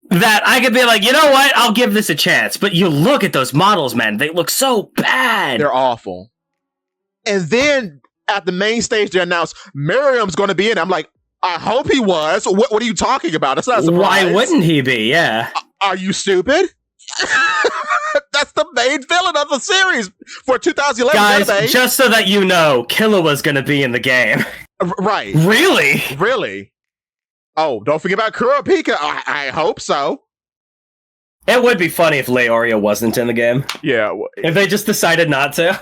S2: That I could be like, you know what? I'll give this a chance. But you look at those models, man. They look so bad.
S1: They're awful. And then at the main stage, they announced Miriam's going to be in. I'm like, I hope he was. What are you talking about? That's not a surprise.
S2: Why wouldn't he be? Yeah.
S1: Are you stupid? That's the main villain of the series for 2011
S2: Guys,
S1: anime.
S2: just so that you know, Killua's going to be in the game.
S1: Right.
S2: Really?
S1: Oh, don't forget about Kurapika. I hope so.
S2: It would be funny if Leoria wasn't in the game.
S1: Yeah.
S2: If they just decided not to.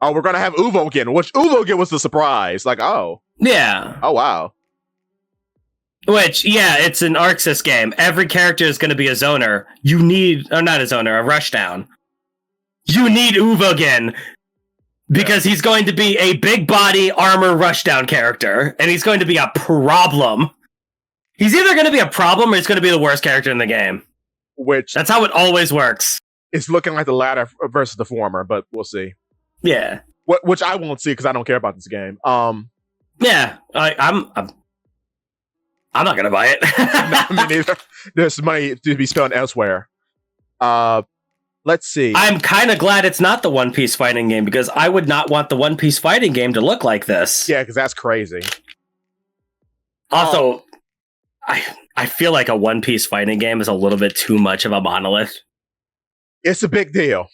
S1: Oh, we're going to have Uvo again, which Uvo again was the surprise. Like, oh.
S2: Yeah.
S1: Oh, wow.
S2: Which, yeah, it's an Arxis game. Every character is going to be a zoner. You need, or not a zoner, a rushdown. You need Uvogen. Because he's going to be a big body armor rushdown character. And he's going to be a problem. He's either going to be a problem or he's going to be the worst character in the game.
S1: Which
S2: that's how it always works.
S1: It's looking like the latter versus the former, but we'll see.
S2: Yeah.
S1: Which I won't see because I don't care about this game.
S2: Yeah, I'm not gonna buy it.
S1: No, me neither. There's money to be spent elsewhere. Let's see.
S2: I'm kind of glad it's not the One Piece fighting game because I would not want the One Piece fighting game to look like this.
S1: Yeah, because that's crazy.
S2: Also, I feel like a One Piece fighting game is a little bit too much of a monolith.
S1: It's a big deal.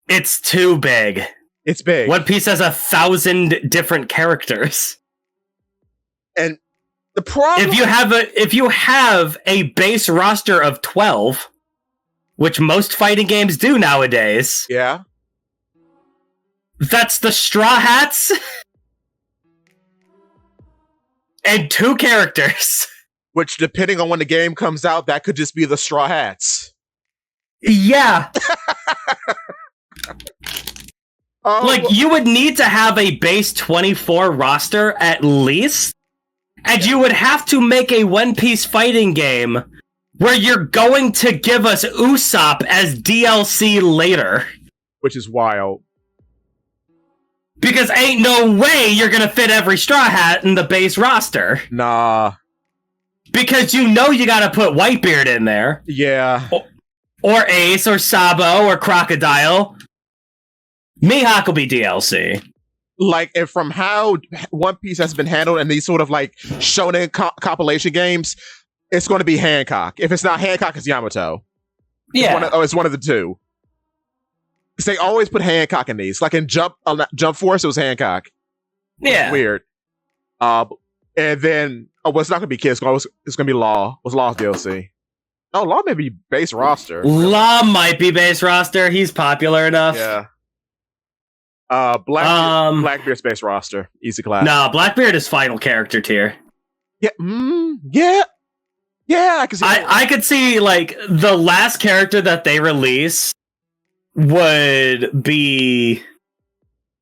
S2: It's too big.
S1: It's big.
S2: One Piece has 1,000 different characters.
S1: And the problem,
S2: if you have a base roster of 12, which most fighting games do nowadays,
S1: yeah,
S2: that's the Straw Hats and 2 characters.
S1: Which, depending on when the game comes out, that could just be the Straw Hats.
S2: Yeah. Like, you would need to have a base 24 roster at least, and you would have to make a One Piece fighting game where you're going to give us Usopp as DLC later.
S1: Which is wild.
S2: Because ain't no way you're gonna fit every Straw Hat in the base roster.
S1: Nah.
S2: Because you know you gotta put Whitebeard in there.
S1: Yeah.
S2: Or Ace, or Sabo, or Crocodile. Mihawk will be DLC.
S1: Like, and from how One Piece has been handled in these sort of like shonen compilation games, it's going to be Hancock. If it's not Hancock, it's Yamato.
S2: Yeah.
S1: It's one of the two. Because they always put Hancock in these. Like in Jump Force, it was Hancock.
S2: Yeah.
S1: Weird. And then, it's not going to be Kids. It's going to be Law. What's Law's DLC? Oh, Law may be base roster.
S2: Law might be base roster. He's popular enough.
S1: Yeah. Blackbeard's base roster. Easy class.
S2: No, Blackbeard is final character tier.
S1: Yeah. Yeah. Yeah, I can see
S2: I could see, like, the last character that they release would be...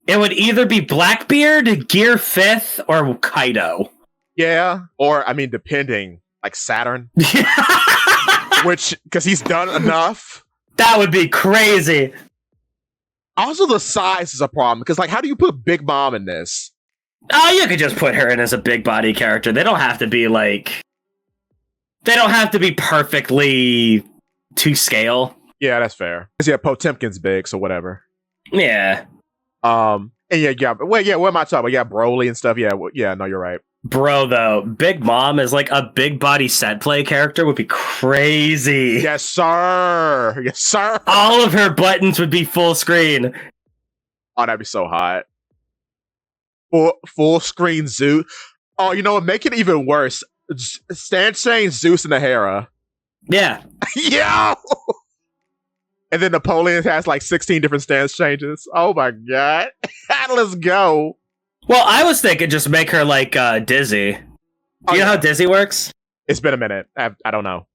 S2: It would either be Blackbeard, Gear 5th, or Kaido.
S1: Yeah. Or, I mean, depending. Like Saturn. Which, because he's done enough.
S2: That would be crazy.
S1: Also, the size is a problem. Because, like, how do you put Big Mom in this?
S2: Oh, you could just put her in as a big body character. They don't have to be, like... They don't have to be perfectly to scale.
S1: Yeah, that's fair. Because, yeah, Potemkin's big, so whatever.
S2: Yeah.
S1: And And well, yeah, what am I talking about? Yeah, Broly and stuff. Yeah, yeah, no, you're right.
S2: Bro, though, Big Mom is like a big body set play character would be crazy.
S1: Yes, sir. Yes, sir.
S2: All of her buttons would be full screen.
S1: Oh, that'd be so hot. Full screen Zeus. Oh, you know what? Make it even worse. Stance change Zeus and Hera.
S2: Yeah.
S1: Yeah. And then Napoleon has like 16 different stance changes. Oh my god. Let's go.
S2: Well, I was thinking just make her like Dizzy. Do you know how Dizzy works?
S1: It's been a minute. I don't know.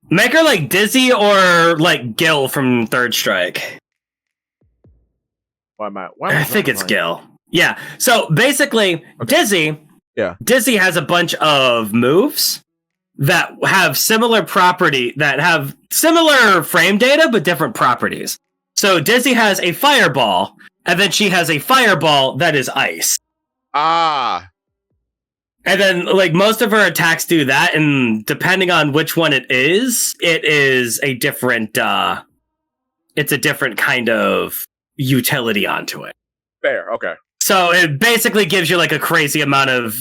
S2: Make her like Dizzy or like Gil from Third Strike.
S1: I
S2: think it's Gil. Yeah. So basically, Dizzy.
S1: Yeah.
S2: Dizzy has a bunch of moves that have similar frame data but different properties. So Dizzy has a fireball, and then she has a fireball that is ice.
S1: Ah.
S2: And then, like, most of her attacks do that, and depending on which one it is a different, it's a different kind of utility onto it.
S1: Fair, okay.
S2: So it basically gives you, like, a crazy amount of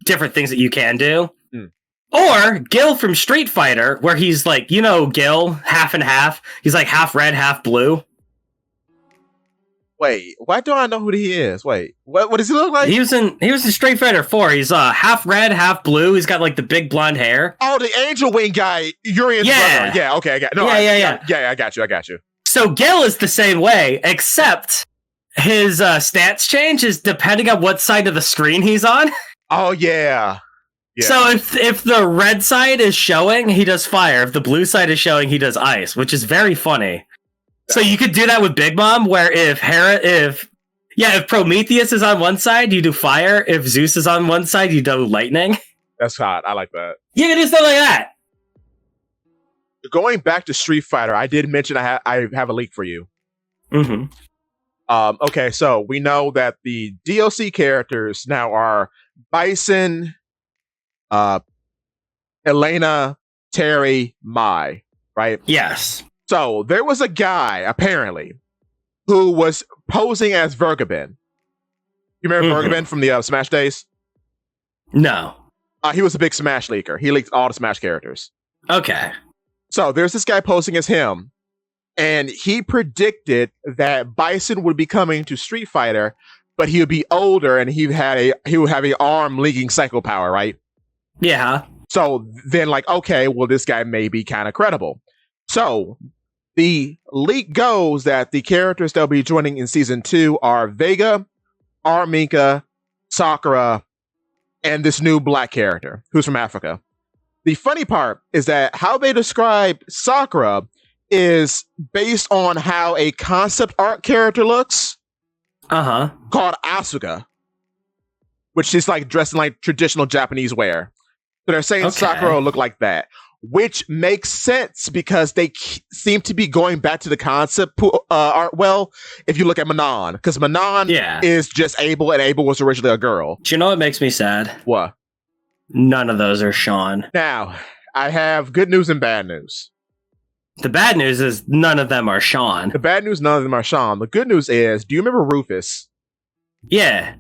S2: different things that you can do.
S1: Mm.
S2: Or Gil from Street Fighter, where he's, like, you know Gil, half and half. He's, like, half red, half blue.
S1: Wait, why do I know who he is? Wait, what does he look like?
S2: He was in Street Fighter 4. He's half red, half blue. He's got like the big blonde hair.
S1: Oh, the Angel Wing guy, Urian's brother. Yeah, okay, I got. No, yeah. I got you.
S2: So Gil is the same way, except his stats change is depending on what side of the screen he's on.
S1: Oh yeah.
S2: So if the red side is showing, he does fire. If the blue side is showing, he does ice, which is very funny. So you could do that with Big Mom, where if Prometheus is on one side, you do fire. If Zeus is on one side, you do lightning.
S1: That's hot. I like that.
S2: You can do stuff like that.
S1: Going back to Street Fighter, I did mention I have a leak for you.
S2: Mm-hmm.
S1: Okay, so we know that the DLC characters now are Bison, Elena, Terry, Mai, right?
S2: Yes.
S1: So there was a guy, apparently, who was posing as Vergabin. You remember Vergabin from the Smash days?
S2: No.
S1: He was a big Smash leaker. He leaked all the Smash characters.
S2: Okay.
S1: So there's this guy posing as him, and he predicted that Bison would be coming to Street Fighter, but he would be older and he would have an arm leaking psycho power, right?
S2: Yeah.
S1: So then, like, okay, well, this guy may be kind of credible. So the leak goes that the characters that'll be joining in season 2 are Vega, Armika, Sakura, and this new black character who's from Africa. The funny part is that how they describe Sakura is based on how a concept art character looks. Called Asuka, which is like dressed in like traditional Japanese wear. So they're saying Sakura will look like that, which makes sense because they seem to be going back to the concept art. Well, if you look at Manon, because Manon is just Abel, and Abel was originally a girl.
S2: Do you know what makes me sad?
S1: What?
S2: None of those are Sean.
S1: Now, I have good news and bad news.
S2: The bad news is none of them are Sean.
S1: The bad news, none of them are Sean. The good news is, do you remember Rufus?
S2: Yeah.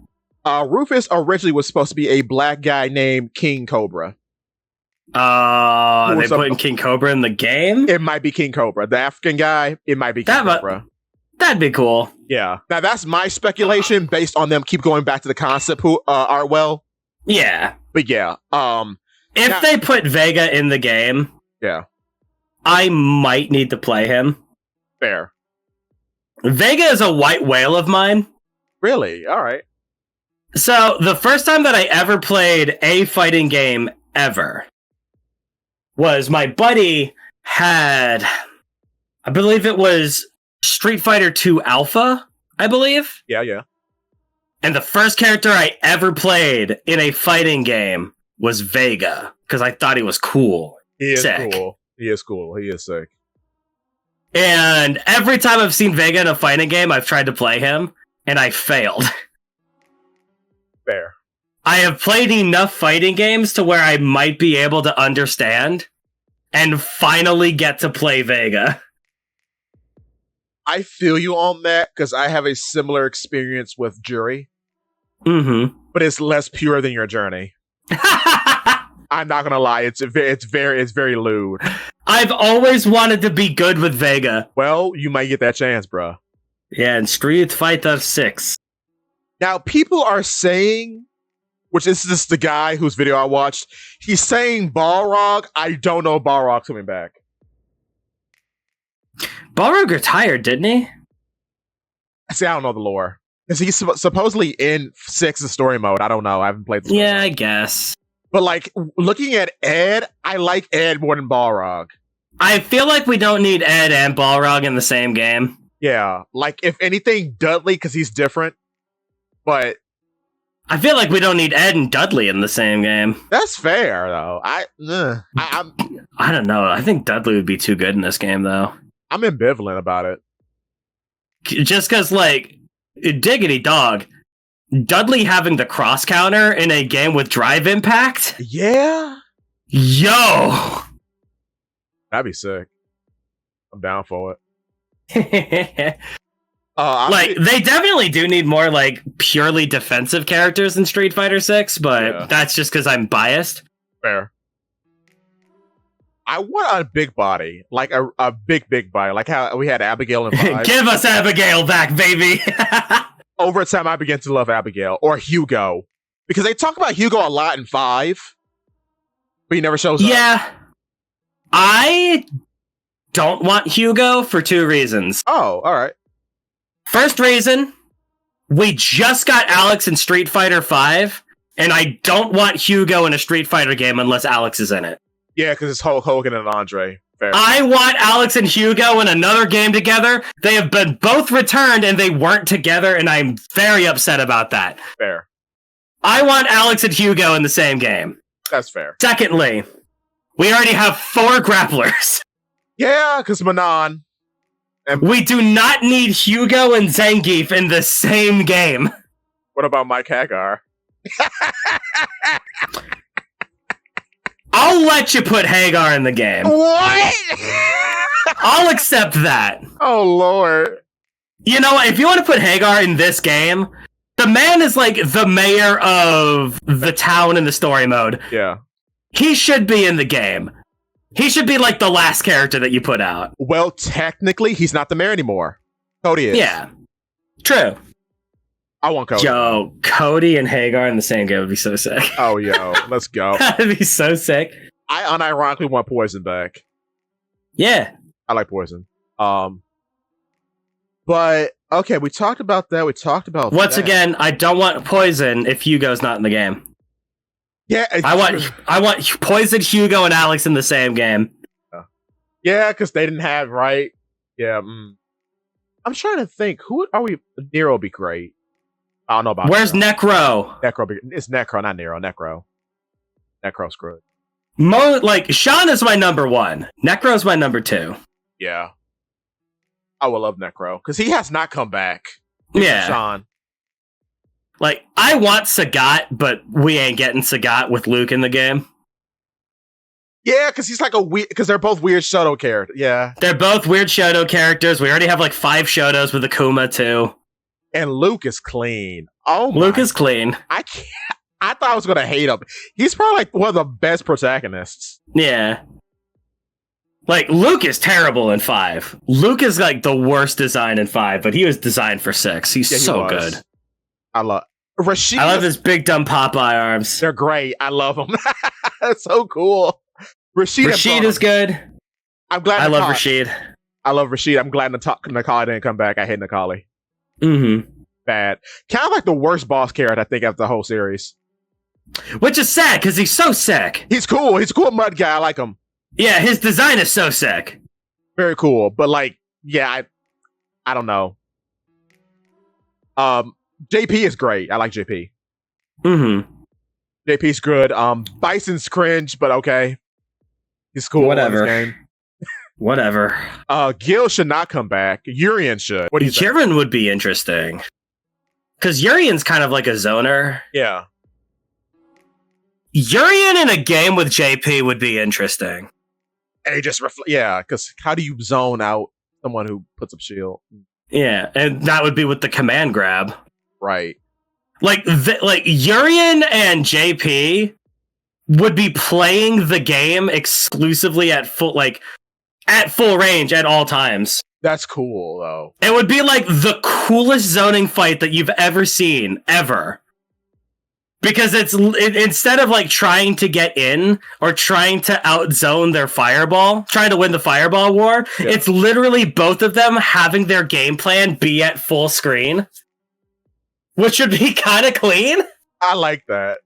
S1: Rufus originally was supposed to be a black guy named King Cobra.
S2: They putting King Cobra in the game?
S1: It might be King Cobra. The African guy, it might be King Cobra.
S2: That'd be cool.
S1: Yeah. Now, that's my speculation based on them keep going back to the concept art well.
S2: Yeah.
S1: But yeah.
S2: If they put Vega in the game, I might need to play him.
S1: Fair.
S2: Vega is a white whale of mine.
S1: Really? All right.
S2: So, the first time that I ever played a fighting game ever was my buddy had, I believe it was Street Fighter 2 Alpha, I believe.
S1: Yeah.
S2: And the first character I ever played in a fighting game was Vega, because I thought he was cool.
S1: He is cool. He is cool. He is sick.
S2: And every time I've seen Vega in a fighting game, I've tried to play him, and I failed.
S1: Fair.
S2: I have played enough fighting games to where I might be able to understand and finally get to play Vega.
S1: I feel you on that because I have a similar experience with Jury, but it's less pure than your journey. I'm not gonna lie, it's very lewd.
S2: I've always wanted to be good with Vega.
S1: Well, you might get that chance, bro.
S2: Yeah, in Street Fighter 6.
S1: Now, people are saying, which is just the guy whose video I watched, he's saying Balrog. I don't know if Balrog's coming back.
S2: Balrog retired, didn't he?
S1: See, I don't know the lore. Is he supposedly in 6's story mode? I don't know. I haven't played the
S2: Yeah, I guess.
S1: But, like, looking at Ed, I like Ed more than Balrog.
S2: I feel like we don't need Ed and Balrog in the same game.
S1: Yeah. Like, if anything, Dudley, because he's different. But
S2: I feel like we don't need Ed and Dudley in the same game.
S1: That's fair, though. I
S2: don't know. I think Dudley would be too good in this game, though.
S1: I'm ambivalent about it.
S2: Just because, like, diggity dog, Dudley having the cross counter in a game with drive impact?
S1: Yeah.
S2: Yo!
S1: That'd be sick. I'm down for it.
S2: They definitely do need more, like, purely defensive characters in Street Fighter 6, but that's just because I'm biased.
S1: Fair. I want a big body. Like, a big body. Like how we had Abigail in 5.
S2: Give us Abigail back, baby!
S1: Over time, I began to love Abigail. Or Hugo. Because they talk about Hugo a lot in 5, but he never shows up.
S2: Yeah. I don't want Hugo for 2 reasons.
S1: Oh, alright.
S2: First reason, we just got Alex in Street Fighter 5, and I don't want Hugo in a Street Fighter game unless Alex is in it.
S1: Yeah, because it's Hulk Hogan and Andre. Fair.
S2: I want Alex and Hugo in another game together. They have been both returned, and they weren't together, and I'm very upset about that.
S1: Fair.
S2: I want Alex and Hugo in the same game.
S1: That's fair.
S2: Secondly, we already have 4 grapplers.
S1: Yeah, because Manon.
S2: And we do not need Hugo and Zangief in the same game.
S1: What about Mike Hagar?
S2: I'll let you put Hagar in the game.
S1: What?
S2: I'll accept that.
S1: Oh, Lord.
S2: You know what? If you want to put Hagar in this game, the man is like the mayor of the town in the story mode.
S1: Yeah.
S2: He should be in the game. He should be like the last character that you put out.
S1: Well, technically, he's not the mayor anymore. Cody is.
S2: Yeah. True.
S1: I want Cody.
S2: Yo, Cody and Hagar in the same game would be so sick.
S1: Oh, yo. Let's go.
S2: That'd be so sick.
S1: I unironically want Poison back.
S2: Yeah.
S1: I like Poison. But, okay, we talked about that. We talked about
S2: Once
S1: that.
S2: again, I don't want Poison if Hugo's not in the game.
S1: Yeah,
S2: I want Poison, Hugo, and Alex in the same game.
S1: Yeah, because they didn't have, right? Yeah. I'm trying to think. Who are we? Nero would be great. I don't know about
S2: Where's Necro?
S1: It's Necro, not Nero. Necro's good.
S2: Sean is my number 1. Necro's my number 2.
S1: Yeah. I would love Necro. Because he has not come back.
S2: Yeah.
S1: Sean.
S2: Like, I want Sagat, but we ain't getting Sagat with Luke in the game.
S1: Yeah, because he's like because they're both weird Shoto characters. Yeah.
S2: They're both weird Shoto characters. We already have like 5 Shotos with Akuma, too.
S1: And Luke is clean. Oh,
S2: Luke is clean.
S1: I thought I was going to hate him. He's probably like one of the best protagonists.
S2: Yeah. Like, Luke is terrible in 5. Luke is like the worst design in 5, but he was designed for 6. He's so good.
S1: I love Rashid.
S2: I love his big dumb Popeye arms.
S1: They're great. I love them. That's so cool. Rashid
S2: is good.
S1: I'm glad.
S2: I love Rashid.
S1: I love Rashid. I'm glad Nakali didn't come back. I hate Nakali.
S2: Mm-hmm.
S1: Bad. Kind of like the worst boss character, I think, of the whole series.
S2: Which is sad, because he's so sick.
S1: He's cool. He's a cool mud guy. I like him.
S2: Yeah, his design is so sick.
S1: Very cool. But, like, yeah, I don't know. JP is great. I like JP.
S2: Mm-hmm.
S1: JP's good. Bison's cringe, but okay. He's cool.
S2: Whatever. Whatever.
S1: Gil should not come back. Urian should. What do you think?
S2: Urian would be interesting. Because Urian's kind of like a zoner.
S1: Yeah.
S2: Urian in a game with JP would be interesting.
S1: And he just yeah, because how do you zone out Someone who puts up shield.
S2: Yeah, and that would be with the command grab.
S1: Right.
S2: Like Urian and JP would be playing the game exclusively at full range at all times.
S1: That's cool, though.
S2: It would be like the coolest zoning fight that you've ever seen, ever. Because instead of like trying to get in or trying to outzone their fireball, trying to win the fireball war, it's literally both of them having their game plan be at full screen, which would be kind of clean.
S1: I like that.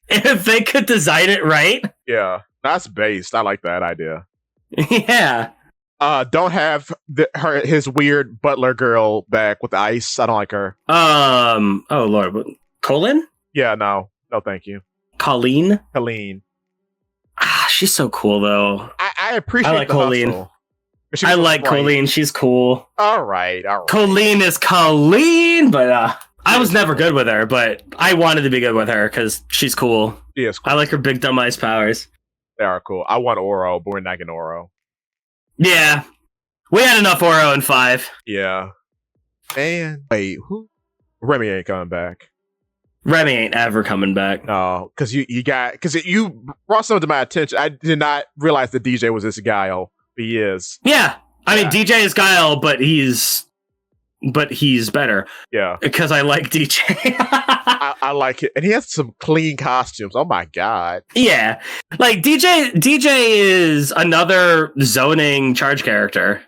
S2: If they could design it right.
S1: Yeah, that's based. I like that idea.
S2: Yeah.
S1: Don't have his weird butler girl back with the ice. I don't like her.
S2: Oh Lord. Colin?
S1: Yeah, no, thank you.
S2: Colleen.
S1: She's
S2: so cool though.
S1: I appreciate.
S2: I like Colleen. I like Colleen. She's cool.
S1: All right.
S2: Colleen is Colleen, but I was never good with her, but I wanted to be good with her because she's cool.
S1: Yes, cool.
S2: I like her big dumb ice powers.
S1: They are cool. I want Oro, but we're not getting Oro.
S2: Yeah, we had enough Oro in 5.
S1: Yeah. Man, wait, who? Remy ain't coming back.
S2: Remy ain't ever coming back.
S1: No, because you brought something to my attention. I did not realize that DJ was this Guile. He is.
S2: Yeah, I mean DJ is Guile, but he's better. Yeah, because I like DJ.
S1: I like it, and he has some clean costumes. Oh my god.
S2: Yeah, like DJ is another zoning charge character.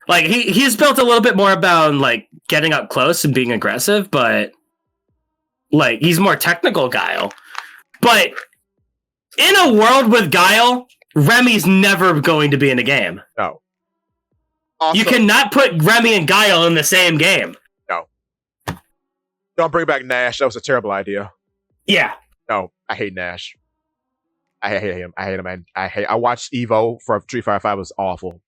S2: Like he's built a little bit more about like getting up close and being aggressive, but like he's more technical Guile. But in a world with Guile, Remy's never going to be in a game.
S1: No.
S2: Also, you cannot put Remy and Guile in the same game.
S1: No. Don't bring back Nash. That was a terrible idea.
S2: Yeah.
S1: No, I hate Nash. I hate him. I watched EVO for Street Fighter 5. It was awful.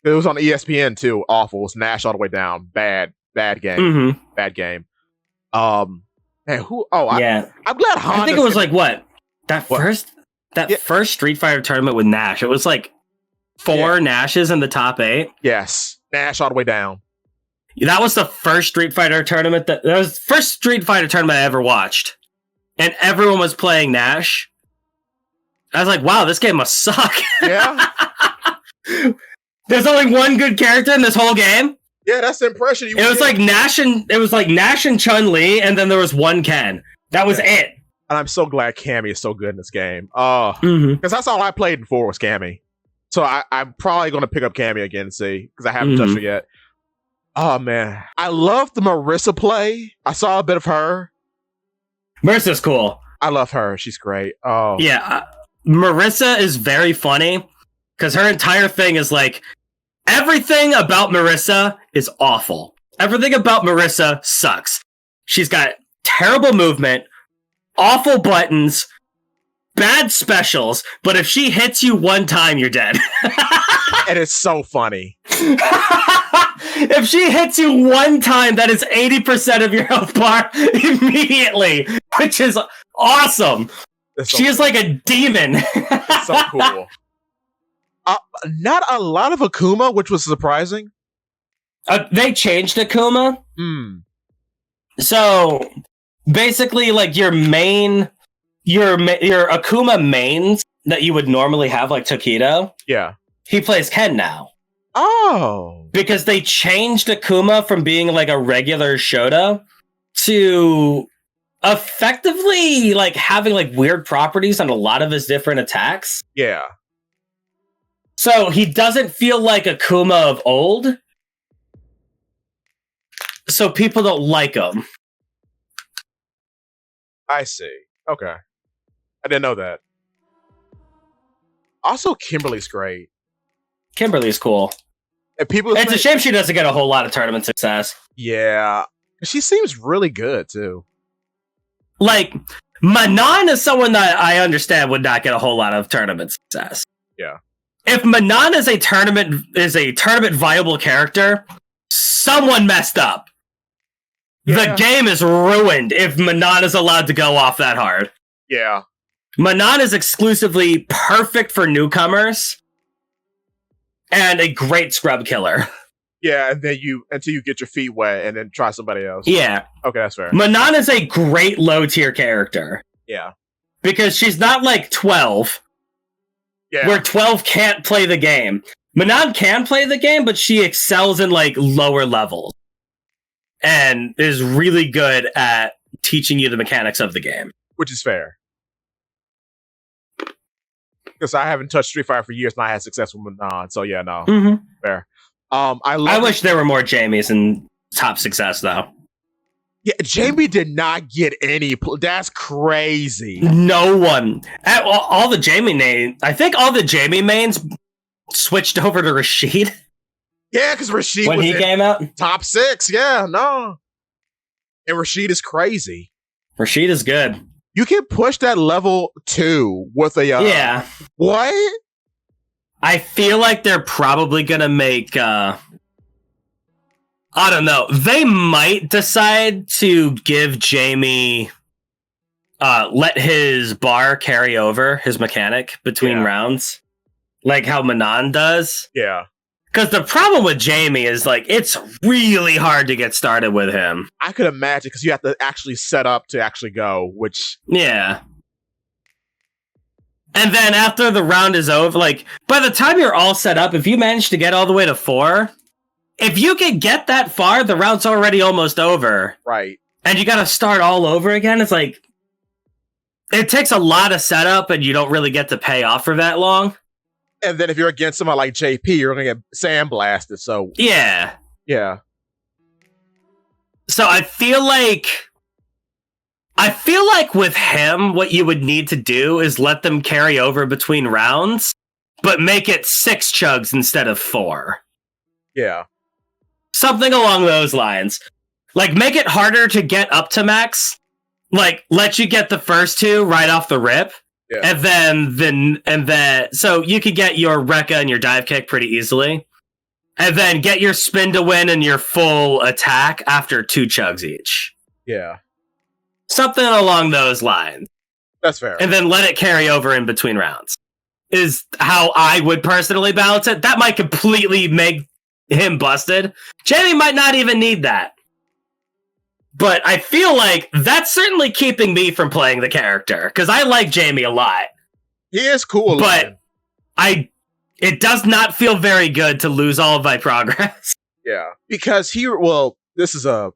S1: It was on ESPN too. Awful. It was Nash all the way down. Bad game.
S2: Mm-hmm.
S1: Bad game. Man, who? Oh,
S2: yeah.
S1: I'm glad Honda.
S2: I think it was like what? First Street Fighter tournament with Nash. It was like 4 Nashes in the top 8.
S1: Yes, Nash all the way down.
S2: That was the first Street Fighter tournament that was the first Street Fighter tournament I ever watched, and everyone was playing Nash. I was like, "Wow, this game must suck."
S1: Yeah.
S2: There's only one good character in this whole game.
S1: Yeah, that's the impression you.
S2: It was like Nash and Chun-Li, and then there was one Ken. That was it.
S1: And I'm so glad Cammy is so good in this game. Oh, because that's all I played in 4 was Cammy. So I'm probably going to pick up Cammy again and see, because I haven't touched her yet. Oh, man. I love the Marissa play. I saw a bit of her.
S2: Marissa's cool.
S1: I love her. She's great. Oh.
S2: Yeah. Marissa is very funny, because her entire thing is like, everything about Marissa is awful. Everything about Marissa sucks. She's got terrible movement, awful buttons, bad specials, but if she hits you one time, you're dead.
S1: And it's so funny.
S2: If she hits you one time, that is 80% of your health bar immediately, which is awesome. She is like a demon.
S1: It's so cool. Not a lot of Akuma, which was surprising.
S2: They changed Akuma. So basically, like your Akuma mains that you would normally have, like Tokido.
S1: Yeah, he
S2: plays Ken now.
S1: Oh,
S2: because they changed Akuma from being like a regular Shota to effectively like having like weird properties on a lot of his different attacks.
S1: Yeah.
S2: So he doesn't feel like Akuma of old. So people don't like him.
S1: I see. Okay. I didn't know that. Also, Kimberly's great.
S2: Kimberly's cool.
S1: And it's
S2: a shame she doesn't get a whole lot of tournament success.
S1: Yeah. She seems really good, too.
S2: Like, Manon is someone that I understand would not get a whole lot of tournament success.
S1: Yeah.
S2: If Manon is a tournament viable character, someone messed up. Yeah. The game is ruined if Manon is allowed to go off that hard.
S1: Yeah.
S2: Manon is exclusively perfect for newcomers. and a great scrub killer.
S1: Yeah, and then until you get your feet wet and then try somebody else.
S2: Yeah.
S1: Okay, that's fair.
S2: Manon is a great low tier character.
S1: Yeah.
S2: Because she's not like 12.
S1: Yeah.
S2: Where 12 can't play the game. Manon can play the game, but she excels in like lower levels. And is really good at teaching you the mechanics of the game.
S1: Which is fair. Because I haven't touched Street Fighter for years and I had success with Manon. So yeah, no.
S2: Mm-hmm.
S1: Fair.
S2: I wish there were more Jamies in top success, though.
S1: Yeah, Jamie did not get any. That's crazy.
S2: No one. All the Jamie names. I think all the Jamie mains switched over to Rashid.
S1: Yeah, because Rashid
S2: when
S1: was
S2: he came out,
S1: top 6. Yeah, no. And Rashid is crazy.
S2: Rashid is good.
S1: You can push that level 2 with a
S2: yeah.
S1: What?
S2: I feel like they're probably gonna make I don't know. They might decide to give Jamie let his bar carry over his mechanic between rounds. Like how Manon does.
S1: Yeah.
S2: Because the problem with Jamie is like it's really hard to get started with him.
S1: I could imagine because you have to actually set up to actually go, which
S2: yeah. And then after the round is over, like, by the time you're all set up, if you manage to get all the way to 4, if you can get that far, the round's already almost over.
S1: Right.
S2: And you gotta start all over again. It's like, it takes a lot of setup and you don't really get to pay off for that long.
S1: And then if you're against someone like JP, you're gonna get sandblasted, so...
S2: Yeah.
S1: Yeah.
S2: So I feel like with him, what you would need to do is let them carry over between rounds, but make it 6 chugs instead of 4.
S1: Yeah.
S2: Something along those lines. Like, make it harder to get up to max. Like, let you get the first 2 right off the rip. Yeah. And then, so you could get your Rekka and your dive kick pretty easily. And then get your spin to win and your full attack after 2 chugs each.
S1: Yeah.
S2: Something along those lines.
S1: That's fair.
S2: And then let it carry over in between rounds. Is how I would personally balance it. That might completely make him busted. Jamie might not even need that. But I feel like that's certainly keeping me from playing the character. Because I like Jamie a lot.
S1: He is cool.
S2: But it does not feel very good to lose all of my progress.
S1: Yeah. Because this is a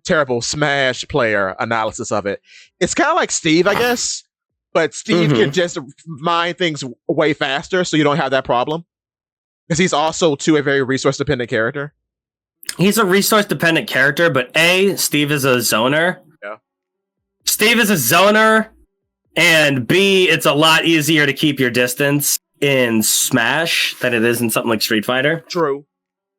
S1: terrible Smash player analysis of it. It's kind of like Steve, I guess, but Steve can just mine things way faster, so you don't have that problem. Because he's also, too, a very resource-dependent character.
S2: He's a resource-dependent character, but Steve is a zoner.
S1: Yeah.
S2: Steve is a zoner, and B, it's a lot easier to keep your distance in Smash than it is in something like Street Fighter.
S1: True.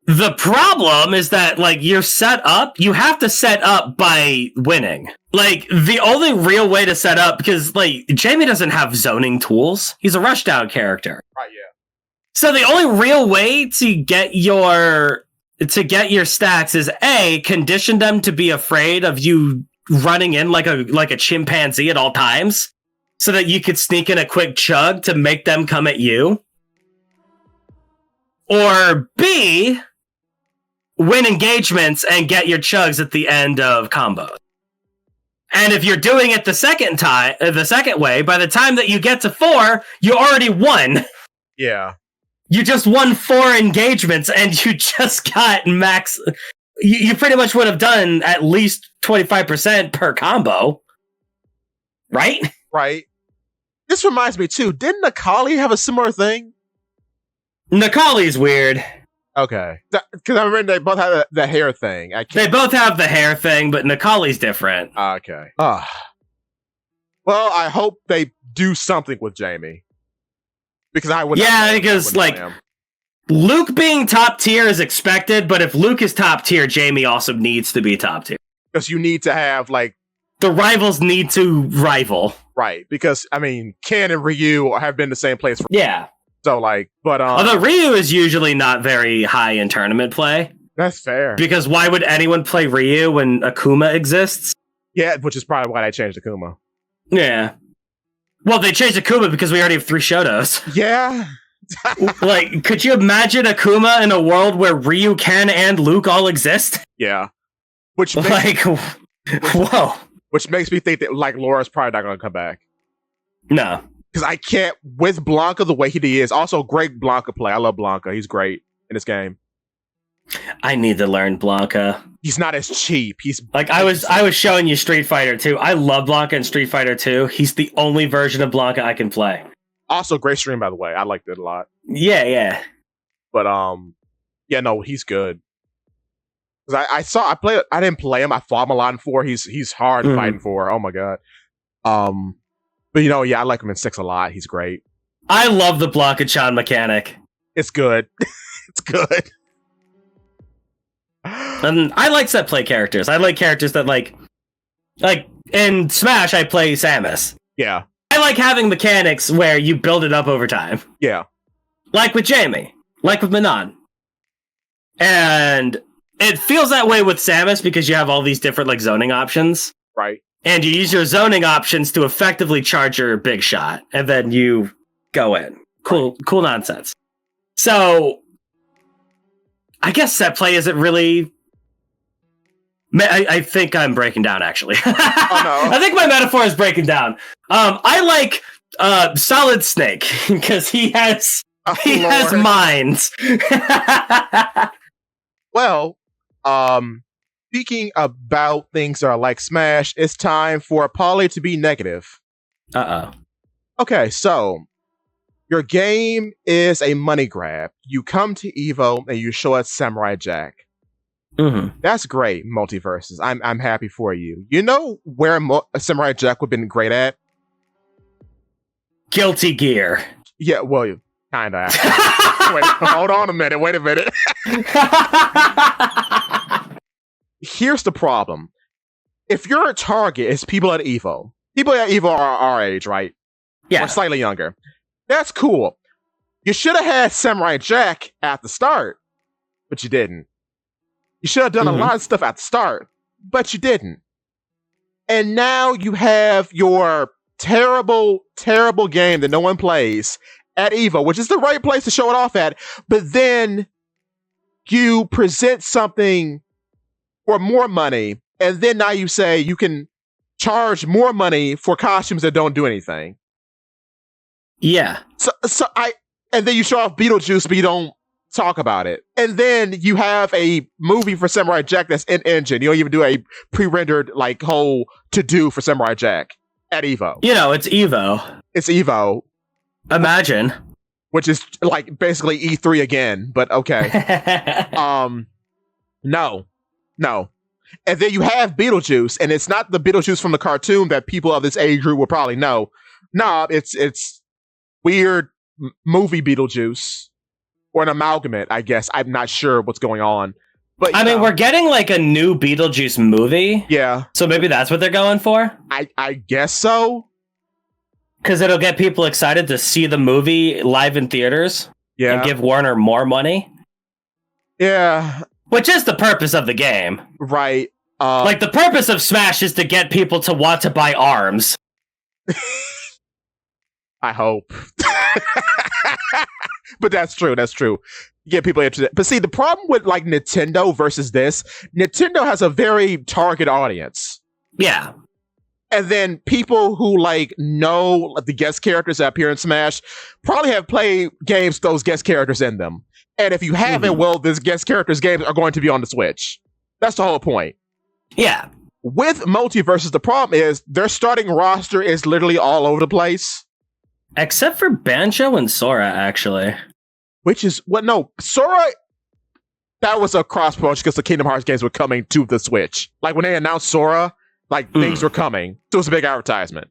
S2: The problem is that, like, you have to set up by winning. Like, the only real way to set up, because, like, Jamie doesn't have zoning tools. He's a rushdown character.
S1: Right, yeah.
S2: So the only real way to get your stacks is A, condition them to be afraid of you running in like a chimpanzee at all times, so that you could sneak in a quick chug to make them come at you. Or B, win engagements and get your chugs at the end of combos. And if you're doing it the second way, by the time that you get to 4, you already won.
S1: Yeah.
S2: You just won 4 engagements and you just got max. You pretty much would have done at least 25% per combo. Right?
S1: Right. This reminds me too, didn't Nakali have a similar thing?
S2: Nakali's weird.
S1: Okay. Because I remember they both had the hair thing.
S2: They both have the hair thing, but Nakali's different.
S1: Okay. Well, I hope they do something with Jamie. Because I would.
S2: Yeah, because like Luke being top tier is expected, but if Luke is top tier, Jamie also needs to be top tier.
S1: Because you need to have like
S2: the rivals need to rival,
S1: right? Because I mean, Ken and Ryu have been the same place for So like, but
S2: although Ryu is usually not very high in tournament play.
S1: That's fair.
S2: Because why would anyone play Ryu when Akuma exists?
S1: Yeah, which is probably why they changed Akuma.
S2: Yeah. Well, they changed Akuma because we already have 3 Shotos.
S1: Yeah.
S2: Like, could you imagine Akuma in a world where Ryu, Ken, and Luke all exist?
S1: Yeah. Which makes,
S2: Like, whoa.
S1: Which makes me think that like Laura's probably not going to come back.
S2: No.
S1: Because I can't, with Blanca the way he is, also great Blanca play. I love Blanca. He's great in this game.
S2: I need to learn Blanca.
S1: He's not as cheap. He's
S2: like I was showing you Street Fighter 2. I love Blanca in Street Fighter 2. He's the only version of Blanca I can play.
S1: Also, great stream, by the way. I liked it a lot.
S2: Yeah.
S1: But yeah, no, he's good. Because I didn't play him. I fought him a lot in 4. He's hard fighting for. Oh my god. But yeah, I like him in 6 a lot. He's great.
S2: I love the Blanca-chan mechanic.
S1: It's good. It's good.
S2: And I like set play characters. I like characters that like in Smash I play Samus.
S1: Yeah.
S2: I like having mechanics where you build it up over time.
S1: Yeah.
S2: Like with Jamie. Like with Manon. And it feels that way with Samus because you have all these different like zoning options.
S1: Right.
S2: And you use your zoning options to effectively charge your big shot. And then you go in. Cool nonsense. So I guess set play isn't really... I think I'm breaking down, actually.
S1: Oh, no.
S2: I think my metaphor is breaking down. I like Solid Snake, because he has minds.
S1: Well, speaking about things that are like Smash, it's time for Polly to be negative.
S2: Uh-oh.
S1: Okay, so... your game is a money grab. You come to EVO and you show us Samurai Jack.
S2: Mm-hmm.
S1: That's great, Multiverses. I'm happy for you. You know where Samurai Jack would have been great at?
S2: Guilty Gear.
S1: Yeah, well, kind of. Wait, hold on a minute. Wait a minute. Here's the problem. If your target is people at EVO are our age, right?
S2: Yeah.
S1: Or slightly younger. That's cool. You should have had Samurai Jack at the start, but you didn't. You should have done a lot of stuff at the start, but you didn't. And now you have your terrible, terrible game that no one plays at EVO, which is the right place to show it off at, but then you present something for more money, and then now you say you can charge more money for costumes that don't do anything.
S2: Yeah.
S1: And then you show off Beetlejuice, but you don't talk about it. And then you have a movie for Samurai Jack that's in engine. You don't even do a pre-rendered like whole to-do for Samurai Jack at EVO.
S2: It's EVO. It's
S1: EVO.
S2: Imagine.
S1: Which is like basically E3 again, but okay. No. And then you have Beetlejuice, and it's not the Beetlejuice from the cartoon that people of this age group will probably know. No, it's weird movie Beetlejuice, or an amalgamate, I guess. I'm not sure what's going on. But I mean,
S2: we're getting like a new Beetlejuice movie.
S1: Yeah.
S2: So maybe that's what they're going for?
S1: I guess so.
S2: Because it'll get people excited to see the movie live in theaters. Yeah. And give Warner more money.
S1: Yeah.
S2: Which is the purpose of the game.
S1: Right.
S2: Like, the purpose of Smash is to get people to want to buy arms.
S1: I hope. But that's true. You get people interested. But see, the problem with like Nintendo versus this, Nintendo has a very target audience.
S2: Yeah.
S1: And then people who like know the guest characters that appear in Smash probably have played games with those guest characters in them. And if you haven't, well, these guest characters games are going to be on the Switch. That's the whole point.
S2: Yeah.
S1: With Multiverses, the problem is their starting roster is literally all over the place.
S2: Except for Banjo and Sora, actually.
S1: Which is, Sora, that was a cross-promotion because the Kingdom Hearts games were coming to the Switch. Like, when they announced Sora, like, things were coming. So it was a big advertisement.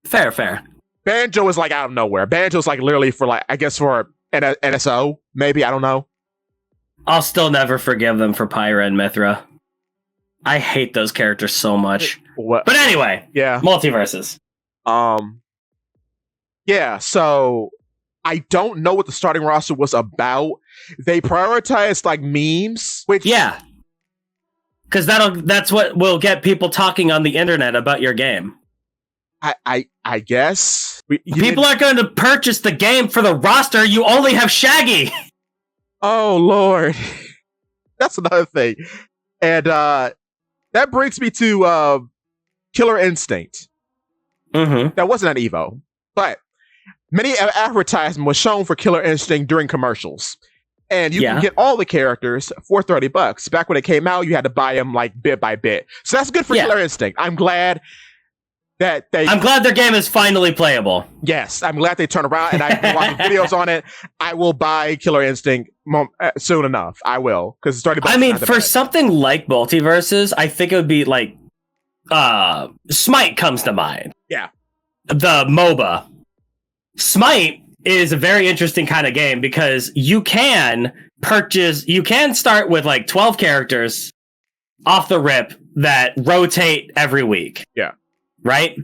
S2: Fair.
S1: Banjo is, like, out of nowhere. Banjo's, like, literally for, like, I guess for NSO, maybe, I don't know.
S2: I'll still never forgive them for Pyra and Mithra. I hate those characters so much. But anyway,
S1: yeah.
S2: Multiverses.
S1: Yeah, so I don't know what the starting roster was about. They prioritized like memes, which
S2: yeah, because that's what will get people talking on the internet about your game.
S1: I guess
S2: people are going to purchase the game for the roster. You only have Shaggy.
S1: Oh Lord, that's another thing, and that brings me to Killer Instinct.
S2: Mm-hmm.
S1: That wasn't an EVO, but many advertisement was shown for Killer Instinct during commercials, and you can get all the characters for $30. Back when it came out, you had to buy them like bit by bit. So that's good for Killer Instinct. I'm glad that I'm
S2: glad their game is finally playable.
S1: Yes, I'm glad they turned around, and I've been watching videos on it. I will buy Killer Instinct soon enough. I will, because it's $30.
S2: I mean, for something like Multiverses, I think it would be like Smite comes to mind.
S1: Yeah,
S2: the MOBA. Smite is a very interesting kind of game because you can start with like 12 characters off the rip that rotate every week.
S1: Yeah.
S2: Right?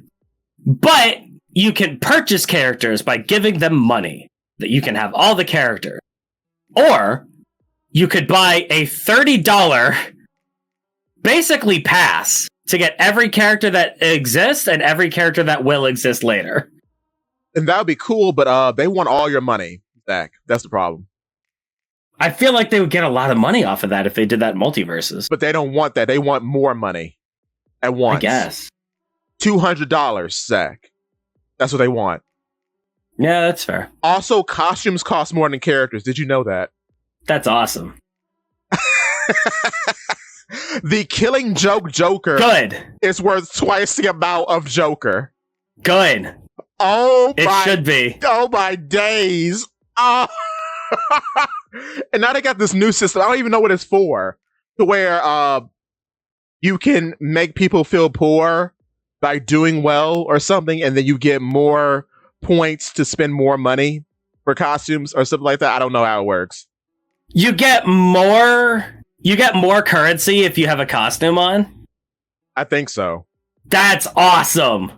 S2: But you can purchase characters by giving them money, that you can have all the characters. Or you could buy a $30 basically pass to get every character that exists and every character that will exist later.
S1: And that would be cool, but they want all your money, Zakk. That's the problem.
S2: I feel like they would get a lot of money off of that if they did that in Multiverses.
S1: But they don't want that. They want more money at once.
S2: I guess.
S1: $200, Zakk. That's what they want.
S2: Yeah, that's fair.
S1: Also, costumes cost more than characters. Did you know that?
S2: That's awesome.
S1: The Killing Joke Joker is worth twice the amount of Joker.
S2: Good.
S1: Oh,
S2: it should be.
S1: Oh, my days. Oh. And now they got this new system. I don't even know what it's for. To where you can make people feel poor by doing well or something, and then you get more points to spend more money for costumes or something like that. I don't know how it works.
S2: You get more currency if you have a costume on?
S1: I think so.
S2: That's awesome.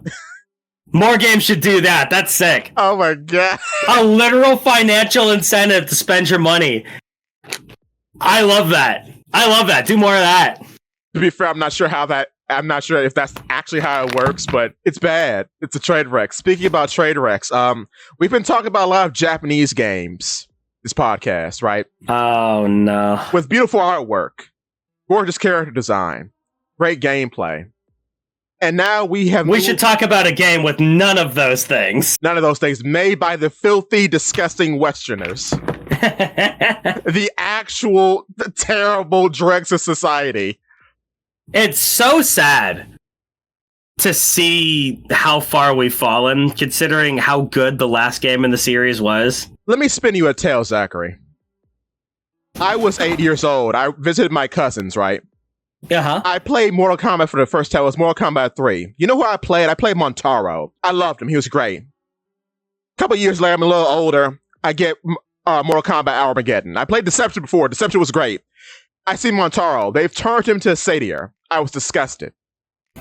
S2: More games should do that. That's sick.
S1: Oh my god.
S2: A literal financial incentive to spend your money. I love that. Do more of that.
S1: To be fair, I'm not sure if that's actually how it works, but it's bad. It's a trade wreck. Speaking about trade wrecks, we've been talking about a lot of Japanese games this podcast, right?
S2: Oh no.
S1: With beautiful artwork, gorgeous character design, great gameplay. And now we should
S2: talk about a game with none of those things.
S1: None of those things made by the filthy, disgusting Westerners. The actual terrible dregs of society.
S2: It's so sad to see how far we've fallen, considering how good the last game in the series was.
S1: Let me spin you a tale, Zachary. I was 8 years old. I visited my cousins, right?
S2: Uh-huh.
S1: I played Mortal Kombat for the first time. It was Mortal Kombat 3. You know who I played? I played Montaro. I loved him. He was great. A couple years later, I'm a little older. I get Mortal Kombat Armageddon. I played Deception before. Deception was great. I see Montaro. They've turned him to a satyr. I was disgusted.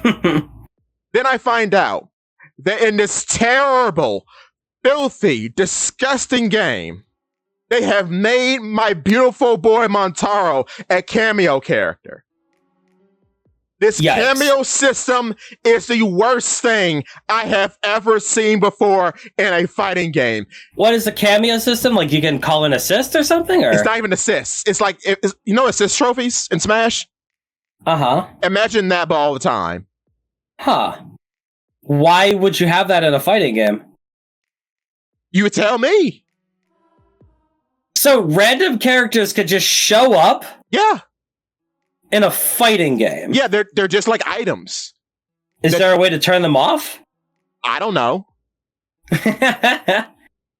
S1: Then I find out that in this terrible, filthy, disgusting game, they have made my beautiful boy Montaro a cameo character. This cameo system is the worst thing I have ever seen before in a fighting game.
S2: What is the cameo system? Like you can call an assist or something? Or?
S1: It's not even assists. It's like, you know assist trophies in Smash?
S2: Uh-huh.
S1: Imagine that but all the time.
S2: Huh. Why would you have that in a fighting game?
S1: You tell me.
S2: So random characters could just show up?
S1: Yeah.
S2: In a fighting game?
S1: Yeah, they're just like items.
S2: Is there a way to turn them off?
S1: I don't know.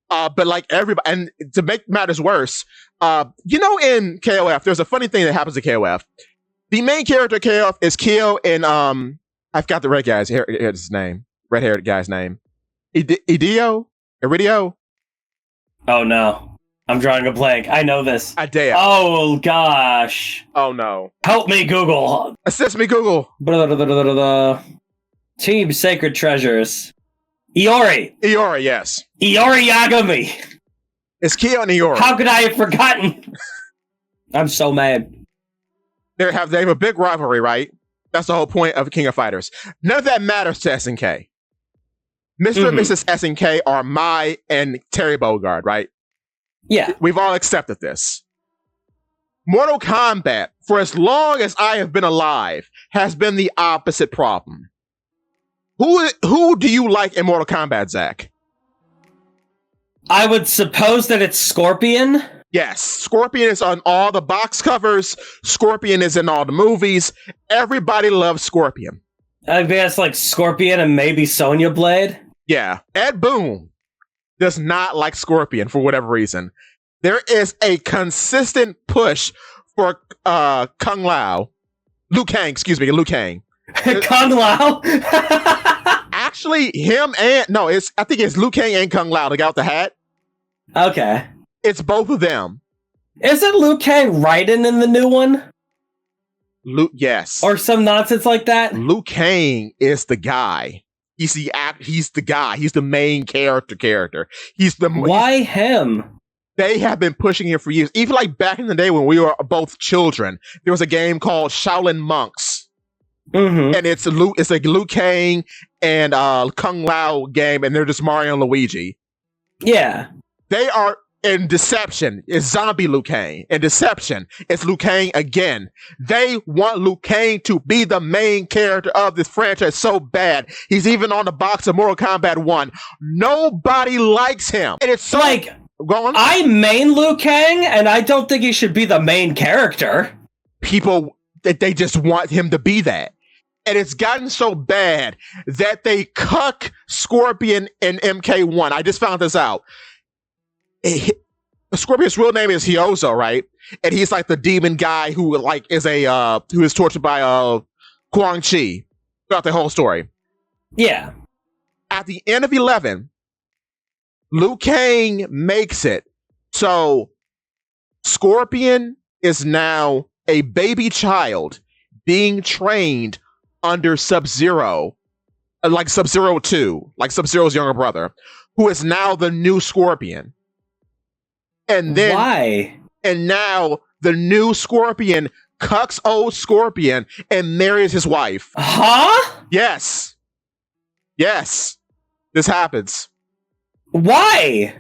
S1: But like everybody, and to make matters worse, you know, in KOF, there's a funny thing that happens in KOF. The main character of KOF is Kyo, and I forgot the red guy's his name. Red-haired guy's name. Iridio?
S2: Oh no. I'm drawing a blank. I know this.
S1: Idea.
S2: Oh gosh.
S1: Oh no.
S2: Help me, Google.
S1: Assist me, Google.
S2: Team Sacred Treasures. Iori,
S1: yes.
S2: Iori Yagami.
S1: It's Kyo and Iori.
S2: How could I have forgotten? I'm so mad.
S1: They have a big rivalry, right? That's the whole point of King of Fighters. None of that matters to SNK. Mr. and Mrs. SNK are Mai and Terry Bogard, right?
S2: Yeah.
S1: We've all accepted this. Mortal Kombat, for as long as I have been alive, has been the opposite problem. Who do you like in Mortal Kombat, Zakk?
S2: I would suppose that it's Scorpion.
S1: Yes, Scorpion is on all the box covers. Scorpion is in all the movies. Everybody loves Scorpion.
S2: I guess like Scorpion and maybe Sonya Blade.
S1: Yeah, Ed Boon does not like Scorpion for whatever reason. There is a consistent push for Kung Lao. Liu Kang.
S2: Kung Lao?
S1: Actually, him and... No, I think it's Liu Kang and Kung Lao. The guy with the hat.
S2: Okay.
S1: It's both of them.
S2: Isn't Liu Kang Raiden in the new one?
S1: Yes.
S2: Or some nonsense like that?
S1: Liu Kang is the guy. He's the guy. He's the main character.
S2: Why him?
S1: They have been pushing him for years. Even like back in the day when we were both children, there was a game called Shaolin Monks.
S2: Mm-hmm.
S1: And it's like Liu Kang and Kung Lao game, and they're just Mario and Luigi.
S2: Yeah.
S1: They are in Deception. It's zombie Liu Kang. In Deception, it's Liu Kang again. They want Liu Kang to be the main character of this franchise so bad. He's even on the box of Mortal Kombat 1. Nobody likes him. And it's so...
S2: Like...
S1: Go on.
S2: I main Liu Kang, and I don't think he should be the main character.
S1: People, they just want him to be that. And it's gotten so bad that they cuck Scorpion in MK1. I just found this out. Scorpion's real name is Hyozo, right? And he's like the demon guy who like is who is tortured by Quan Chi throughout the whole story.
S2: Yeah.
S1: At the end of 11, Liu Kang makes it so Scorpion is now a baby child being trained under Sub-Zero, like Sub-Zero 2, like Sub-Zero's younger brother, who is now the new Scorpion. And then
S2: why? And
S1: now the new Scorpion cucks old Scorpion and marries his wife.
S2: Huh?
S1: Yes. This happens.
S2: Why?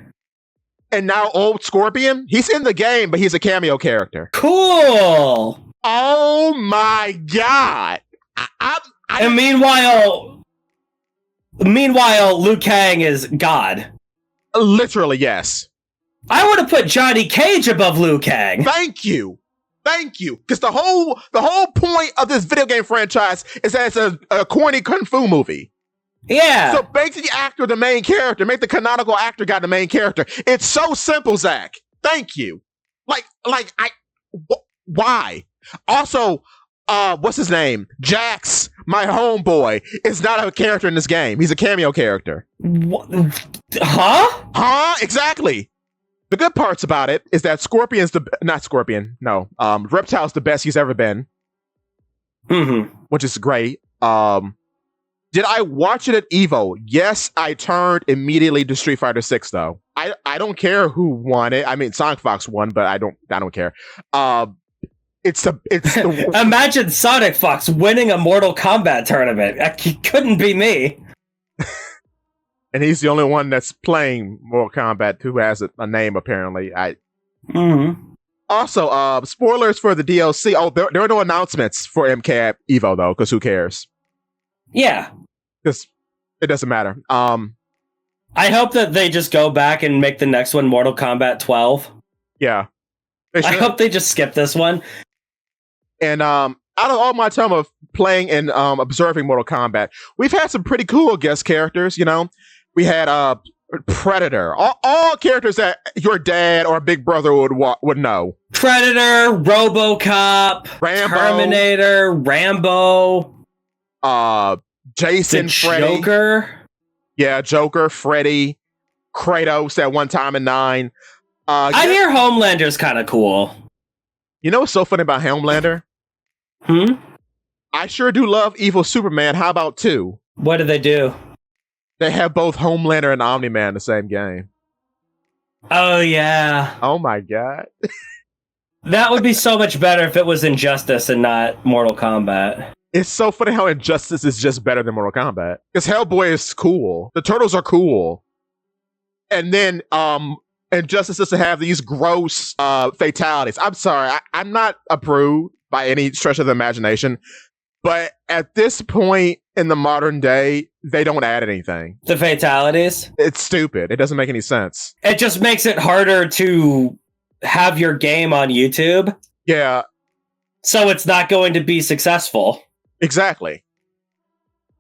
S1: And now old Scorpion, he's in the game, but he's a cameo character.
S2: Cool.
S1: Oh my god.
S2: And meanwhile, Liu Kang is God.
S1: Literally, yes.
S2: I would have put Johnny Cage above Liu Kang.
S1: Thank you. Because the whole point of this video game franchise is that it's a corny kung fu movie.
S2: Yeah.
S1: So make the actor the main character. Make the canonical actor guy the main character. It's so simple, Zakk. Thank you. Why? Also, what's his name? Jax, my homeboy, is not a character in this game. He's a cameo character.
S2: What? Huh?
S1: Exactly. The good parts about it is that Reptile's the best he's ever been.
S2: Mm-hmm.
S1: Which is great. Did I watch it at EVO? Yes, I turned immediately to Street Fighter 6 though. I don't care who won it. I mean, Sonic Fox won, but I don't care. It's the
S2: Imagine Sonic Fox winning a Mortal Kombat tournament. It couldn't be me.
S1: And he's the only one that's playing Mortal Kombat who has a name, apparently.
S2: Mm-hmm.
S1: Also, spoilers for the DLC. Oh, there are no announcements for MK at EVO, though, because who cares?
S2: Yeah.
S1: Because it doesn't matter.
S2: I hope that they just go back and make the next one Mortal Kombat 12.
S1: Yeah.
S2: I hope they just skip this one. And
S1: out of all my time of playing and observing Mortal Kombat, we've had some pretty cool guest characters, you know? We had Predator. All characters that your dad or big brother would know.
S2: Predator, RoboCop,
S1: Rambo,
S2: Terminator, Rambo,
S1: Jason, Freddy.
S2: Joker.
S1: Yeah, Joker, Freddy, Kratos at one time in 9.
S2: I hear Homelander's kind of cool.
S1: You know what's so funny about Homelander? I sure do love Evil Superman. How about 2?
S2: What do they do?
S1: They have both Homelander and Omni-Man in the same game.
S2: Oh, yeah.
S1: Oh, my God.
S2: That would be so much better if it was Injustice and not Mortal Kombat.
S1: It's so funny how Injustice is just better than Mortal Kombat. Because Hellboy is cool. The Turtles are cool. And then Injustice doesn't have these gross fatalities. I'm sorry, I'm not approved by any stretch of the imagination. But at this point in the modern day, they don't add anything.
S2: The fatalities?
S1: It's stupid. It doesn't make any sense.
S2: It just makes it harder to have your game on YouTube.
S1: Yeah.
S2: So it's not going to be successful.
S1: Exactly.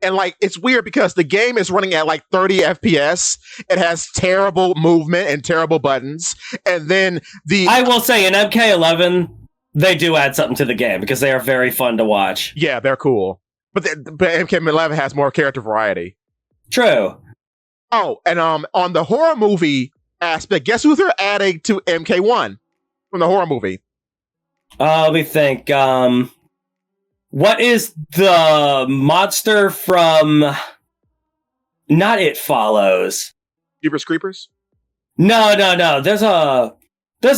S1: And like, it's weird because the game is running at like 30 FPS. It has terrible movement and terrible buttons. And then I
S2: will say in MK11, they do add something to the game because they are very fun to watch.
S1: Yeah, they're cool. But MK11 has more character variety.
S2: True.
S1: Oh, and on the horror movie aspect, guess who they're adding to MK1 from the horror movie?
S2: Let me think. What is the monster from... Not It Follows.
S1: Jeepers Creepers?
S2: No. There's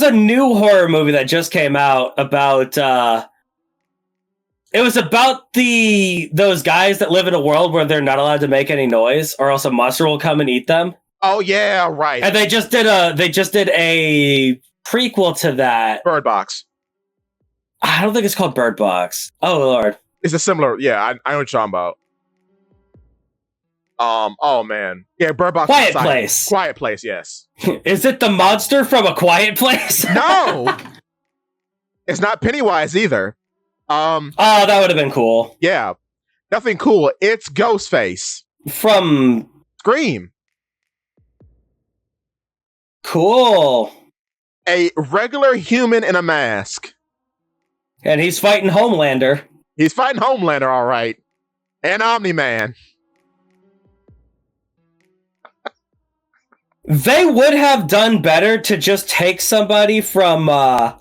S2: a new horror movie that just came out about... It was about those guys that live in a world where they're not allowed to make any noise, or else a monster will come and eat them.
S1: Oh yeah, right.
S2: And they just did a prequel to that.
S1: Bird Box.
S2: I don't think it's called Bird Box. Oh Lord.
S1: It's a similar, yeah, I know what you're talking about. Oh man. Yeah, Bird Box.
S2: Quiet Place.
S1: Quiet Place, yes.
S2: Is it the monster from A Quiet Place?
S1: No! It's not Pennywise either.
S2: Oh, that would have been cool.
S1: Yeah. Nothing cool. It's Ghostface.
S2: From
S1: Scream.
S2: Cool.
S1: A regular human in a mask.
S2: And he's fighting Homelander.
S1: He's fighting Homelander, all right. And Omni-Man.
S2: They would have done better to just take somebody from, oh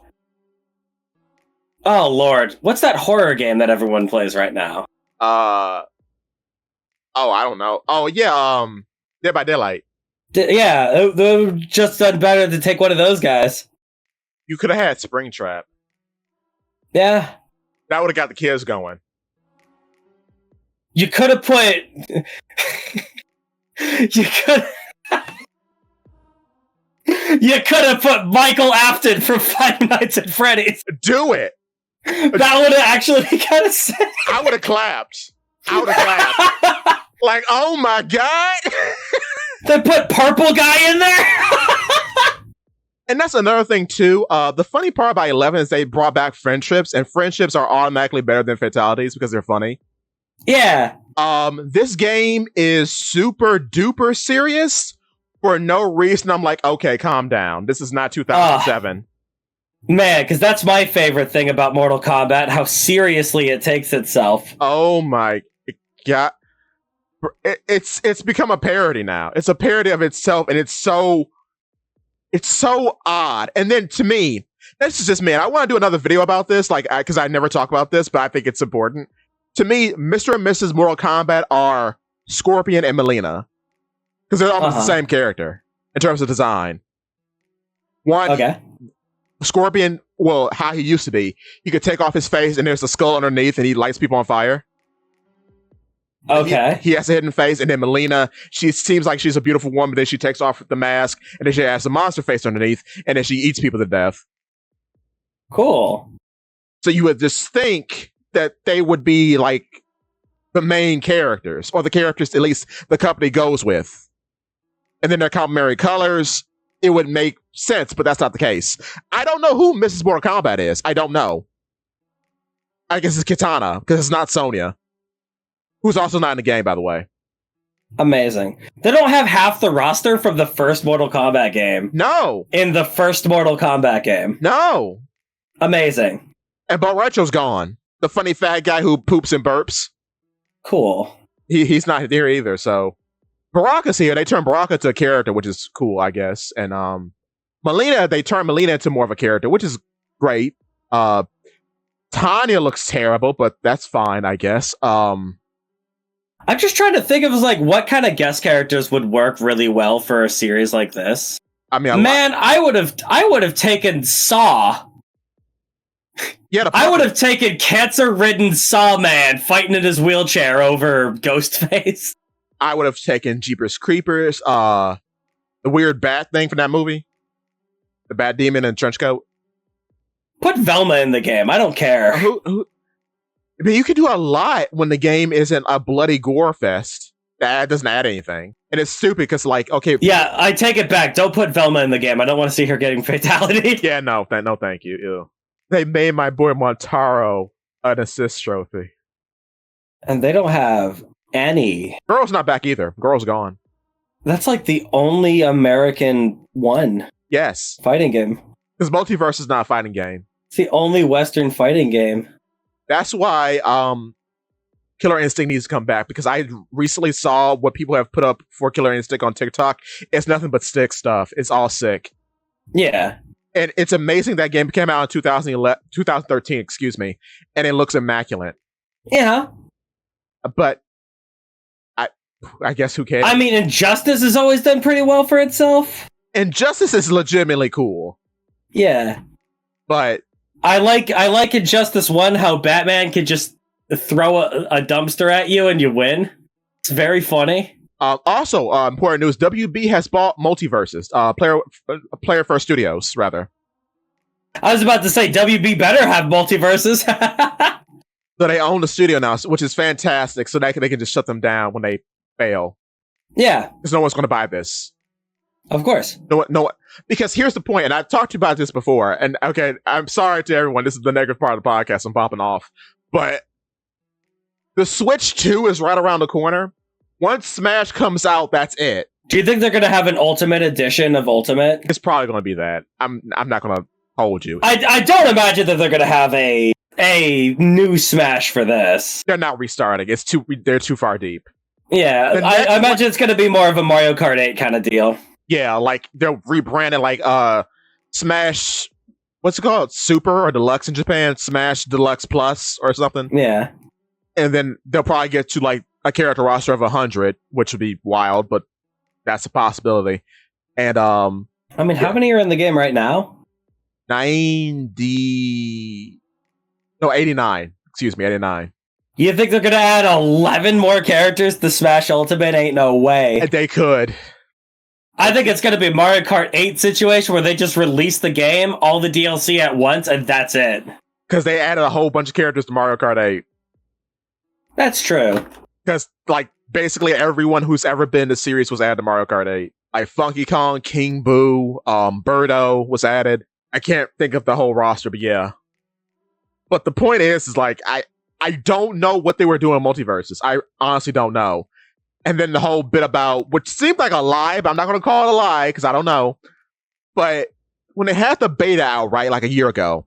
S2: Lord. What's that horror game that everyone plays right now?
S1: I don't know. Oh, yeah, Dead by Daylight.
S2: Yeah, they would just done better to take one of those guys.
S1: You could have had Springtrap.
S2: Yeah.
S1: That would have got the kids going.
S2: You could have put... You could have put Michael Afton from Five Nights at Freddy's.
S1: Do it.
S2: That would have actually been kind of sick.
S1: I would have clapped. Like, oh my God.
S2: They put Purple Guy in there.
S1: And that's another thing too. The funny part about 11 is they brought back friendships, and friendships are automatically better than fatalities because they're funny.
S2: Yeah.
S1: This game is super duper serious for no reason. I'm like, okay, calm down. This is not 2007.
S2: Man, because that's my favorite thing about Mortal Kombat, how seriously it takes itself.
S1: Oh my God. It's become a parody now. It's a parody of itself, and it's so odd. And then to me, this is just me. I want to do another video about this, like, because I never talk about this, but I think it's important. To me, Mr. and Mrs. Mortal Kombat are Scorpion and Mileena, because they're almost the same character in terms of design. One, Scorpion, well, how he used to be, he could take off his face and there's a skull underneath and he lights people on fire.
S2: Okay.
S1: He has a hidden face. And then Mileena, she seems like she's a beautiful woman, then she takes off the mask and then she has a monster face underneath and then she eats people to death.
S2: Cool.
S1: So you would just think that they would be like the main characters, or the characters at least the company goes with. And then their complementary colors, it would make sense, but that's not the case. I don't know who Mrs. Mortal Kombat is. I don't know. I guess it's Kitana, because it's not Sonya, who's also not in the game, by the way.
S2: Amazing. They don't have half the roster from the first Mortal Kombat game.
S1: No.
S2: In the first Mortal Kombat game.
S1: No.
S2: Amazing.
S1: And Bo Retro's gone. The funny fat guy who poops and burps.
S2: Cool.
S1: He's not there either, so... Baraka's here. They turned Baraka into a character, which is cool, I guess. And Mileena, they turned Mileena into more of a character, which is great. Tanya looks terrible, but that's fine, I guess.
S2: I'm just trying to think of like what kind of guest characters would work really well for a series like this. I mean, I would have taken Saw.
S1: Yeah,
S2: I would have taken cancer-ridden Sawman fighting in his wheelchair over Ghostface.
S1: I would have taken Jeepers Creepers, the weird bat thing from that movie. The bat demon in a trench coat.
S2: Put Velma in the game. I don't care.
S1: I mean, you can do a lot when the game isn't a bloody gore fest. That doesn't add anything. And it's stupid because, like, okay.
S2: Yeah, I take it back. Don't put Velma in the game. I don't want to see her getting fatality.
S1: Yeah, no, thank you. Ew. They made my boy Montaro an assist trophy.
S2: And they don't have any.
S1: Girl's not back either. Girl's gone.
S2: That's like the only American one.
S1: Yes.
S2: Fighting game.
S1: Because Multiverse is not a fighting game.
S2: It's the only Western fighting game.
S1: That's why Killer Instinct needs to come back, because I recently saw what people have put up for Killer Instinct on TikTok. It's nothing but stick stuff. It's all sick.
S2: Yeah.
S1: And it's amazing that game came out in 2013, excuse me, and it looks immaculate.
S2: Yeah.
S1: But I guess who cares?
S2: I mean, Injustice has always done pretty well for itself.
S1: Injustice is legitimately cool.
S2: Yeah.
S1: But
S2: I like Injustice 1, how Batman could just throw a dumpster at you and you win. It's very funny.
S1: Also, important news: WB has bought Multiverses, Player First Studios, rather.
S2: I was about to say WB better have Multiverses.
S1: So they own the studio now, which is fantastic. So they can just shut them down when they fail.
S2: Yeah,
S1: because no one's going to buy this.
S2: Of course,
S1: no. Because here's the point, and I've talked to you about this before. And okay, I'm sorry to everyone. This is the negative part of the podcast. I'm popping off, but the Switch 2 is right around the corner. Once Smash comes out, that's it.
S2: Do you think they're going to have an Ultimate Edition of Ultimate?
S1: It's probably going to be that. I'm not going to hold you.
S2: I don't imagine that they're going to have a new Smash for this.
S1: They're not restarting. They're too far deep.
S2: Yeah, I imagine it's going to be more of a Mario Kart 8 kind of deal.
S1: Yeah, like they're rebranding like Smash. What's it called? Super or Deluxe in Japan? Smash Deluxe Plus or something.
S2: Yeah.
S1: And then they'll probably get to like a character roster of 100, which would be wild, but that's a possibility. And I
S2: mean, how many are in the game right now?
S1: 89. Excuse me, 89.
S2: You think they're gonna add 11 more characters to Smash Ultimate? Ain't no way.
S1: They could.
S2: I think it's gonna be a Mario Kart 8 situation where they just release the game, all the DLC at once, and that's it.
S1: Because they added a whole bunch of characters to Mario Kart 8.
S2: That's true.
S1: Because, like, basically everyone who's ever been in the series was added to Mario Kart 8. Like, Funky Kong, King Boo, Birdo was added. I can't think of the whole roster, but yeah. But the point is like, I don't know what they were doing in Multiverses. I honestly don't know. And then the whole bit about, which seemed like a lie, but I'm not going to call it a lie, because I don't know. But when they had the beta out, right, like a year ago,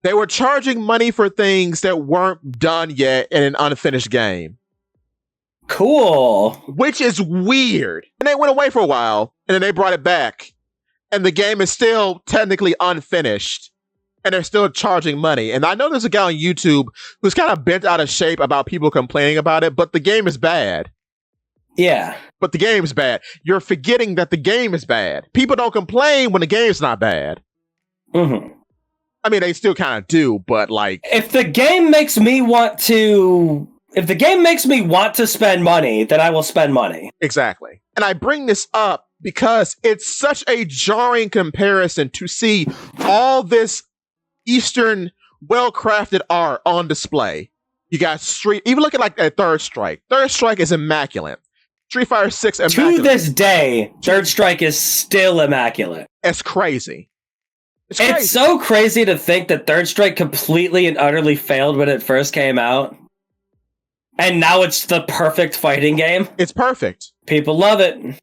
S1: they were charging money for things that weren't done yet in an unfinished game.
S2: Cool.
S1: Which is weird. And they went away for a while, and then they brought it back. And the game is still technically unfinished. And they're still charging money. And I know there's a guy on YouTube who's kind of bent out of shape about people complaining about it, but the game is bad.
S2: Yeah.
S1: But the game's bad. You're forgetting that the game is bad. People don't complain when the game's not bad.
S2: Mm-hmm.
S1: I mean, they still kind of do, but like...
S2: If the game makes me want to spend money, then I will spend money.
S1: Exactly. And I bring this up because it's such a jarring comparison to see all this Eastern well-crafted art on display. You got even look at like that Third Strike. Third Strike is immaculate. Street Fighter 6 immaculate.
S2: To this day, Third Strike is still immaculate.
S1: It's crazy.
S2: It's so crazy to think that Third Strike completely and utterly failed when it first came out. And now it's the perfect fighting game.
S1: It's perfect.
S2: People love it.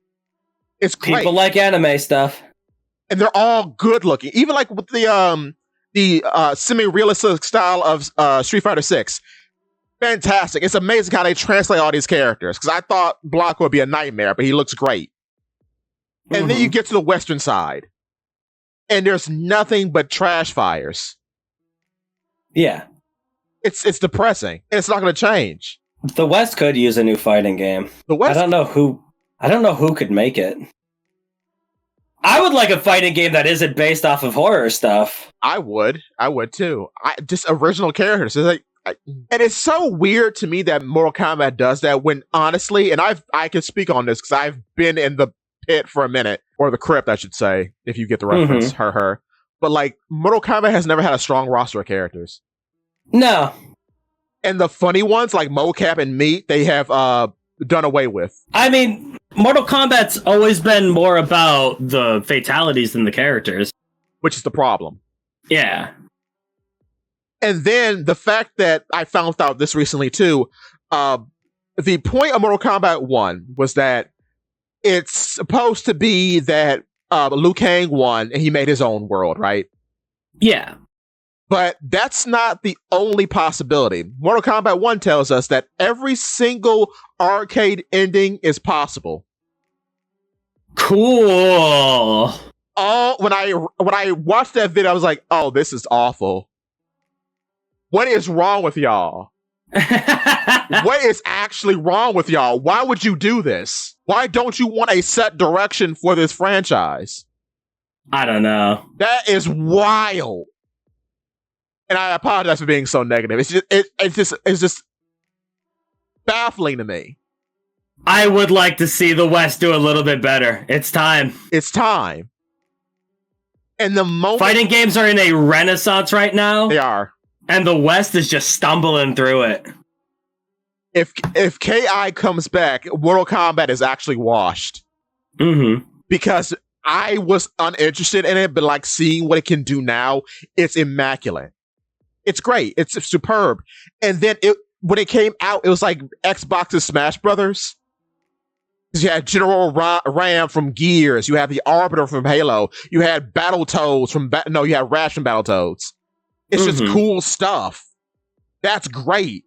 S1: It's great.
S2: People like anime stuff.
S1: And they're all good looking. Even like with the semi-realistic style of Street Fighter 6. Fantastic. It's amazing how they translate all these characters. Because I thought Blanc would be a nightmare, but he looks great. And then you get to the Western side. And there's nothing but trash fires.
S2: Yeah.
S1: It's depressing. And it's not going to change.
S2: The West could use a new fighting game.
S1: The West?
S2: I don't know who could make it. I would like a fighting game that isn't based off of horror stuff.
S1: I would too. Just original characters. It's like, and it's so weird to me that Mortal Kombat does that. When honestly, and I can speak on this because I've been in the pit for a minute, or the crypt, I should say, if you get the reference. Her. But like, Mortal Kombat has never had a strong roster of characters.
S2: No.
S1: And the funny ones like Mocap and Meat, they have done away with.
S2: I mean, Mortal Kombat's always been more about the fatalities than the characters.
S1: Which is the problem.
S2: Yeah.
S1: And then the fact that I found out this recently too, the point of Mortal Kombat 1 was that it's supposed to be that Liu Kang won and he made his own world, right?
S2: Yeah.
S1: But that's not the only possibility. Mortal Kombat 1 tells us that every single arcade ending is possible.
S2: Cool.
S1: When I watched that video, I was like, oh, this is awful. What is wrong with y'all? What is actually wrong with y'all? Why would you do this? Why don't you want a set direction for this franchise?
S2: I don't know.
S1: That is wild. And I apologize for being so negative. It's just baffling to me.
S2: I would like to see the West do a little bit better. It's time.
S1: It's time. And the moment
S2: fighting games are in a renaissance right now.
S1: They are.
S2: And the West is just stumbling through it.
S1: If KI comes back, Mortal Kombat is actually washed.
S2: Mm-hmm.
S1: Because I was uninterested in it, but like seeing what it can do now, it's immaculate. It's great. It's superb. And then when it came out, it was like Xbox's Smash Brothers. You had General Ram from Gears. You had the Arbiter from Halo. You had Battletoads you had Rash from Battletoads. It's just cool stuff. That's great.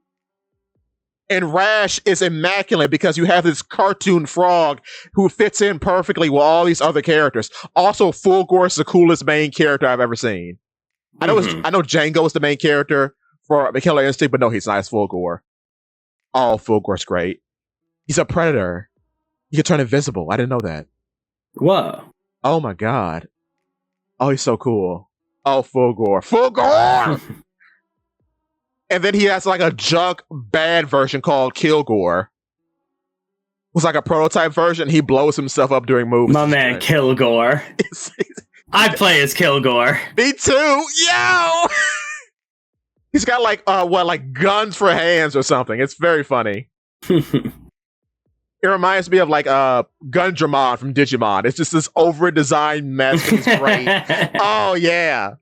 S1: And Rash is immaculate because you have this cartoon frog who fits in perfectly with all these other characters. Also, Fulgor is the coolest main character I've ever seen. I know Django is the main character for the Killer Instinct, but no, he's not as Fulgor. Oh, Fulgor's great. He's a predator. He can turn invisible. I didn't know that.
S2: Whoa.
S1: Oh my god. Oh, he's so cool. Oh, Fulgor. Fulgor! And then he has like a junk bad version called Kilgore. It was like a prototype version. He blows himself up during moves.
S2: My man, Kilgore. I play as Kilgore.
S1: Me too. Yo! He's got like guns for hands or something. It's very funny. It reminds me of like Gundramon from Digimon. It's just this over-designed mess. He's great. Oh yeah.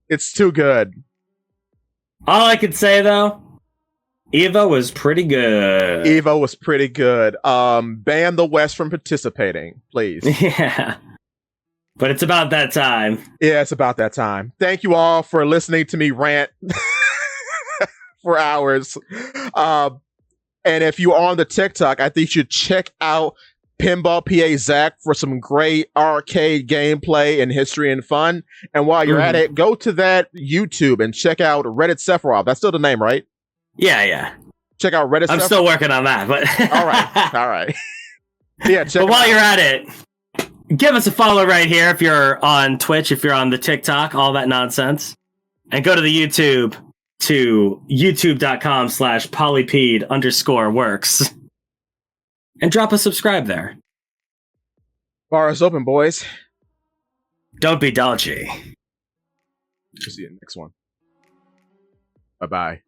S1: It's too good.
S2: All I could say though, EVO was pretty good.
S1: EVO was pretty good. Ban the West from participating, please.
S2: Yeah. But it's about that time.
S1: Yeah, it's about that time. Thank you all for listening to me rant for hours. And if you're on the TikTok, I think you should check out Pinball PA Zakk for some great arcade gameplay and history and fun. And while you're at it, go to that YouTube and check out Reddit Sephiroth. That's still the name, right?
S2: Yeah.
S1: Check out Reddit.
S2: I'm still working on that, but
S1: all right. Yeah, check.
S2: But while you're at it, give us a follow right here if you're on Twitch, if you're on the TikTok, all that nonsense, and go to the YouTube to youtube.com/polypede_works and drop a subscribe there.
S1: Bar is open, boys.
S2: Don't be dodgy.
S1: We'll see you in the next one. Bye-bye.